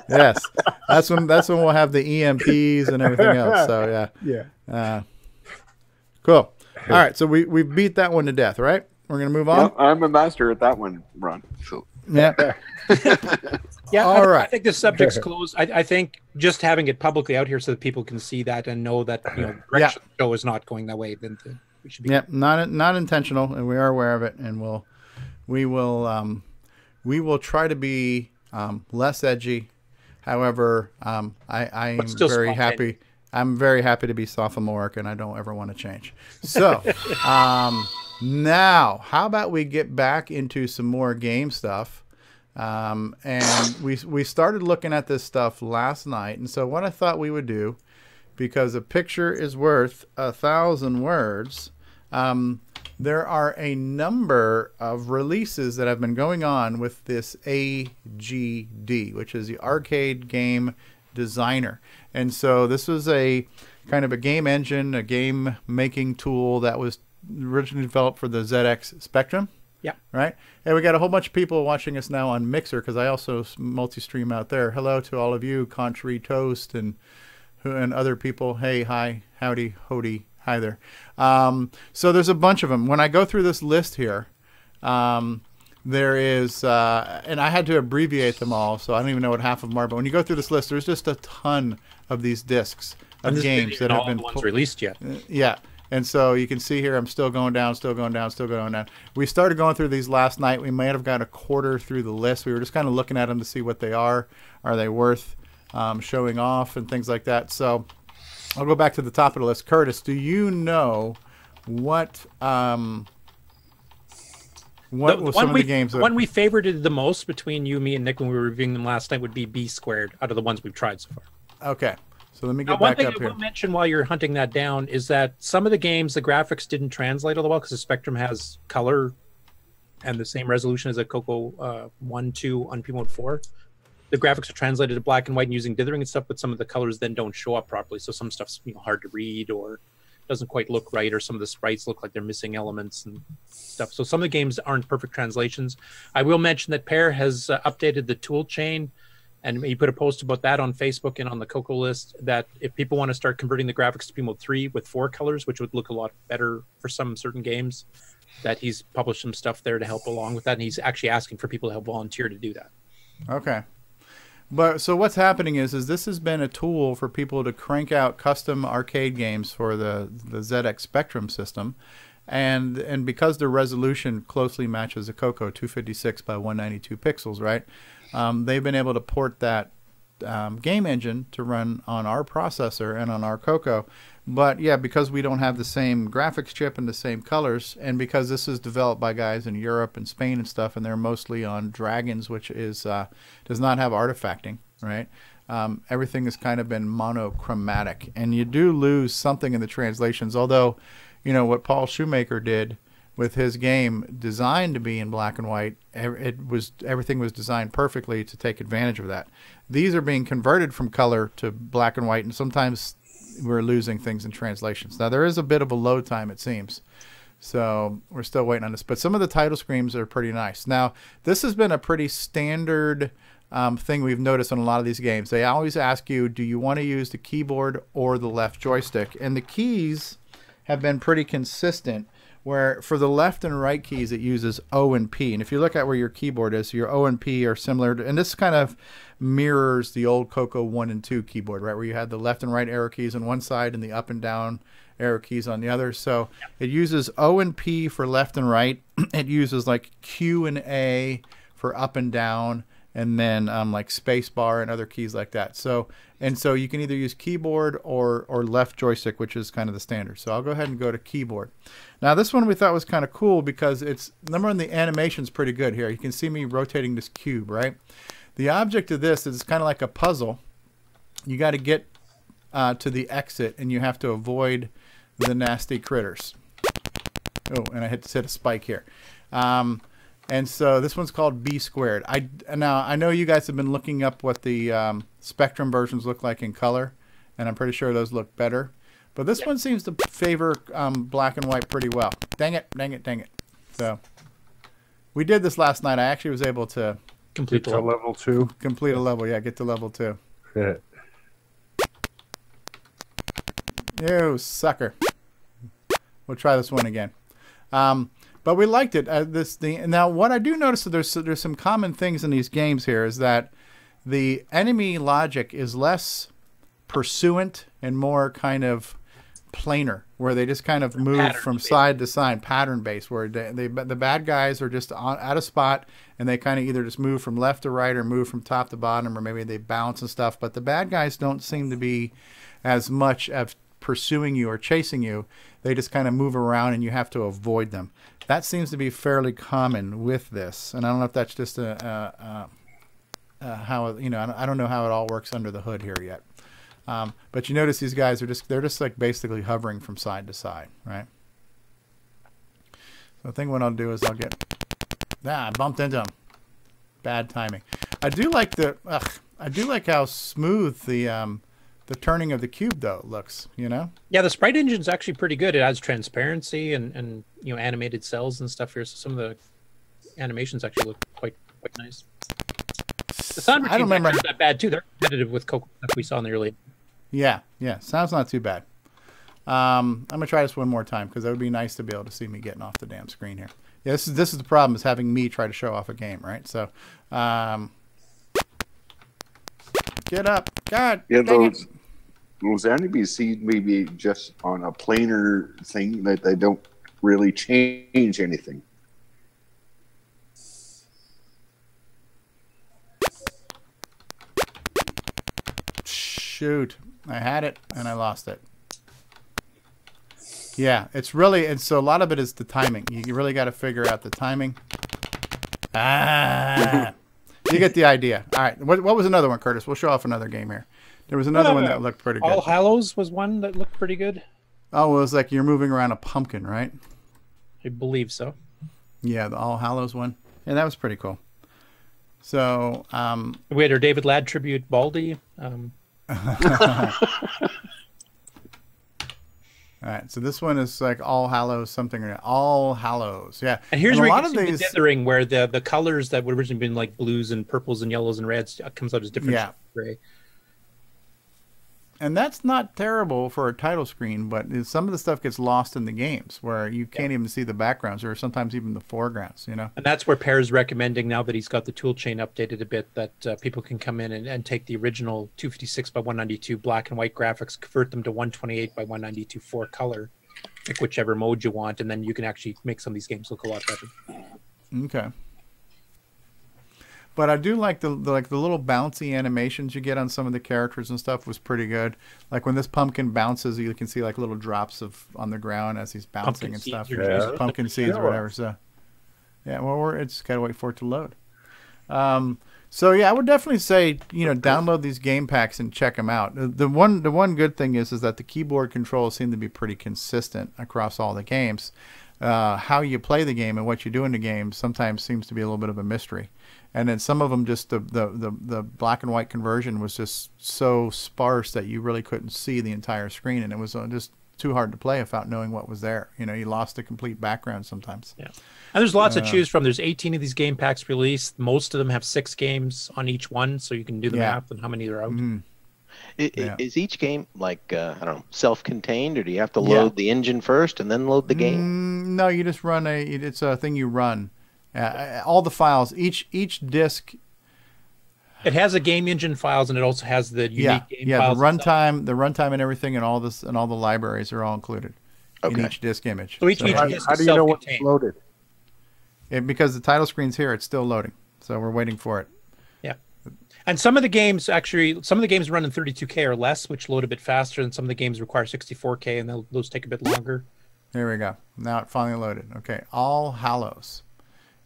Yes, that's when we'll have the EMPs and everything else. So yeah. Cool. All right, so we beat that one to death, right? We're gonna move on. Yep, I'm a master at that one, Ron. So. Yeah. Yeah, All right. I think the subject's closed. I think just having it publicly out here so that people can see that and know that the direction of the show is not going that way, then we should be. Yeah, not intentional, and we are aware of it, and we will try to be less edgy. However, I am very happy. I'm very happy to be sophomoric, and I don't ever want to change. So now, how about we get back into some more game stuff? And we started looking at this stuff last night, and so what I thought we would do, because a picture is worth 1,000 words, there are a number of releases that have been going on with this AGD, which is the Arcade Game Designer. And so this was a kind of a game engine, a game making tool that was originally developed for the ZX Spectrum. Yeah. Right. And we got a whole bunch of people watching us now on Mixer, because I also multi-stream out there. Hello to all of you, Country Toast and other people. Hey, hi, howdy, hody, hi there. So there's a bunch of them. When I go through this list here, there is, and I had to abbreviate them all, so I don't even know what half of them are. But when you go through this list, there's just a ton of these discs of games that have been released yet. Yeah. And so you can see here, I'm still going down, still going down, still going down. We started going through these last night. We may have got a quarter through the list. We were just kind of looking at them to see what they are. Are they worth showing off and things like that? So I'll go back to the top of the list. Curtis, do you know what some of the games? The one we favorited the most between you, me, and Nick when we were reviewing them last night would be B Squared, out of the ones we've tried so far. Okay. So let me get one back thing up I here. will mention while you're hunting that down is that some of the games, the graphics didn't translate all the well because the Spectrum has color and the same resolution as a CoCo 1, 2 on P-Mode 4. The graphics are translated to black and white and using dithering and stuff, but some of the colors then don't show up properly. So some stuff's hard to read or doesn't quite look right, or some of the sprites look like they're missing elements and stuff. So some of the games aren't perfect translations. I will mention that Pear has updated the tool chain, and he put a post about that on Facebook and on the CoCo list, that if people want to start converting the graphics to P-Mode 3 with 4 colors, which would look a lot better for some certain games, that he's published some stuff there to help along with that. And he's actually asking for people to help volunteer to do that. Okay. But so what's happening is this has been a tool for people to crank out custom arcade games for the ZX Spectrum system. And because the resolution closely matches the CoCo 256 by 192 pixels, right? They've been able to port that game engine to run on our processor and on our CoCo. But yeah, because we don't have the same graphics chip and the same colors, and because this is developed by guys in Europe and Spain and stuff, and they're mostly on Dragons, which is does not have artifacting, right? Everything has kind of been monochromatic, and you do lose something in the translations. Although, what Paul Shoemaker did with his game, designed to be in black and white, everything was designed perfectly to take advantage of that. These are being converted from color to black and white, and sometimes we're losing things in translations. Now there is a bit of a load time, it seems, so we're still waiting on this. But some of the title screens are pretty nice. Now this has been a pretty standard thing we've noticed on a lot of these games. They always ask you, do you want to use the keyboard or the left joystick? And the keys have been pretty consistent, where for the left and right keys it uses O and P. And if you look at where your keyboard is, your O and P are similar to, and this kind of mirrors the old CoCo 1 and 2 keyboard, right, where you had the left and right arrow keys on one side and the up and down arrow keys on the other. So it uses O and P for left and right. It uses like Q and A for up and down, and then like space bar and other keys like that. So you can either use keyboard or left joystick, which is kind of the standard. So I'll go ahead and go to keyboard. Now this one we thought was kind of cool because it's, number one, the animation's pretty good here. You can see me rotating this cube, right? The object of this is kind of like a puzzle. You got to get to the exit, and you have to avoid the nasty critters. Oh, and I hit a spike here. And so this one's called B squared. Now I know you guys have been looking up what the Spectrum versions look like in color, and I'm pretty sure those look better. But this one seems to favor black and white pretty well. Dang it, dang it, dang it. So we did this last night. I actually was able to complete level 2. Complete a level, yeah, get to level 2. Yeah. You sucker. We'll try this one again. But we liked it. Now, what I do notice is there's some common things in these games here is that the enemy logic is less pursuant and more kind of planar, where they just kind of move from side to side, pattern-based, where the bad guys are just at a spot, and they kind of either just move from left to right or move from top to bottom, or maybe they bounce and stuff. But the bad guys don't seem to be as much of pursuing you or chasing you. They just kind of move around, and you have to avoid them. That seems to be fairly common with this, and I don't know if that's just how, you know, I don't know how it all works under the hood here yet. But you notice these guys are they're just like basically hovering from side to side, right? So I think what I'll do is I bumped into them. Bad timing. I do like how smooth the turning of the cube though looks, you know? Yeah, the sprite engine's actually pretty good. It has transparency and you know, animated cells and stuff here. So some of the animations actually look quite nice. The sound routines aren't that bad too. They're competitive with CoCo stuff we saw in the early. Yeah, sounds not too bad. I'm gonna try this one more time because it would be nice to be able to see me getting off the damn screen here. Yeah, this is the problem, is having me try to show off a game, right? So, get up, God. Yeah, those enemies seem maybe just on a planar thing that they don't really change anything. Shoot, I had it and I lost it. Yeah, it's really, and so a lot of it is the timing. You really got to figure out the timing. You get the idea. All right, what was another one, Curtis? We'll show off another game here. There was another one that looked pretty good. All Hallows was one that looked pretty good. Oh, it was like you're moving around a pumpkin, right? I believe so. Yeah, the All Hallows one. Yeah, that was pretty cool. So, we had our David Ladd tribute, Baldy. All right, so this one is like All Hallows something. All Hallows, yeah. And here's where you can see the dithering, where the colors that would originally been like blues and purples and yellows and reds comes out as different gray. And that's not terrible for a title screen, but some of the stuff gets lost in the games where you can't even see the backgrounds or sometimes even the foregrounds, you know? And that's where Pear's recommending, now that he's got the tool chain updated a bit, that people can come in and take the original 256 by 192 black and white graphics, convert them to 128 by 192 4-color, pick whichever mode you want, and then you can actually make some of these games look a lot better. Okay. But I do like the little bouncy animations you get on some of the characters and stuff was pretty good. Like when this pumpkin bounces, you can see like little drops on the ground as he's bouncing and stuff. Pumpkin seeds or whatever. So yeah, well, it's gotta wait for it to load. So yeah, I would definitely say, you know, download these game packs and check them out. The one good thing is that the keyboard controls seem to be pretty consistent across all the games. How you play the game and what you do in the game sometimes seems to be a little bit of a mystery. And then some of them, just the black and white conversion was just so sparse that you really couldn't see the entire screen, and it was just too hard to play without knowing what was there. You know, you lost the complete background sometimes. Yeah, and there's lots to choose from. There's 18 of these game packs released. Most of them have 6 games on each one, so you can do the math on how many are out. Mm-hmm. Is each game like I don't know, self-contained, or do you have to load the engine first and then load the game? No, you just run it's a thing you run. All the files, each disc It has a game engine files, and it also has the unique game the files. runtime and everything, and all this and all the libraries are all included in each disk image. So each disk is how do you know what's self-contained. loaded? Because the title screen's here, it's still loading, so we're waiting for it. Yeah, and some of the games run in 32K or less, which load a bit faster, and some of the games require 64K, and those take a bit longer. There we go. Now it finally loaded. Okay, All Hallows.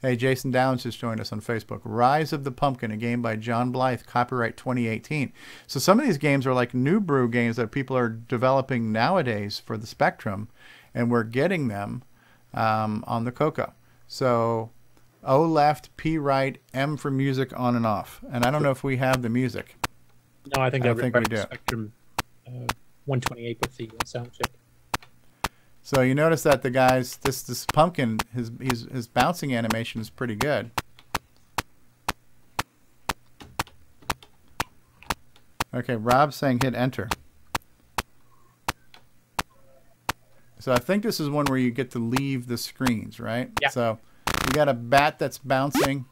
Hey, Jason Downs just joined us on Facebook. Rise of the Pumpkin, a game by John Blythe, copyright 2018. So some of these games are like new brew games that people are developing nowadays for the Spectrum, and we're getting them on the CoCo. So O left, P right, M for music on and off. And I don't know if we have the music. No, I think we do. Spectrum 128 with the sound chip. So you notice that the guys, this pumpkin, his bouncing animation is pretty good. Okay, Rob's saying hit enter. So I think this is one where you get to leave the screens, right? Yeah. So you got a bat that's bouncing.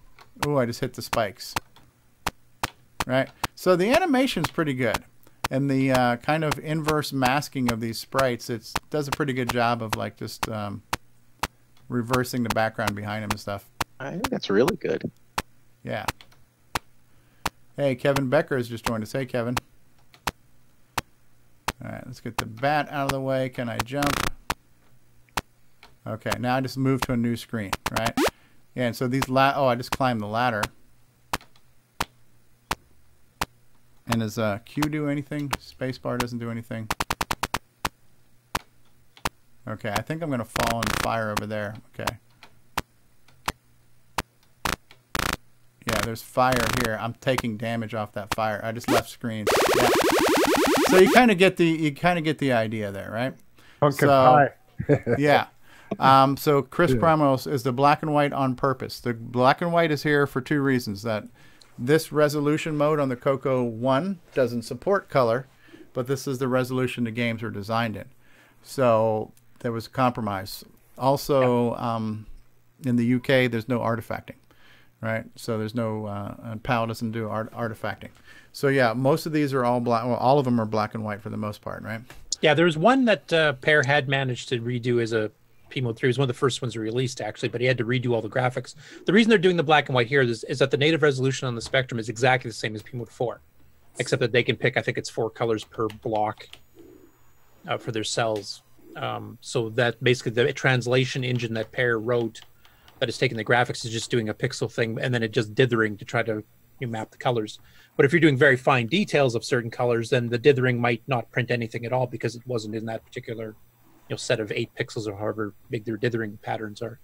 Oh, I just hit the spikes. Right? So the animation's pretty good. And the kind of inverse masking of these sprites, it does a pretty good job of like just reversing the background behind them and stuff. I think that's really good. Yeah. Hey, Kevin Becker has just joined us. Hey, Kevin. All right, let's get the bat out of the way. Can I jump? Okay, now I just moved to a new screen, right? Yeah, and so these I just climbed the ladder. And does Q do anything? Spacebar doesn't do anything. Okay, I think I'm going to fall in the fire over there. Okay. Yeah, there's fire here. I'm taking damage off that fire. I just left screen. Yeah. So you kind of get the idea there, right? Pumpkin pie. Yeah. So Chris Pramos is the black and white on purpose. The black and white is here for two reasons. That this resolution mode on the CoCo 1 doesn't support color, but this is the resolution the games are designed in. So there was a compromise. Also, in the UK, there's no artifacting, right? So there's no, PAL doesn't do artifacting. So yeah, most of these are all black. Well, all of them are black and white for the most part, right? Yeah, there was one that Pear had managed to redo as a P-Mode 3. It was one of the first ones released, actually, but he had to redo all the graphics. The reason they're doing the black and white here is that the native resolution on the Spectrum is exactly the same as P-Mode 4, except that they can pick, I think it's 4 colors per block for their cells. So that basically the translation engine that Pear wrote that is taking the graphics is just doing a pixel thing, and then it just dithering to try to map the colors. But if you're doing very fine details of certain colors, then the dithering might not print anything at all because it wasn't in that particular set of 8 pixels or however big their dithering patterns are.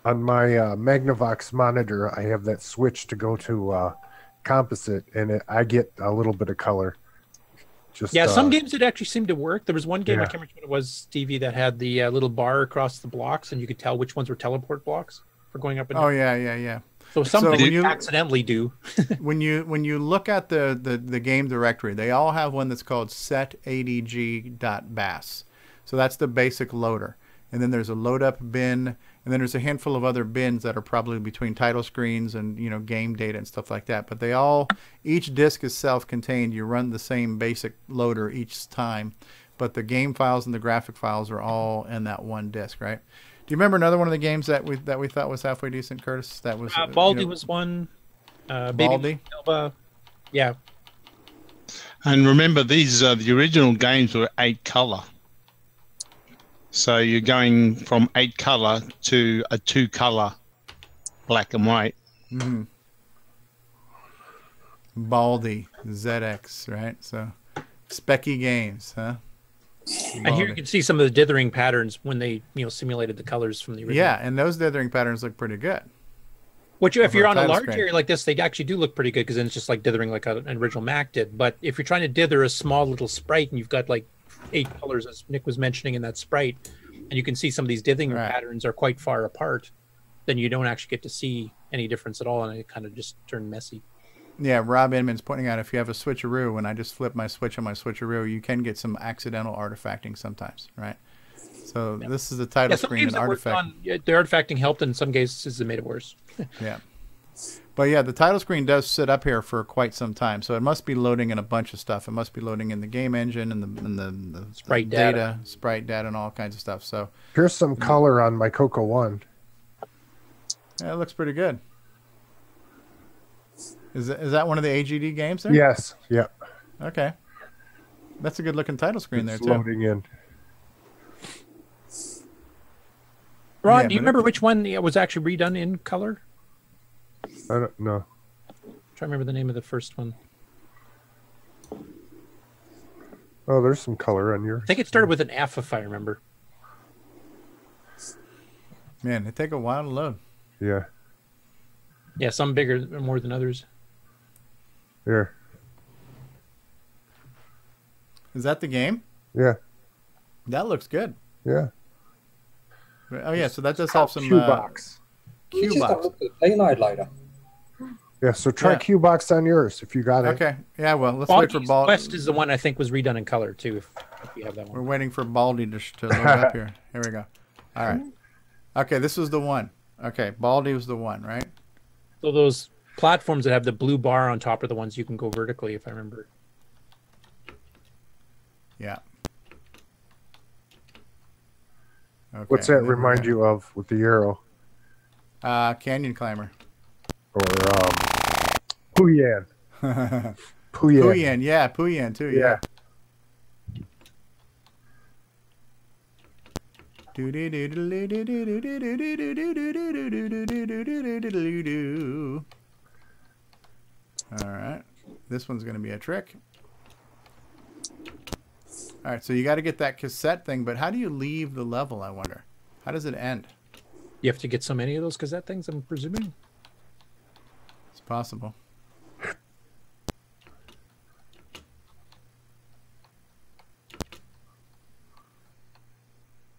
On my Magnavox monitor, I have that switch to go to composite, and I get a little bit of color. Yeah, some games it actually seemed to work. There was one game, I can't remember what it was, Stevie, that had the little bar across the blocks, and you could tell which ones were teleport blocks for going up and down. Oh yeah. So something you accidentally do. when you look at the game directory, they all have one that's called setadg.bas. So that's the basic loader. And then there's a load up bin, and then there's a handful of other bins that are probably between title screens and game data and stuff like that. But each disk is self-contained. You run the same basic loader each time, but the game files and the graphic files are all in that one disk, right? Do you remember another one of the games that we thought was halfway decent, Curtis? That was Baldi was one. Baldi. Yeah. And remember, these the original games were 8 color. So you're going from 8 color to a 2 color black and white. Mm-hmm. Baldi, ZX, right? So specky games, huh? And here you can see some of the dithering patterns when they simulated the colors from the original. Yeah, and those dithering patterns look pretty good. Which, if you're on a large area like this, they actually do look pretty good because then it's just like dithering like an original Mac did. But if you're trying to dither a small little sprite and you've got like 8 colors, as Nick was mentioning in that sprite, and you can see some of these dithering patterns are quite far apart, then you don't actually get to see any difference at all, and it kind of just turned messy. Yeah, Rob Inman's pointing out if you have a switcheroo, when I just flip my switch on my switcheroo, you can get some accidental artifacting sometimes, right? So this is the title screen and artifact. The artifacting helped, and in some cases it made it worse. Yeah. But yeah, the title screen does sit up here for quite some time, so it must be loading in a bunch of stuff. It must be loading in the game engine and the sprite data, sprite data, and all kinds of stuff. So here's some color on my CoCo 1. Yeah, it looks pretty good. Is that one of the AGD games there? Yes. Yeah. Okay. That's a good looking title screen there too. Loading in. Ron, do you remember which one was actually redone in color? I don't know. Try to remember the name of the first one. Oh, there's some color on yours. I think it started with an F, if I remember. Man, they take a while to load. Yeah. Yeah, some bigger more than others. Here. Is that the game? Yeah. That looks good. Yeah. Oh yeah, so that does have some Q-Box. Q-Box. Payload later. Yeah, so try Q-Box on yours if you got it. Okay. Yeah, well, let's wait for Baldy. Quest is the one I think was redone in color too. If you have that one. We're waiting for Baldy to load up here. Here we go. All right. Okay, this was the one. Okay, Baldy was the one, right? So those platforms that have the blue bar on top are the ones you can go vertically, if I remember. Yeah. Okay, What's that remind you of with the arrow? Canyon Climber. Or Puyan. Puyan, yeah, Puyan too, yeah. All right, this one's going to be a trick. All right, so you got to get that cassette thing, but how do you leave the level, I wonder? How does it end? You have to get so many of those cassette things, I'm presuming? It's possible.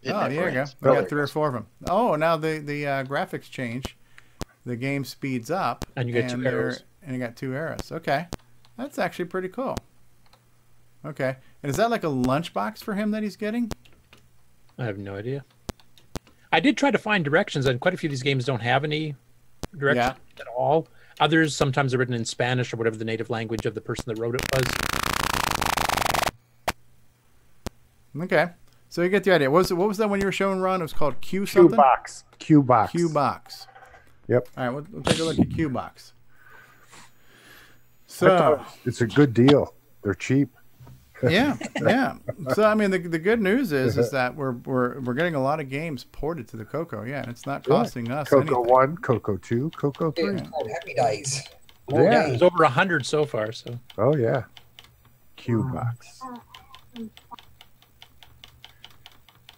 Oh, here you go. We got 3 or 4 of them. Oh, now the graphics change. The game speeds up. And you get 2 arrows. And you got 2 arrows. Okay. That's actually pretty cool. Okay. And is that like a lunchbox for him that he's getting? I have no idea. I did try to find directions, and quite a few of these games don't have any directions at all. Others, sometimes are written in Spanish or whatever the native language of the person that wrote it was. Okay. So you get the idea. What was that one you were showing, Ron? It was called Q something? Q-Box. Q-Box. Q-Box. Yep. All right, we'll take a look at Q-Box. So it's a good deal. They're cheap. Yeah, yeah. So I mean, the good news is that we're getting a lot of games ported to the CoCo. Yeah, and it's not costing us CoCo anything. 1, CoCo 2, CoCo 3. It's called Happy Days. Yeah. There's over 100 so far. So. Oh yeah. Q-Box.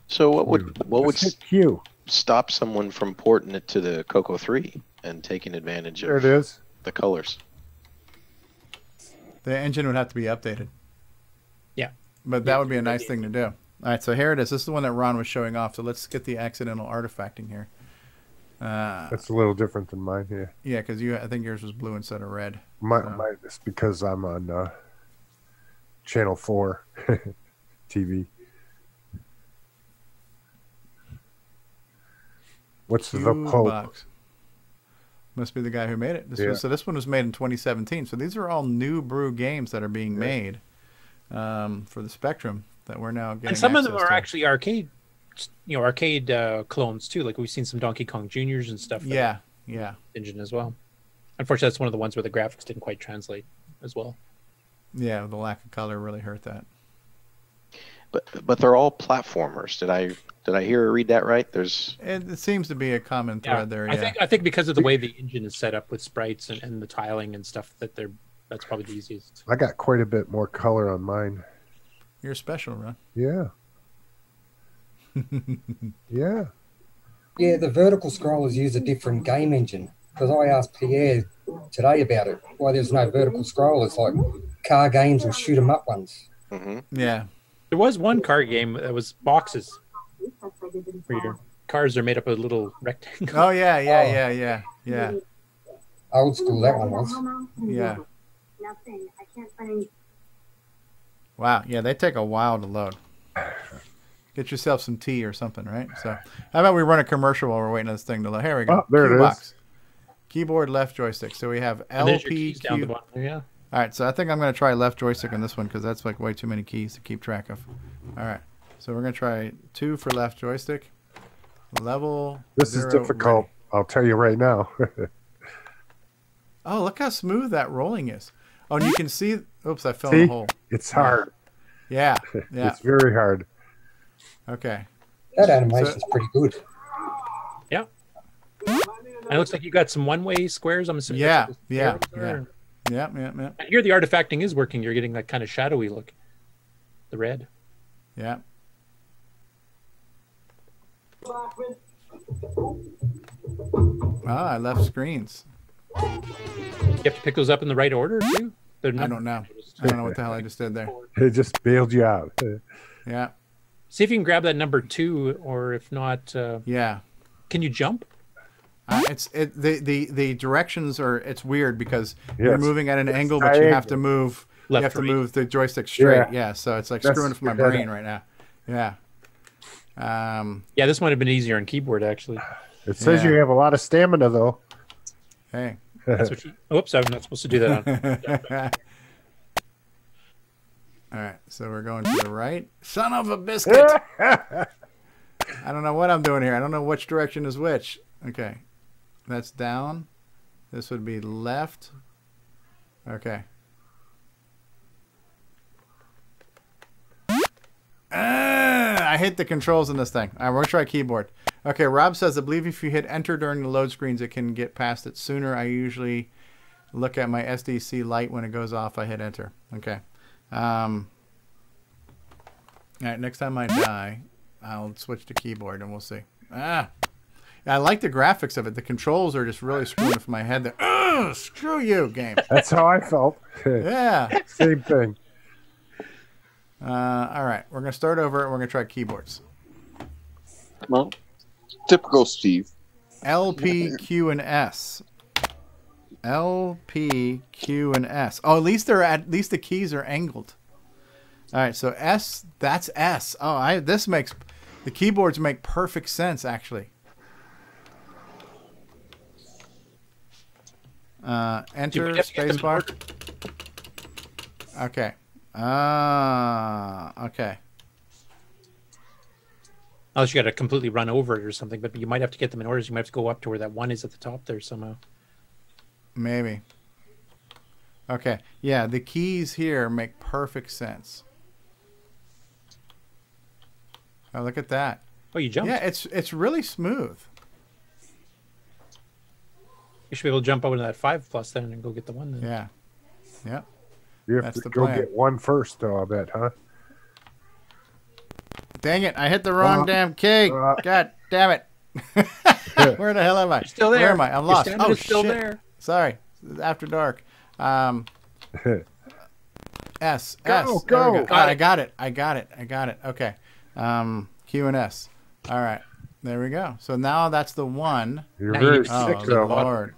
So what would Q stop someone from porting it to the CoCo 3 and taking advantage of There it is. the colors? The engine would have to be updated. Yeah. But that would be a nice thing to do. All right, so here it is. This is the one that Ron was showing off. So let's get the accidental artifacting here. That's a little different than mine here. Yeah, because I think yours was blue instead of red. Mine is because I'm on Channel 4 TV. What's the Pope? Box. Must be the guy who made it. This one was made in 2017. So these are all new brew games that are being made for the Spectrum that we're now getting. And some of them access are to. actually arcade clones too. Like we've seen some Donkey Kong Juniors and stuff. Yeah. Engine as well. Unfortunately, that's one of the ones where the graphics didn't quite translate as well. Yeah, the lack of color really hurt that. But they're all platformers. Did I hear or read that right? It seems to be a common thread there. Yeah. I think because of the way the engine is set up with sprites and the tiling and stuff that's probably the easiest. I got quite a bit more color on mine. You're special, Ron. Yeah. Yeah. Yeah, the vertical scrollers use a different game engine. Because I asked Pierre today about it, why there's no vertical scrollers like car games or shoot 'em up ones. Mm-hmm. Yeah. There was one car game that was boxes. Where your cars are made up of little rectangles. Oh yeah. Old school that one was. Yeah. Nothing. I can't find. Wow. Yeah, they take a while to load. Get yourself some tea or something, right? So, how about we run a commercial while we're waiting on this thing to load? Here we go. Oh, there it is. Keyboard, left joystick. So we have And there's your LP, keys down the bottom there, yeah. All right, so I think I'm going to try left joystick on this one because that's like way too many keys to keep track of. All right, so we're going to try 2 for left joystick. Level. This is difficult. Ready. I'll tell you right now. Oh, look how smooth that rolling is. Oh, and you can see. Oops, I fell in the hole. It's hard. Yeah, yeah. It's very hard. Okay. That animation's pretty good. Yeah. And it looks like you got some one-way squares. I'm assuming. Yeah, that's yeah, arrows there. yeah. And here the artifacting is working. You're getting that kind of shadowy look. The red. Yeah. I left screens. You have to pick those up in the right order too. I don't know. I don't know what the hell I just did there. It just bailed you out. Yeah. See if you can grab that number 2, or if not, yeah. Can you jump? The directions are weird because Yes. you're moving at an angle, but you have to move. Left, you have to right. move the joystick straight. Yeah. Yeah. So it's like That's screwing with my better. brain right now. Yeah. Yeah, this might have been easier on keyboard actually. It says you have a lot of stamina, though. Hey. That's what oops, I'm not supposed to do that on. All right, so we're going to the right. Son of a biscuit! I don't know what I'm doing here. I don't know which direction is which. Okay, that's down. This would be left. Okay. I hit the controls in this thing. All right, we're going to try keyboard. Okay, Rob says, I believe if you hit enter during the load screens, it can get past it sooner. I usually look at my SDC light when it goes off. I hit enter. Okay. All right, next time I die, I'll switch to keyboard and we'll see. I like the graphics of it. The controls are just really screwing with my head there. Screw you, game. That's how I felt. Yeah. Same thing. All right, we're going to start over and we're going to try keyboards. Well, typical Steve. L, P, Q, and S. L, P, Q, and S. Oh, at least the keys are angled. All right, so S, that's S. Oh, this makes the keyboards make perfect sense actually. Enter spacebar. Okay. Okay. Unless you got to completely run over it or something, but you might have to get them in order. You might have to go up to where that 1 is at the top there somehow. Maybe. Okay. Yeah, the keys here make perfect sense. Oh, look at that. Oh, you jumped. Yeah, it's really smooth. You should be able to jump over to that 5+ then and go get the 1 then. Yeah. Yep. You have That's to the go plan. get 1 first, though, I bet, huh? Dang it, I hit the wrong damn key. God damn it. Where the hell am I? You're still there. Where am I? I'm lost. Your Oh, is still shit. there. Sorry. After dark. S. Go, S. There we go. go. I got it. Okay. Q and S. All right. There we go. So now that's the 1. You're very sick, good though. Lord.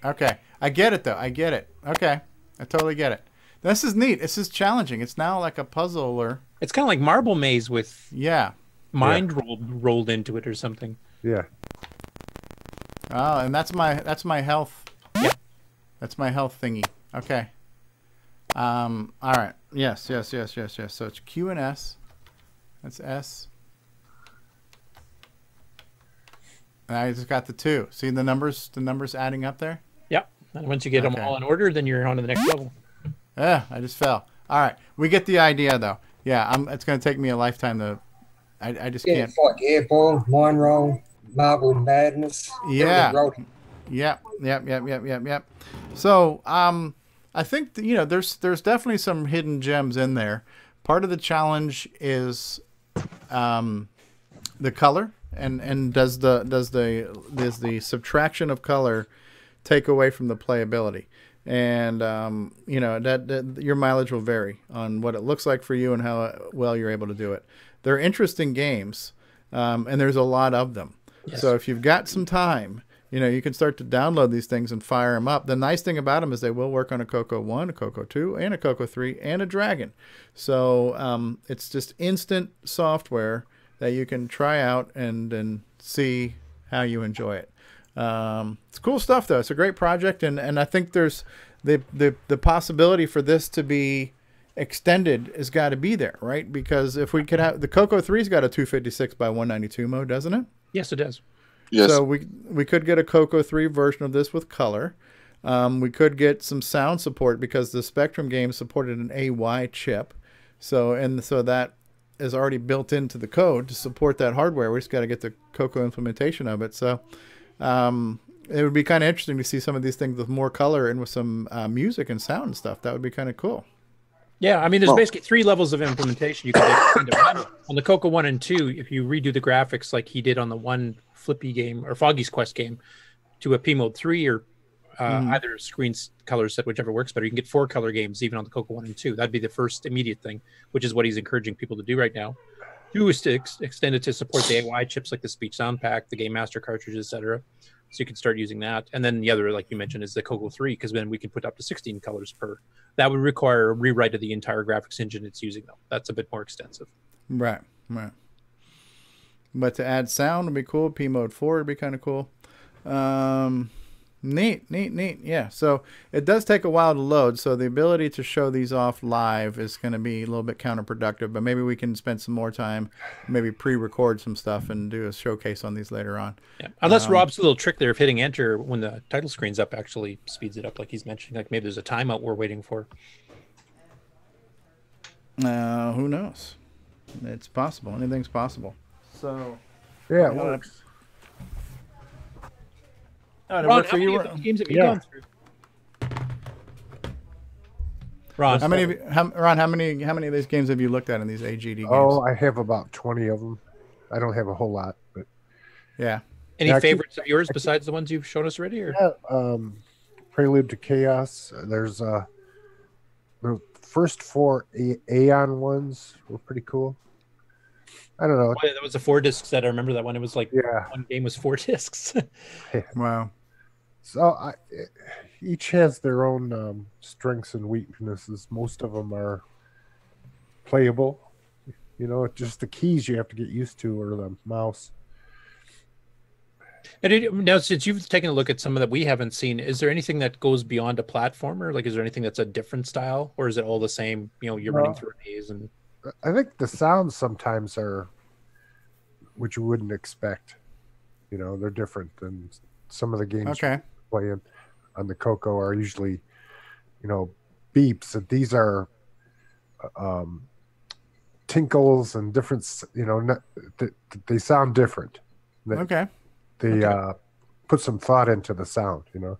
Okay. I get it, though. I get it. Okay. I totally get it. This is neat. This is challenging. It's now like a puzzler. It's kind of like Marble Maze with mind Yeah. rolled into it or something. Yeah. Oh, and that's my health. Yeah. That's my health thingy. Okay. All right. Yes. So it's Q and S. That's S. And I just got the 2. See the numbers adding up there? Yep. And once you get them all in order, then you're on to the next level. Yeah, I just fell. All right. We get the idea though. Yeah, it's going to take me a lifetime to I just can't. It's like Airball, Mine Roll, Marble Madness. Yeah. everything Yep. So, I think there's definitely some hidden gems in there. Part of the challenge is the color, and does the subtraction of color take away from the playability? And that your mileage will vary on what it looks like for you and how well you're able to do it. They're interesting games, and there's a lot of them. Yes. So if you've got some time, you can start to download these things and fire them up. The nice thing about them is they will work on a CoCo 1, a CoCo 2, and a CoCo 3, and a Dragon. So it's just instant software that you can try out and see how you enjoy it. It's cool stuff, though. It's a great project, and I think there's the possibility for this to be extended has got to be there, right? Because if we could have the CoCo 3's got a 256 by 192 mode, doesn't it? Yes, it does. Yes. So we could get a CoCo 3 version of this with color. We could get some sound support because the Spectrum game supported an AY chip. So that is already built into the code to support that hardware. We just got to get the CoCo implementation of it. So it would be kind of interesting to see some of these things with more color and with some music and sound and stuff. That would be kind of cool. Yeah, I mean, there's basically 3 levels of implementation. You can do on the CoCo 1 and 2. If you redo the graphics like he did on the one Flippy game or Foggy's Quest game to a P mode 3 or either screen color set, whichever works better, you can get 4 color games even on the CoCo 1 and 2. That'd be the first immediate thing, which is what he's encouraging people to do right now. 2 is to extend it to support the AY chips like the Speech Sound Pack, the Game Master cartridges, etc. So you can start using that. And then the other, like you mentioned, is the CoCo 3, because then we can put up to 16 colors per. That would require a rewrite of the entire graphics engine it's using, though. That's a bit more extensive. Right. But to add sound would be cool. P mode 4 would be kind of cool. Neat. Yeah. So it does take a while to load. So the ability to show these off live is going to be a little bit counterproductive, but maybe we can spend some more time, maybe pre-record some stuff and do a showcase on these later on. Yeah. Unless Rob's little trick there of hitting enter when the title screen's up actually speeds it up, like he's mentioning. Like maybe there's a timeout we're waiting for. Who knows? It's possible. Anything's possible. So yeah, it works. Ron, how many of these games have you gone through? Ron, how many of these games have you looked at in these AGD games? Oh, I have about 20 of them. I don't have a whole lot, but yeah. Any favorites of yours besides the ones you've shown us already? Or? Yeah, Prelude to Chaos. There's the first 4 Aeon ones were pretty cool. I don't know. Oh, yeah, that was a 4-disc set. I remember that one. It was like one game was 4 discs. Wow. So each has their own strengths and weaknesses. Most of them are playable. You know, just the keys you have to get used to, or the mouse. And now, since you've taken a look at some of that we haven't seen, is there anything that goes beyond a platformer? Like, is there anything that's a different style, or is it all the same? You know, you're running through a maze and. I think the sounds sometimes are what you wouldn't expect. You know, they're different than some of the games you play on the CoCo are usually, you know, beeps. And these are tinkles and different, you know, they sound different. They put some thought into the sound, you know.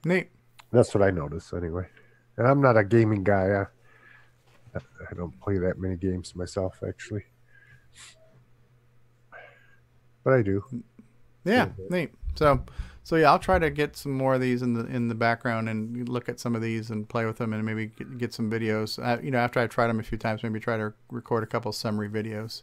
Neat. That's what I notice anyway. And I'm not a gaming guy. I don't play that many games myself, actually, but I do. Yeah, neat. So yeah, I'll try to get some more of these in the background and look at some of these and play with them and maybe get some videos. You know, after I've tried them a few times, maybe try to record a couple summary videos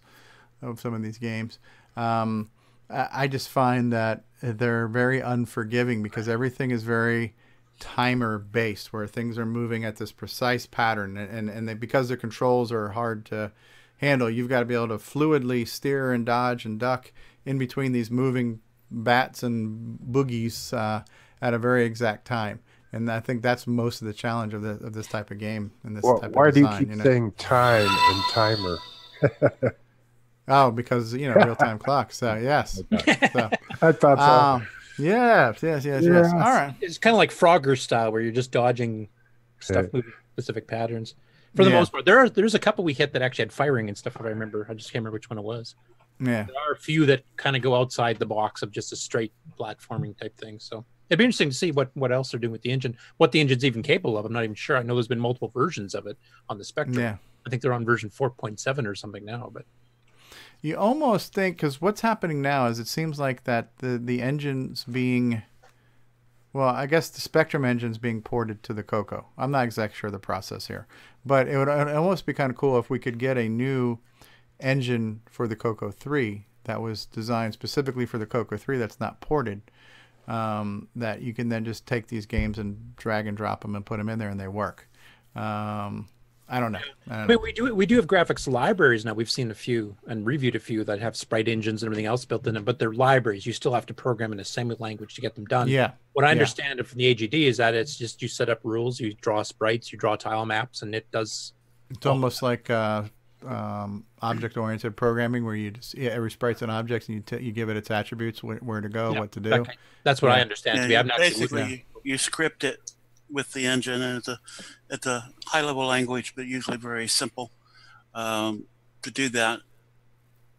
of some of these games. I just find that they're very unforgiving because everything is very timer based, where things are moving at this precise pattern, and because the controls are hard to handle, you've got to be able to fluidly steer and dodge and duck in between these moving bats and boogies at a very exact time. And I think that's most of the challenge of this type of game and this type of design. Why do you keep saying time and timer? Oh, because real-time clocks. So yes. So, I thought so. Yes. All right. It's kind of like Frogger style, where you're just dodging stuff moving specific patterns. For the most part, there's a couple we hit that actually had firing and stuff. If I remember, I just can't remember which one it was. Yeah, there are a few that kind of go outside the box of just a straight platforming type thing. So it'd be interesting to see what else they're doing with the engine, what the engine's even capable of. I'm not even sure. I know there's been multiple versions of it on the Spectrum. Yeah, I think they're on version 4.7 or something now, but. You almost think, because what's happening now is it seems like that the engine's being, well, I guess the Spectrum engine's being ported to the CoCo. I'm not exactly sure the process here, but it would almost be kind of cool if we could get a new engine for the CoCo 3 that was designed specifically for the CoCo 3 that's not ported, that you can then just take these games and drag and drop them and put them in there and they work. I don't know. I mean, we do have graphics libraries now. We've seen a few and reviewed a few that have sprite engines and everything else built in them, but they're libraries. You still have to program in assembly language to get them done. Yeah. What I understand from the AGD is that it's just you set up rules, you draw sprites, you draw tile maps, and it does. It's almost like object-oriented programming, where you just every sprite's an object, and you give it its attributes, where to go, what to do. That's what I understand to be. I've not basically you script it with the engine, and it's a high-level language, but usually very simple to do that.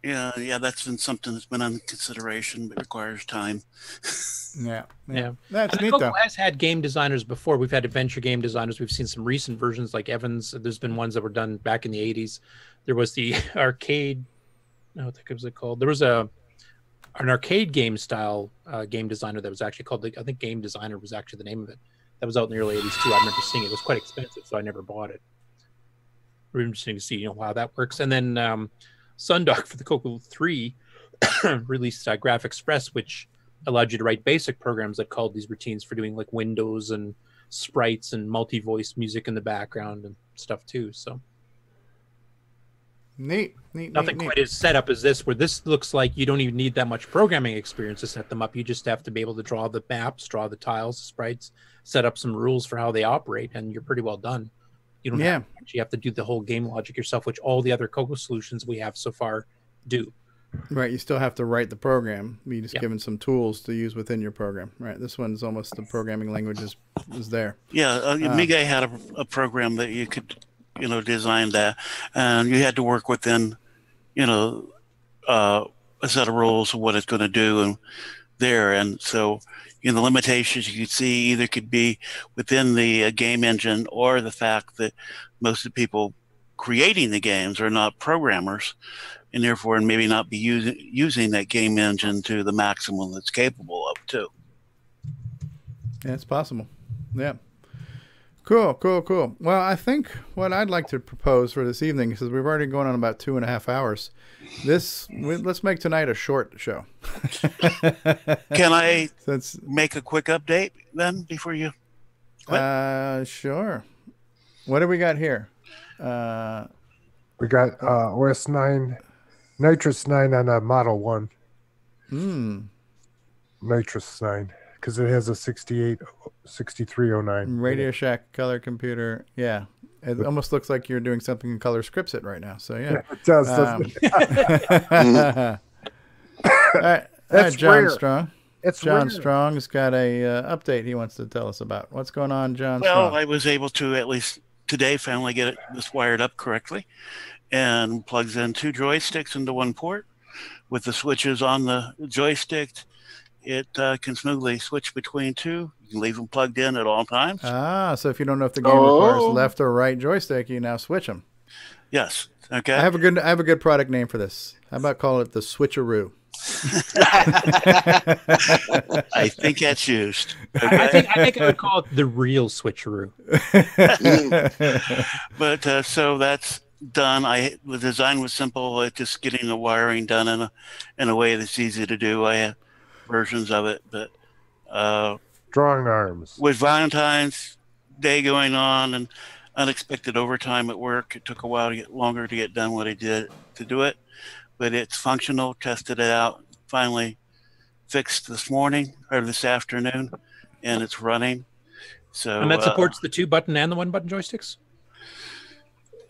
Yeah, that's been something that's been under consideration, but requires time. Yeah. That's neat, CoCo though. has had game designers before. We've had adventure game designers. We've seen some recent versions like Evans. There's been ones that were done back in the 80s. There was the arcade. What the heck was it called? There was an arcade game style game designer that was actually called, I think Game Designer was actually the name of it. That was out in the early 80s too. I remember seeing it. It was quite expensive, so I never bought it. Very interesting to see, how that works. And then Sundog for the CoCo 3 released Graph Express, which allowed you to write basic programs that called these routines for doing like windows and sprites and multi-voice music in the background and stuff too. So neat. Nothing quite as set up as this, where this looks like you don't even need that much programming experience to set them up. You just have to be able to draw the maps, draw the tiles, the sprites, set up some rules for how they operate, and you're pretty well done. You don't have to do the whole game logic yourself, which all the other CoCo solutions we have so far do. Right, you still have to write the program. You just given some tools to use within your program. Right, this one's almost the programming language is there. Yeah, Amiga had a program that you could, design that, and you had to work within, a set of rules of what it's going to do and there, and so the limitations you could see either could be within the game engine, or the fact that most of the people creating the games are not programmers, and therefore maybe not be using that game engine to the maximum that's capable of too. Yeah, it's possible. Yeah. Cool. Well, I think what I'd like to propose for this evening, because we've already gone on about 2.5 hours, let's make tonight a short show. Can I make a quick update then before you quit? Sure. What do we got here? We got OS 9, Nitrous 9 on a Model 1. Nitrous 9, because it has a 6309. Radio Shack color computer. Yeah. It almost looks like you're doing something in Color Scripts it right now. So, yeah. It does, doesn't it? All right, John rare. Strong. John Strong's got a update he wants to tell us about. What's going on, John Strong? I was able to, at least today, finally get this wired up correctly, and plugs in 2 joysticks into one port. With the switches on the joystick, it can smoothly switch between 2. You can leave them plugged in at all times. So if you don't know if the game requires left or right joystick, you now switch them. Yes. Okay. I have a good product name for this. How about call it the Switcheroo? I think that's used. Okay? I think I would call it the real Switcheroo. But so that's done. The design was simple. It's just getting the wiring done in a way that's easy to do. I have versions of it, but drawing arms with Valentine's Day going on and unexpected overtime at work, it took a while longer to get done what I did to do it, but it's functional. Tested it out, finally fixed this morning or this afternoon, and it's running. So and that supports the 2-button and the 1-button joysticks.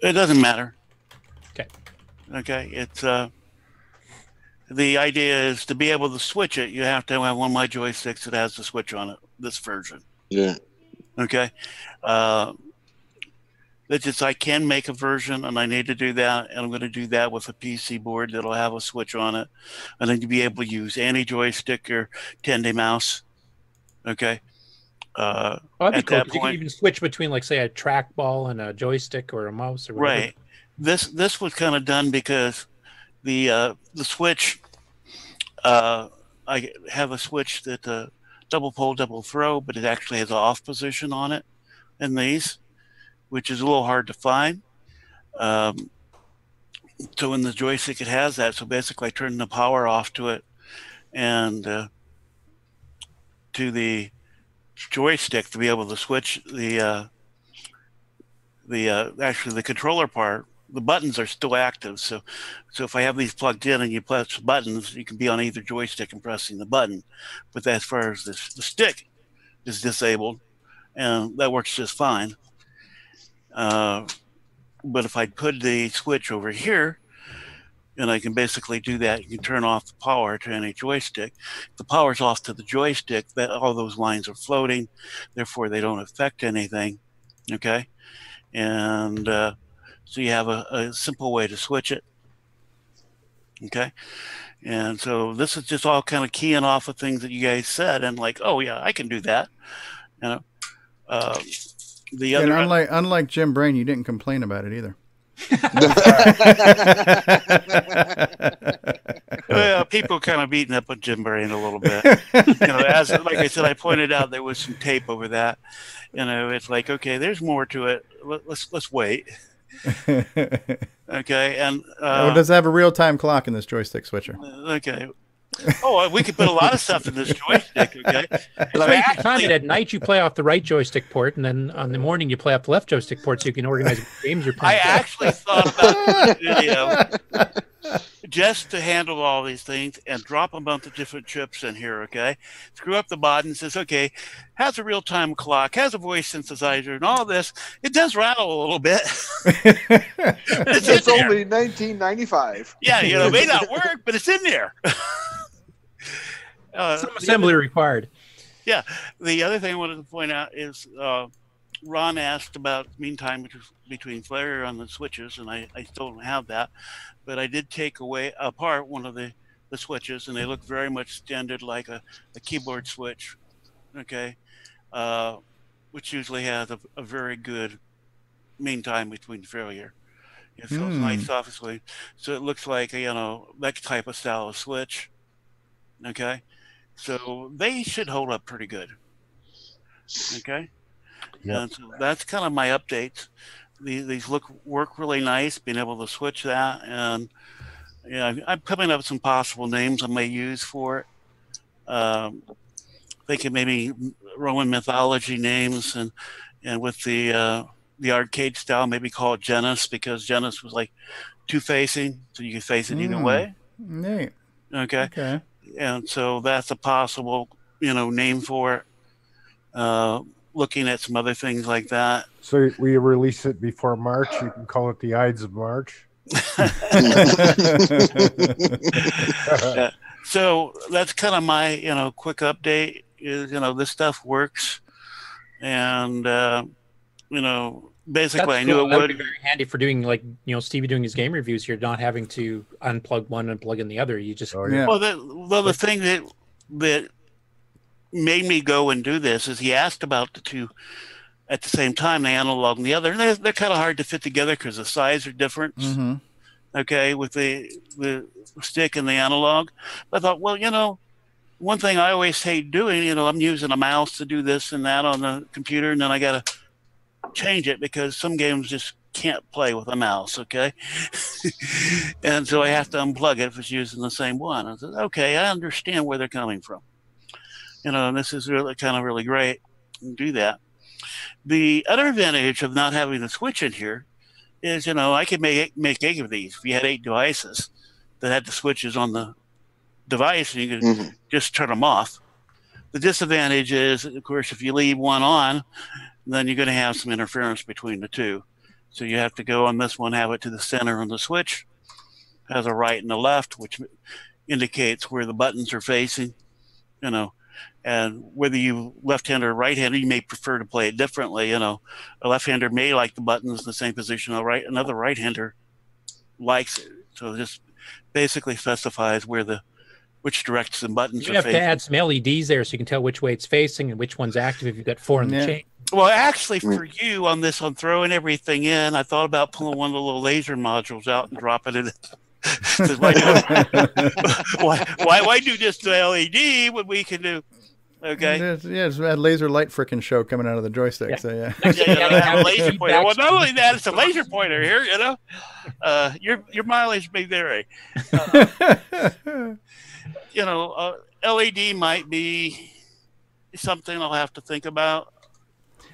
It doesn't matter. Okay. It's the idea is to be able to switch it, you have to have one of my joysticks that has the switch on it, this version. Yeah. Okay. It's just I can make a version, and I need to do that, and I'm going to do that with a PC board that'll have a switch on it, and then to be able to use any joystick or Tandy mouse. Okay. That'd be cool. You can even switch between, like, say, a trackball and a joystick or a mouse or whatever. Right. This was kind of done because the switch, I have a switch that double pull, double throw, but it actually has an off position on it in these, which is a little hard to find. So in the joystick, it has that. So basically, I turn the power off to it, and to the joystick to be able to switch the actually the controller part, the buttons are still active. So if I have these plugged in and you press buttons, you can be on either joystick and pressing the button. But as far as the stick is disabled, and that works just fine. But if I put the switch over here, and I can basically do that, you can turn off the power to any joystick. If the power's off to the joystick, that all those lines are floating, therefore they don't affect anything. Okay, and so you have a simple way to switch it. Okay, and so this is just all kind of keying off of things that you guys said, and like, oh yeah, I can do that. You know, the other, and unlike Jim Brain, you didn't complain about it either. Well, people kind of beating up on Jim Brain a little bit. You know, as like I said, I pointed out there was some tape over that. You know, it's like, okay, there's more to it. Let's wait. Okay, and does it have a real-time clock in this joystick switcher? Okay. Oh, we could put a lot of stuff in this joystick. Okay. So you can time it at night. You play off the right joystick port, and then on the morning you play off the left joystick port, so you can organize games you're playing. I actually thought about the video just to handle all these things and drop a bunch of different chips in here. Okay, screw up the button. Says okay, has a real-time clock, has a voice synthesizer, and all this. It does rattle a little bit. It's only 1995. Yeah, you know, it may not work, but it's in there. Some assembly required. Yeah. The other thing I wanted to point out is Ron asked about mean time between flare on the switches, and I still don't have that. But I did take apart one of the switches, and they look very much standard like a keyboard switch, okay, which usually has a very good mean time between failure. It feels nice, obviously. So it looks like, you know, that type of style of switch, okay? So they should hold up pretty good. Okay. Yep. And so that's kind of my updates. These work really nice, being able to switch that. And yeah, I'm coming up with some possible names I may use for it. Thinking maybe Roman mythology names, and with the arcade style, maybe call it Janus, because Janus was like two-facing, so you could face it either way. Neat. Okay. And so that's a possible, you know, name for it. Looking at some other things like that. So we release it before March. You can call it the Ides of March. Yeah. So that's kind of my, you know, quick update. Is, you know, this stuff works, and you know, basically I knew it would be very handy for doing, like, you know, Stevie doing his game reviews. You're not having to unplug one and plug in the other. You just well, the thing that made me go and do this is he asked about the two at the same time, the analog and the other, and they're kind of hard to fit together because the size are different. Okay, with the stick and the analog. I thought, well, you know, one thing I always hate doing, you know, I'm using a mouse to do this and that on the computer, and then I got to change it because some games just can't play with a mouse. Okay. And so I have to unplug it if it's using the same one. I said, okay, I understand where they're coming from. You know, and this is really kind of really great to do that. The other advantage of not having the switch in here is, you know, I could make 8 of these. If you had 8 devices that had the switches on the device, and you could just turn them off. The disadvantage is, of course, if you leave one on, then you're going to have some interference between the two. So you have to go on this one, have it to the center on the switch, has a right and a left, which indicates where the buttons are facing, you know. And whether you left-hander or right-hander, you may prefer to play it differently. You know, a left-hander may like the buttons in the same position. Another right-hander likes it. So this basically specifies which direction the buttons you are have facing. to add some LEDs there so you can tell which way it's facing and which one's active if you've got 4 in the chain. Well, actually, for you on this, on throwing everything in, I thought about pulling one of the little laser modules out and dropping it in. why do just the LED when we can do? Okay. Yeah, it's a laser light frickin' show coming out of the joystick. Yeah. So yeah. Have a laser pointer. Well, not only that, it's a laser pointer here. You know, your mileage may vary. You know, LED might be something I'll have to think about.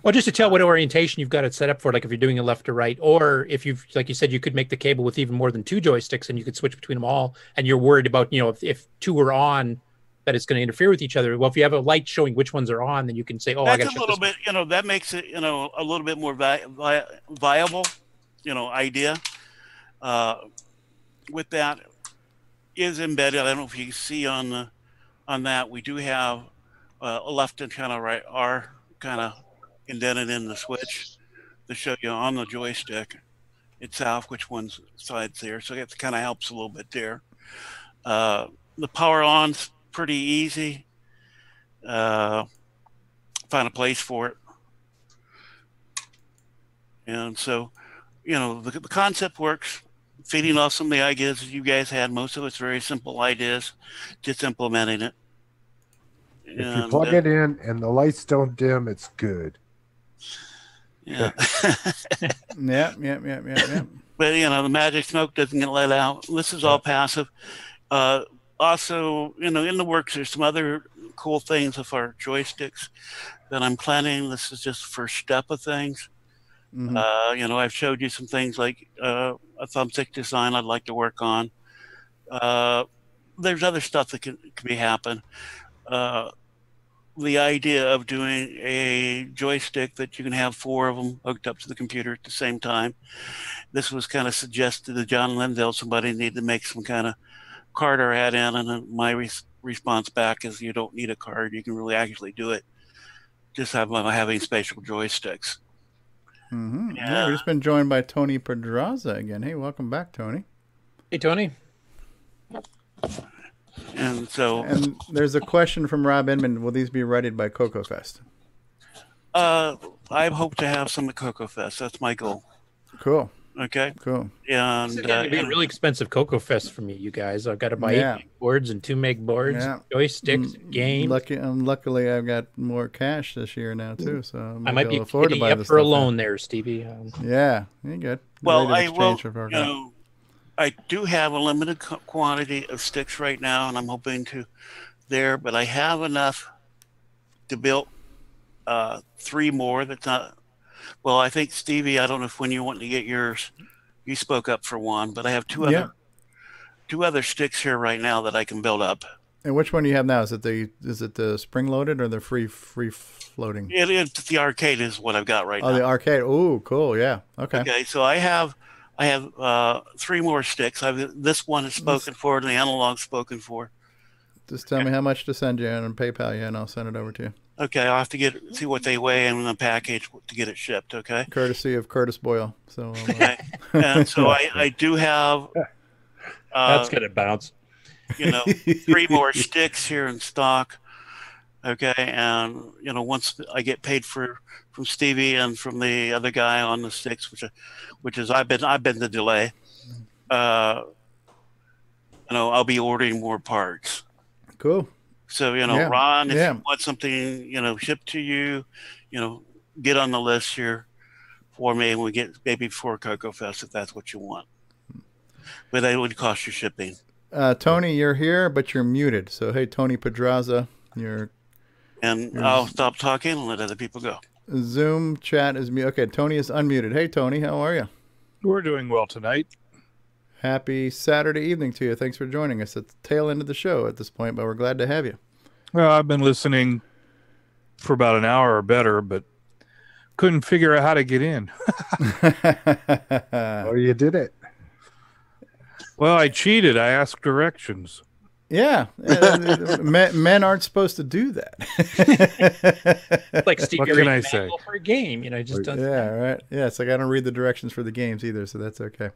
Well, just to tell what orientation you've got it set up for, like if you're doing a left or right, or if you've, like you said, you could make the cable with even more than 2 joysticks and you could switch between them all. And you're worried about, if 2 are on, that it's going to interfere with each other. Well, if you have a light showing which ones are on, then you can say, oh, I got a little bit, that makes it, a little bit more viable, idea. With that is embedded. I don't know if you can see on that, we do have a left and kind of right R kind of indented in the switch to show you on the joystick itself which one's side's there. So it kind of helps a little bit there. The power on's pretty easy. Find a place for it. And so, the concept works. Feeding off some of the ideas that you guys had, most of it's very simple ideas, just implementing it. If you plug it in and the lights don't dim, it's good. Yeah. Yeah. But the magic smoke doesn't get let out. This is all passive. Also, in the works, there's some other cool things with our joysticks that I'm planning. This is just the first step of things. Mm-hmm. I've showed you some things like a thumbstick design I'd like to work on. There's other stuff that can be happen. The idea of doing a joystick that you can have 4 of them hooked up to the computer at the same time. This was kind of suggested to John Lindell. Somebody needed to make some kind of card or add in, and then my response back is you don't need a card. You can really actually do it. Just having spatial joysticks. Mm-hmm. Yeah, we've just been joined by Tony Pedraza again. Hey, welcome back, Tony. Hey, Tony. And there's a question from Rob Inman. Will these be readied by CoCo Fest? I hope to have some at CoCo Fest. That's my goal. Cool. Okay. Cool. And it's going to be a really expensive CoCo Fest for me, you guys. I've got to buy 8 meg boards and 2 meg boards, joysticks, games. Luckily, I've got more cash this year now too, so I might be afford to buy up for a loan there, Stevie. Yeah, you're good. Well, I will. I do have a limited quantity of sticks right now, and I'm hoping to but I have enough to build 3 more. That's not. Well, I think Stevie, I don't know if when you want to get yours, you spoke up for one, but I have 2 other sticks here right now that I can build up. And which one do you have now? Is it the spring loaded or the free floating? It's the arcade is what I've got right now. Oh, the arcade. Oh, cool. Yeah. Okay. Okay. So I have 3 more sticks. This one is spoken for, and the analog spoken for. Just tell me how much to send you and PayPal you, and I'll send it over to you. Okay, I'll have to see what they weigh in the package to get it shipped. Okay. Courtesy of Curtis Boyle. So. Okay. And so I do have. That's gonna bounce. 3 more sticks here in stock. Okay, and once I get paid from Stevie and from the other guy on the sticks, which is I've been the delay. I'll be ordering more parts. Cool. So Ron, if you want something shipped to you, get on the list here for me, and we get maybe before CoCo Fest if that's what you want. But that would cost you shipping. Tony, you're here, but you're muted. So hey, Tony Pedraza, I'll stop talking and let other people go. Zoom chat is muted. Okay, Tony is unmuted. Hey, Tony, how are you? We're doing well tonight. Happy Saturday evening to you. Thanks for joining us at the tail end of the show at this point, but we're glad to have you. Well, I've been listening for about an hour or better, but couldn't figure out how to get in. Oh, you did it. Well, I cheated. I asked directions. Yeah. Men aren't supposed to do that. Like Steve, what can I say? For a game, just does yeah, right. Yeah, it's like I don't read the directions for the games either, so that's okay.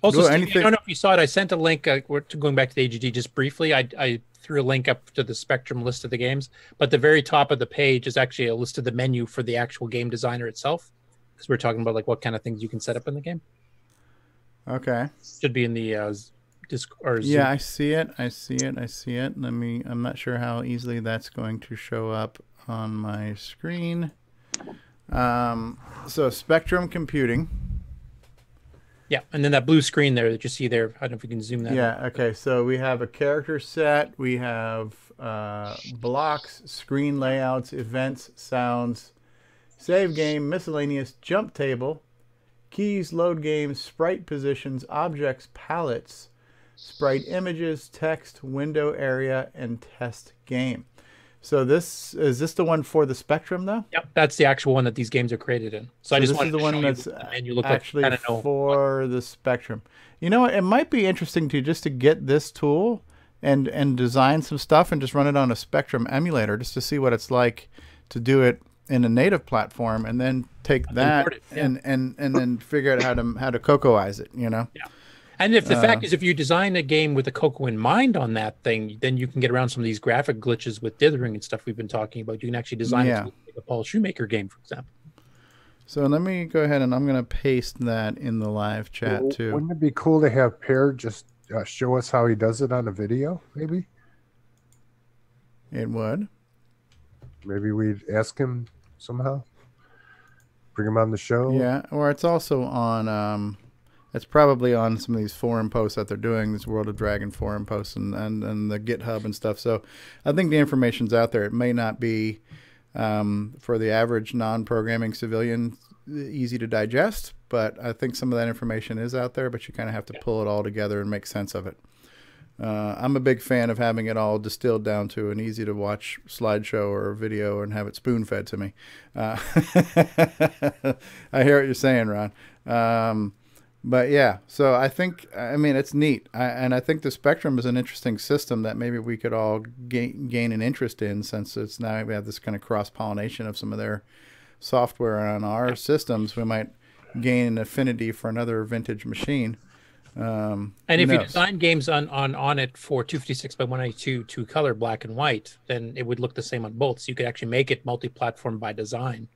Also, Steve, I don't know if you saw it. I sent a link. We're going back to the AGD just briefly. I threw a link up to the Spectrum list of the games, but the very top of the page is actually a list of the menu for the actual game designer itself, because we're talking about what kind of things you can set up in the game. Okay. Should be in the disc or Zoom. Yeah, I see it. I'm not sure how easily that's going to show up on my screen. So Spectrum Computing. Yeah, and then that blue screen there that you see there. I don't know if you can zoom that. Yeah. Okay. So we have a character set. We have blocks, screen layouts, events, sounds, save game, miscellaneous, jump table, keys, load games, sprite positions, objects, palettes, sprite images, text, window area, and test game. So this is this the one for the Spectrum though? Yep, that's the actual one that these games are created in. So I just wanted this is the to one show that's you the menu look actually like, for the Spectrum. You know what? It might be interesting to just to get this tool and design some stuff and just run it on a Spectrum emulator just to see what it's like to do it in a native platform, and then take that and then figure out how to CoCoize it. You know. Yeah. And if the fact is, if you design a game with a CoCo in mind on that thing, then you can get around some of these graphic glitches with dithering and stuff we've been talking about. You can actually design it to look like a Paul Shoemaker game, for example. So let me go ahead and I'm going to paste that in the live chat too. Wouldn't it be cool to have Per just show us how he does it on a video, maybe? It would. Maybe we'd ask him somehow. Bring him on the show. Yeah, or it's also on... it's probably on some of these forum posts that they're doing, this World of Dragon forum posts and the GitHub and stuff. So I think the information's out there. It may not be, for the average non-programming civilian, easy to digest, but I think some of that information is out there, but you kind of have to pull it all together and make sense of it. I'm a big fan of having it all distilled down to an easy-to-watch slideshow or video and have it spoon-fed to me. I hear what you're saying, Ron. But yeah, so I think, I mean, it's neat. And I think the Spectrum is an interesting system that maybe we could all gain an interest in, since it's now we have this kind of cross-pollination of some of their software on our systems. We might gain an affinity for another vintage machine. And if you design games on it for 256 by 192 two color black and white, then it would look the same on both. So you could actually make it multi-platform by design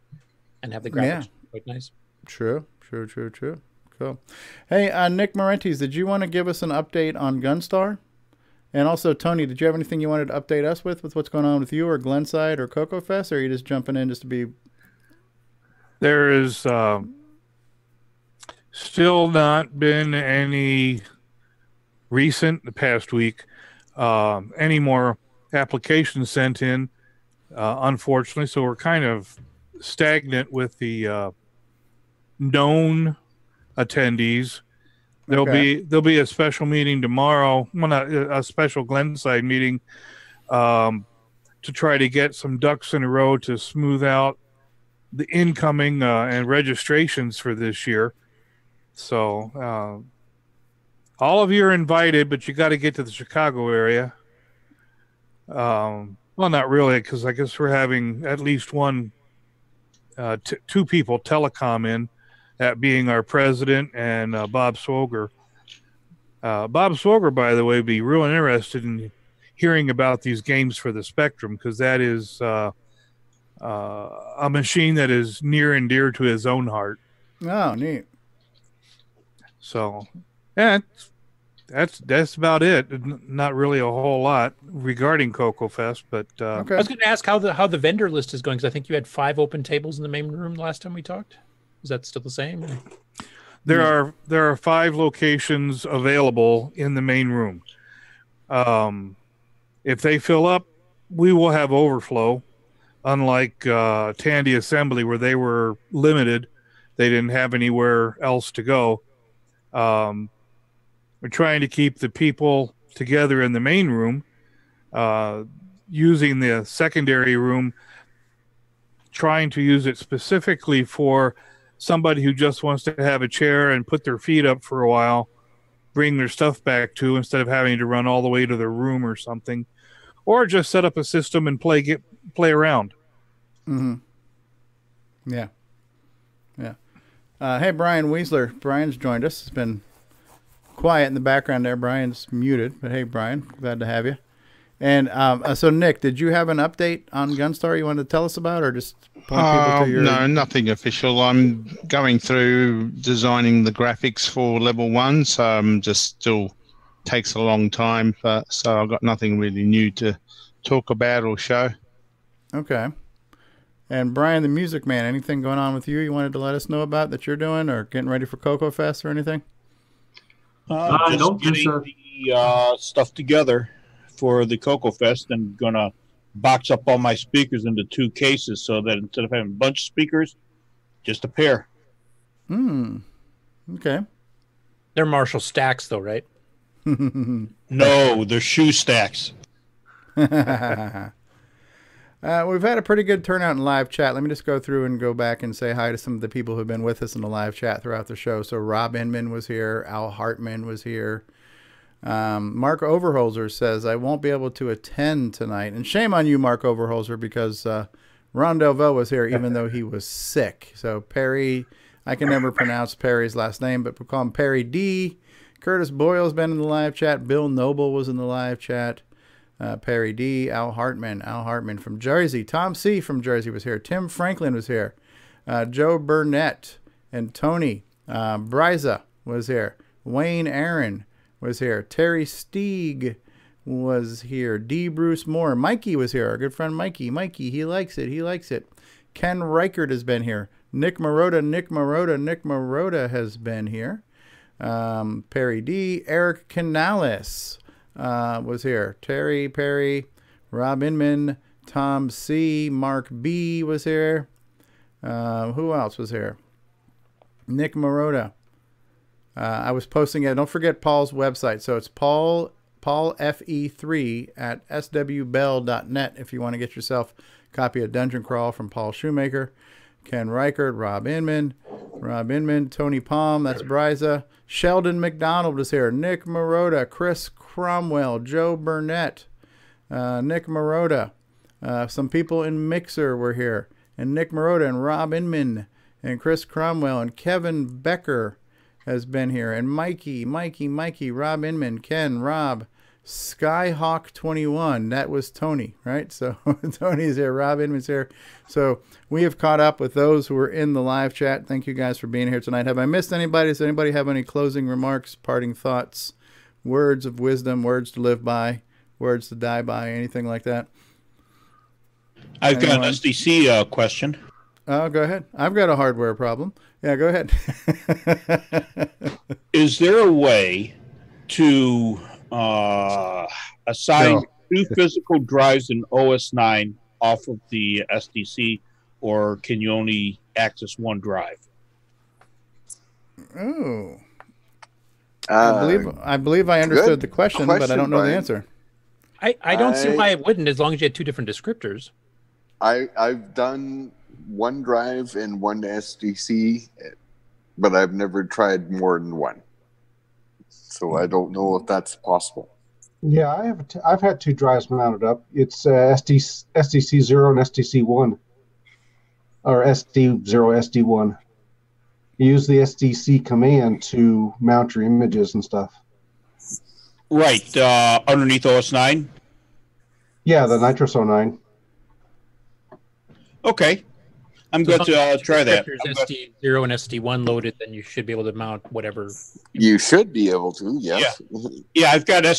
and have the graphics quite nice. True. Cool. Hey, Nick Marentes, did you want to give us an update on Gunstar? And also, Tony, did you have anything you wanted to update us with what's going on with you or Glenside or CoCoFest, or are you just jumping in just to be... There is still not been any recent, the past week, any more applications sent in, unfortunately. So we're kind of stagnant with the known attendees. There'll be a special meeting tomorrow, well, not a special Glenside meeting, to try to get some ducks in a row to smooth out the incoming and registrations for this year. So all of you are invited, but you got to get to the Chicago area. Well, not really, because I guess we're having at least one, two people telecom in, that being our president and Bob Swoger. Bob Swoger, by the way, would be real interested in hearing about these games for the Spectrum, because that is a machine that is near and dear to his own heart. Oh, neat. So, yeah, that's about it. Not really a whole lot regarding CoCoFest, but I was going to ask how the vendor list is going, because I think you had 5 open tables in the main room the last time we talked. Is that still the same? There are 5 locations available in the main room. If they fill up, we will have overflow. Unlike Tandy Assembly, where they were limited, they didn't have anywhere else to go. We're trying to keep the people together in the main room, using the secondary room, trying to use it specifically for somebody who just wants to have a chair and put their feet up for a while, bring their stuff back to, instead of having to run all the way to their room or something, or just set up a system and play around. Mm-hmm. Yeah. Hey, Brian Weisler. Brian's joined us. It's been quiet in the background there. Brian's muted, but hey, Brian, glad to have you. And so, Nick, did you have an update on Gunstar you wanted to tell us about, or just point people to your... No, nothing official. I'm going through designing the graphics for level 1, so just still takes a long time. So I've got nothing really new to talk about or show. Okay. And Brian, the music man, anything going on with you wanted to let us know about that you're doing, or getting ready for CoCoFest or anything? Just getting the stuff together for the CoCo Fest and gonna box up all my speakers into 2 cases so that instead of having a bunch of speakers, just a pair. Okay. They're Marshall stacks, though, right? No, they're shoe stacks. We've had a pretty good turnout in live chat. Let me just go through and go back and say hi to some of the people who've been with us in the live chat throughout the show. So Rob Inman was here. Al Hartman was here. Mark Overholzer says, I won't be able to attend tonight. And shame on you, Mark Overholzer, because Ron Delvaux was here even though he was sick. So Perry, I can never pronounce Perry's last name, but we'll call him Perry D. Curtis Boyle's been in the live chat. Bill Noble was in the live chat. Perry D. Al Hartman from Jersey. Tom C. from Jersey was here. Tim Franklin was here. Joe Burnett and Tony Bryza was here. Wayne Aaron was here. Terry Steeg was here. D. Bruce Moore. Mikey was here. Our good friend Mikey. Mikey, he likes it. He likes it. Ken Reichert has been here. Nick Marotta has been here. Perry D. Eric Canales was here. Terry Perry. Rob Inman. Tom C. Mark B. was here. Who else was here? Nick Marotta. I was posting it. Don't forget Paul's website. So it's Paul FE3 at swbell.net if you want to get yourself a copy of Dungeon Crawl from Paul Shoemaker. Ken Reichert, Rob Inman, Tony Palm, that's Bryza. Sheldon McDonald was here. Nick Marotta, Chris Cromwell, Joe Burnett, Nick Marotta. Some people in Mixer were here. And Nick Marotta and Rob Inman and Chris Cromwell and Kevin Becker has been here. And Mikey, Rob Inman, Ken, Rob, Skyhawk21. That was Tony, right? So Tony's here. Rob Inman's here. So we have caught up with those who were in the live chat. Thank you guys for being here tonight. Have I missed anybody? Does anybody have any closing remarks, parting thoughts, words of wisdom, words to live by, words to die by, anything like that? I've got an SDC question. Oh, go ahead. I've got a hardware problem. Yeah, go ahead. Is there a way to assign 2 physical drives in OS9 off of the SDC, or can you only access 1 drive? Oh. I believe I understood the question, but I don't know the answer. I don't see why it wouldn't, as long as you had 2 different descriptors. I've done 1 drive and 1 SDC, but I've never tried more than 1. So I don't know if that's possible. Yeah, I've had 2 drives mounted up. It's SDC0 and SDC1, or SD0, SD1. You use the SDC command to mount your images and stuff. Right, underneath OS9? Yeah, the Nitrous09. Okay. I'm going to try that. If SD0 and SD1 loaded, then you should be able to mount whatever. You should be able to, yes. Yeah, I've got I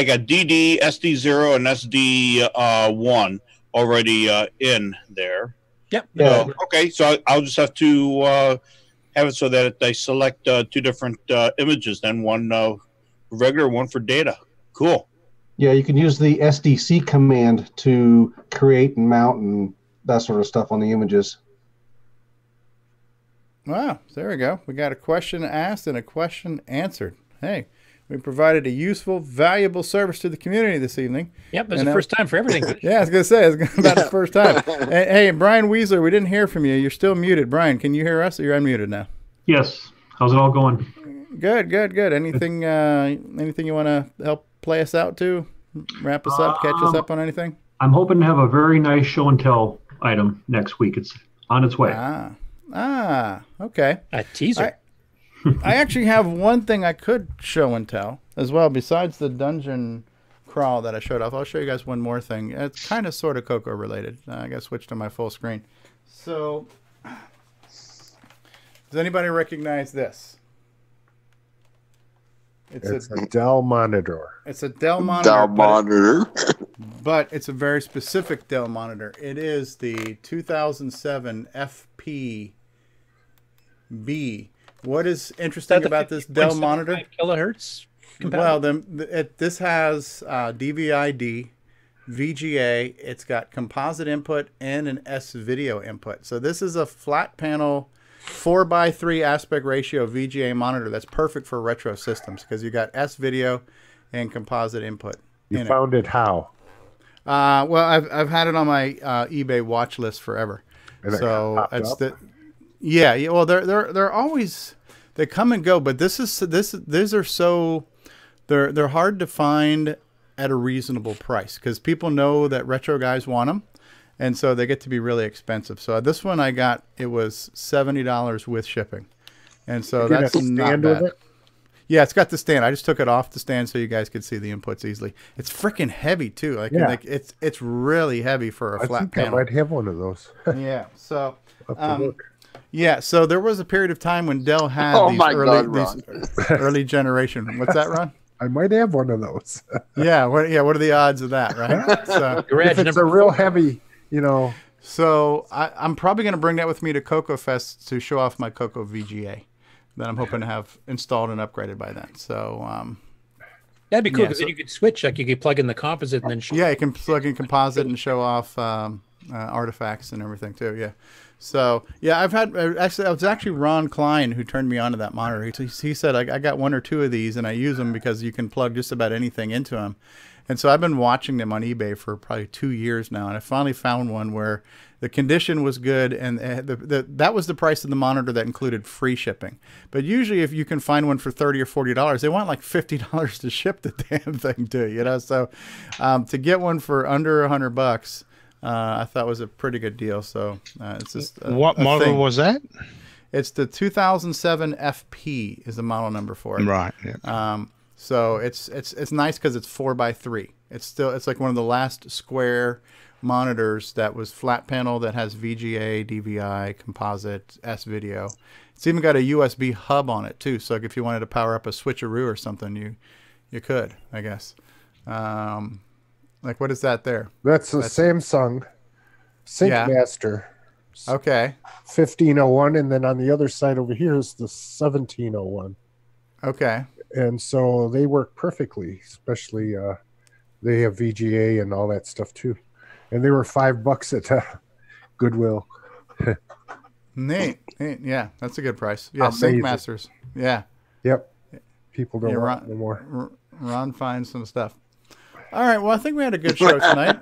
got DD, SD0, and SD1 already in there. Yep. Okay, so I'll just have to have it so that I select 2 different images, then 1 regular, 1 for data. Cool. Yeah, you can use the SDC command to create and mount and that sort of stuff on the images. Wow, there we go. We got a question asked and a question answered. Hey, we provided a useful, valuable service to the community this evening. Yep, it's the first time for everything. Yeah, I was going to say, it's about the first time. Hey, Brian Weasler, we didn't hear from you. You're still muted. Brian, can you hear us, or you're unmuted now? Yes. How's it all going? Good. Anything you want to help play us out to? Wrap us up, catch us up on anything? I'm hoping to have a very nice show and tell item next week. It's on its way. Okay. A teaser. I actually have one thing I could show and tell as well, besides the dungeon crawl that I showed off. I'll show you guys one more thing. It's kind of sort of CoCo related. I got to switch to my full screen. So, does anybody recognize this? It's a Dell monitor. It's a Dell monitor. But it's a very specific Dell monitor. It is the 2007 FPB what is interesting about this Dell monitor? Kilohertz. Well, this has DVI-D, VGA. It's got composite input and an S-video input. So this is a flat panel 4:3 aspect ratio VGA monitor that's perfect for retro systems because you got S-video and composite input. You found it how? Well, I've had it on my eBay watch list forever. So it's yeah. Well, they're always, they come and go, but these are so they're hard to find at a reasonable price because people know that retro guys want them, and so they get to be really expensive. So this one I got, it was $70 with shipping, and so that's not bad. Yeah, it's got the stand. I just took it off the stand so you guys could see the inputs easily. It's freaking heavy too. Like it's really heavy for a flat panel. I might have one of those. Yeah. So yeah, so there was a period of time when Dell had these early generation. What's that, Ron? I might have one of those. Yeah. What are the odds of that, right? So if it's a real heavy, So I'm probably going to bring that with me to CoCo Fest to show off my CoCo VGA that I'm hoping to have installed and upgraded by then. So that'd be cool because then you could switch. Like you could plug in the composite and then show. Yeah, you can plug in composite and show off artifacts and everything too. Yeah. So yeah, it was actually Ron Klein who turned me on to that monitor. He said I got one or two of these and I use them because you can plug just about anything into them. And so I've been watching them on eBay for probably 2 years now, and I finally found one where the condition was good, and that was the price of the monitor that included free shipping. But usually, if you can find one for $30 or $40, they want like $50 to ship the damn thing to So to get one for under $100, I thought was a pretty good deal. So it's just what model was that? It's the 2007 FP is the model number for it. Right. Yeah. So it's nice because it's 4:3. It's like one of the last square monitors that was flat panel that has VGA, DVI, composite, S-video. It's even got a USB hub on it too. So like if you wanted to power up a switcheroo or something, you could, I guess. Like what is that there? That's a Samsung SyncMaster. Okay. 1501, and then on the other side over here is the 1701. Okay. And so they work perfectly, especially they have VGA and all that stuff too. And they were $5 at Goodwill. Neat. Yeah, that's a good price. Yeah, SyncMasters. Yeah. Yep. People don't want anymore. Ron finds some stuff. All right. Well, I think we had a good show tonight.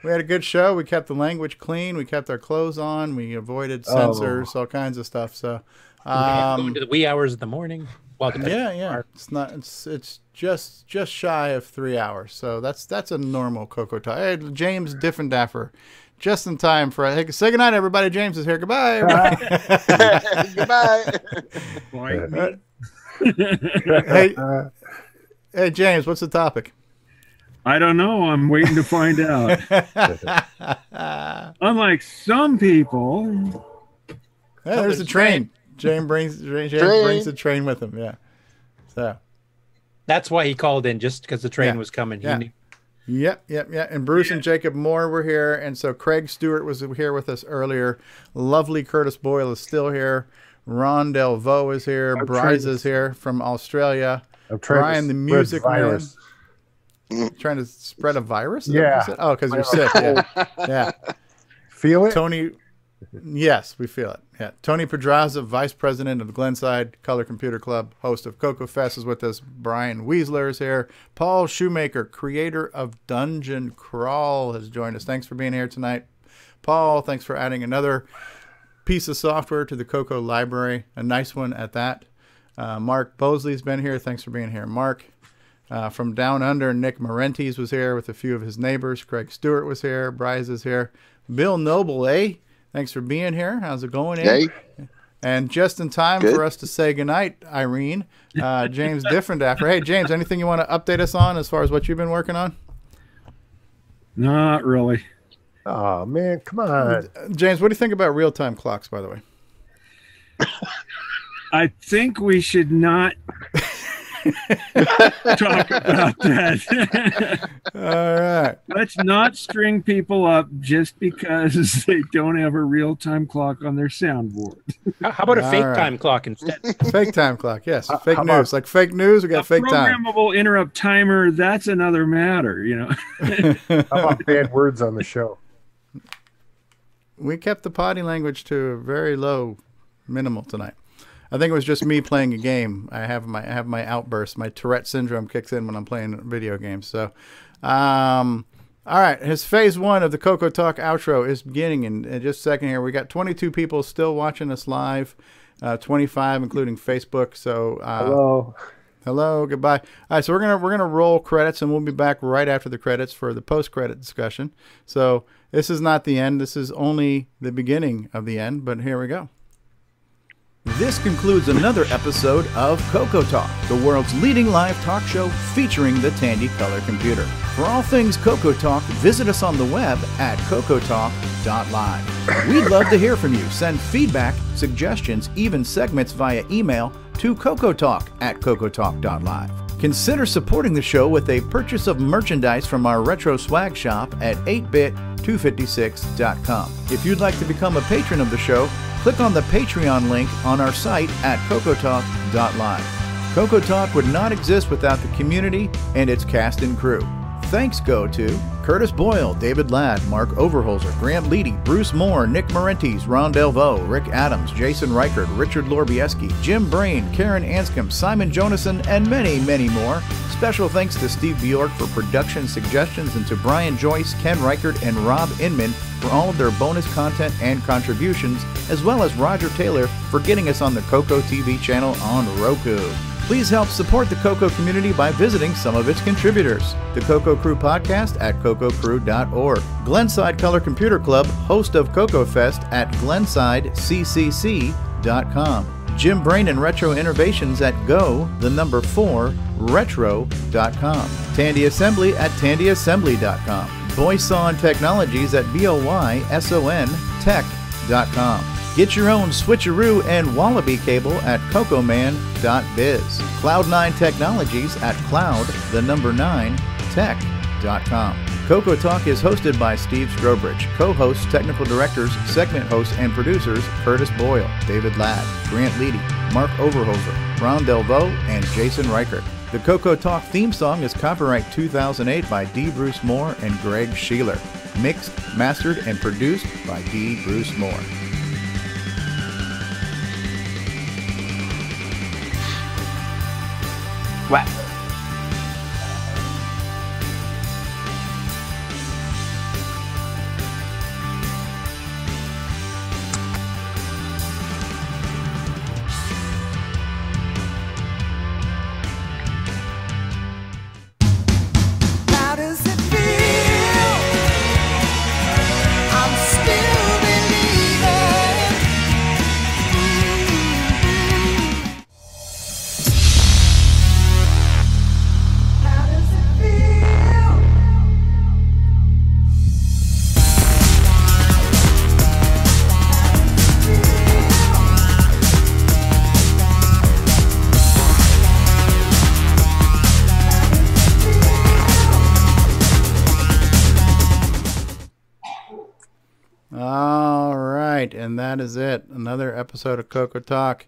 We had a good show. We kept the language clean. We kept our clothes on. We avoided censors, all kinds of stuff. So, going to the wee hours of the morning. Yeah. It's just shy of 3 hours. So that's a normal CoCoTALK. Hey, James Diffendaffer, just in time for say goodnight, everybody. James is here. Goodbye. Goodbye. Hey, James, what's the topic? I don't know. I'm waiting to find out. Unlike some people. Hey, there's the train. James brings the train with him. Yeah. So that's why he called in, just because the train was coming. Yeah. Yep. And Bruce and Jacob Moore were here, and so Craig Stewart was here with us earlier. Lovely Curtis Boyle is still here. Ron Delvaux is here. Bryce is here from Australia. Brian, the music man. Trying to spread a virus? Yeah. Oh, because you're sick. Yeah. Feel it? Tony. Yes, we feel it. Yeah. Tony Pedraza, Vice President of Glenside Color Computer Club, host of CoCo Fest, is with us. Brian Weasler is here. Paul Shoemaker, creator of Dungeon Crawl, has joined us. Thanks for being here tonight. Paul, thanks for adding another piece of software to the CoCo library. A nice one at that. Mark Bosley's been here. Thanks for being here, Mark. From Down Under, Nick Marentes was here with a few of his neighbors. Craig Stewart was here. Bryce is here. Bill Noble, thanks for being here. How's it going, Hey. And just in time for us to say goodnight, Irene, James Diffendaffer. Hey, James, anything you want to update us on as far as what you've been working on? Not really. Oh, man, come on. James, what do you think about real-time clocks, by the way? I think we should not talk about that. All right. Let's not string people up just because they don't have a real-time clock on their soundboard. How about a All fake right. time clock instead? Fake time clock, yes. How Fake about- news. Like fake news, we got fake time. Programmable interrupt timer, that's another matter, you know. How about bad words on the show? We kept the potty language to a very low minimal tonight. I think it was just me playing a game. I have my outbursts. My Tourette syndrome kicks in when I'm playing video games. So, all right. His phase 1 of the CoCoTALK outro is beginning in just a second here. We got 22 people still watching us live, 25 including Facebook. So, hello, goodbye. All right, so we're gonna roll credits, and we'll be back right after the credits for the post-credit discussion. So this is not the end. This is only the beginning of the end. But here we go. This concludes another episode of CoCoTALK, the world's leading live talk show featuring the Tandy Color Computer. For all things CoCoTALK, visit us on the web at CoCoTalk.live. We'd love to hear from you. Send feedback, suggestions, even segments via email to CoCoTalk@CoCoTalk.live. Consider supporting the show with a purchase of merchandise from our retro swag shop at 8bit256.com. If you'd like to become a patron of the show, click on the Patreon link on our site at CoCoTalk.live. CoCoTALK would not exist without the community and its cast and crew. Thanks go to Curtis Boyle, David Ladd, Mark Overholzer, Grant Leedy, Bruce Moore, Nick Marentes, Ron Delvaux, Rick Adams, Jason Reichert, Richard Lorbieski, Jim Brain, Karen Anscombe, Simon Jonason, and many, many more. Special thanks to Steve Bjork for production suggestions and to Brian Joyce, Ken Reichert, and Rob Inman for all of their bonus content and contributions, as well as Roger Taylor for getting us on the CoCo TV channel on Roku. Please help support the CoCo community by visiting some of its contributors. The CoCo Crew podcast at cococrew.org. Glenside Color Computer Club, host of CoCo Fest at glensideccc.com. Jim Brain and Retro Innovations at go4retro.com. Tandy Assembly at tandyassembly.com. Boyson Technologies at boysontech.com. Get your own switcheroo and wallaby cable at cocoman.biz. Cloud9 Technologies at cloud9tech.com. CoCoTALK is hosted by Steve Strobridge. Co-hosts, technical directors, segment hosts, and producers Curtis Boyle, David Ladd, Grant Leedy, Mark Overholzer, Ron Delvaux, and Jason Reichert. The CoCoTALK theme song is copyright 2008 by D. Bruce Moore and Greg Sheeler. Mixed, mastered, and produced by D. Bruce Moore. What? How does it feel? I'm still believing. How does it feel? All right, and that is it. Another episode of CoCoTALK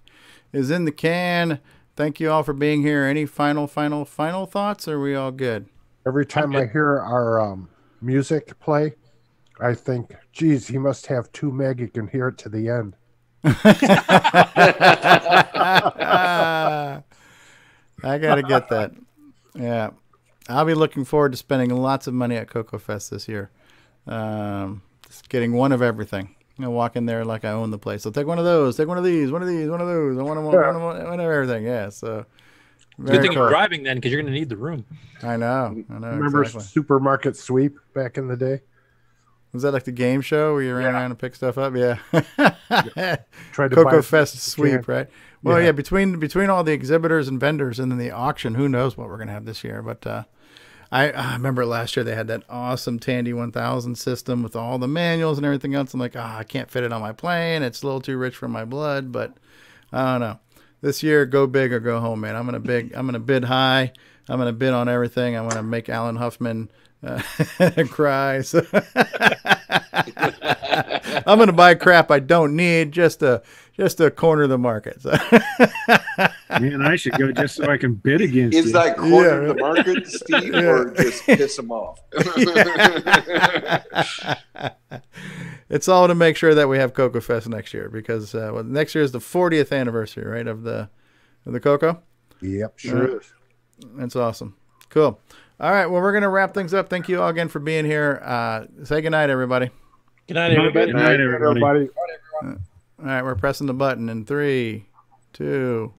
is in the can. Thank you all for being here. Any final thoughts? Or are we all good? Every time I hear our music play, I think, geez, he must have 2 meg. You can hear it to the end. I gotta get that. Yeah, I'll be looking forward to spending lots of money at CoCo Fest this year. Just getting one of everything. You know, walk in there like I own the place. I'll take one of those, take one of these, one of these, one of those. I want one of everything. Yeah, so Good thing you're driving then, because you're going to need the room. I know. Remember exactly. Supermarket Sweep back in the day? Was that like the game show where you ran around and picked stuff up? Yeah. Tried to buy CoCo as Fest much as you sweep, can. right? Well, yeah. Between all the exhibitors and vendors and then the auction, who knows what we're gonna have this year? But I remember last year they had that awesome Tandy 1000 system with all the manuals and everything else. I'm like, I can't fit it on my plane. It's a little too rich for my blood, but I don't know. this year, go big or go home, man. I'm gonna bid high. I'm gonna bid on everything. I'm gonna make Alan Huffman cry. So I'm gonna buy crap I don't need just to corner the market. So. Man, I should go just so I can bid against you. Is that corner the market, Steve, or just piss them off? It's all to make sure that we have CoCo Fest next year, because next year is the 40th anniversary, right, of the CoCo? Yep, sure is. That's awesome. Cool. All right, well, we're going to wrap things up. Thank you all again for being here. Say goodnight, everybody. Good night, everybody. Good night, everybody. All right, we're pressing the button in 3, 2...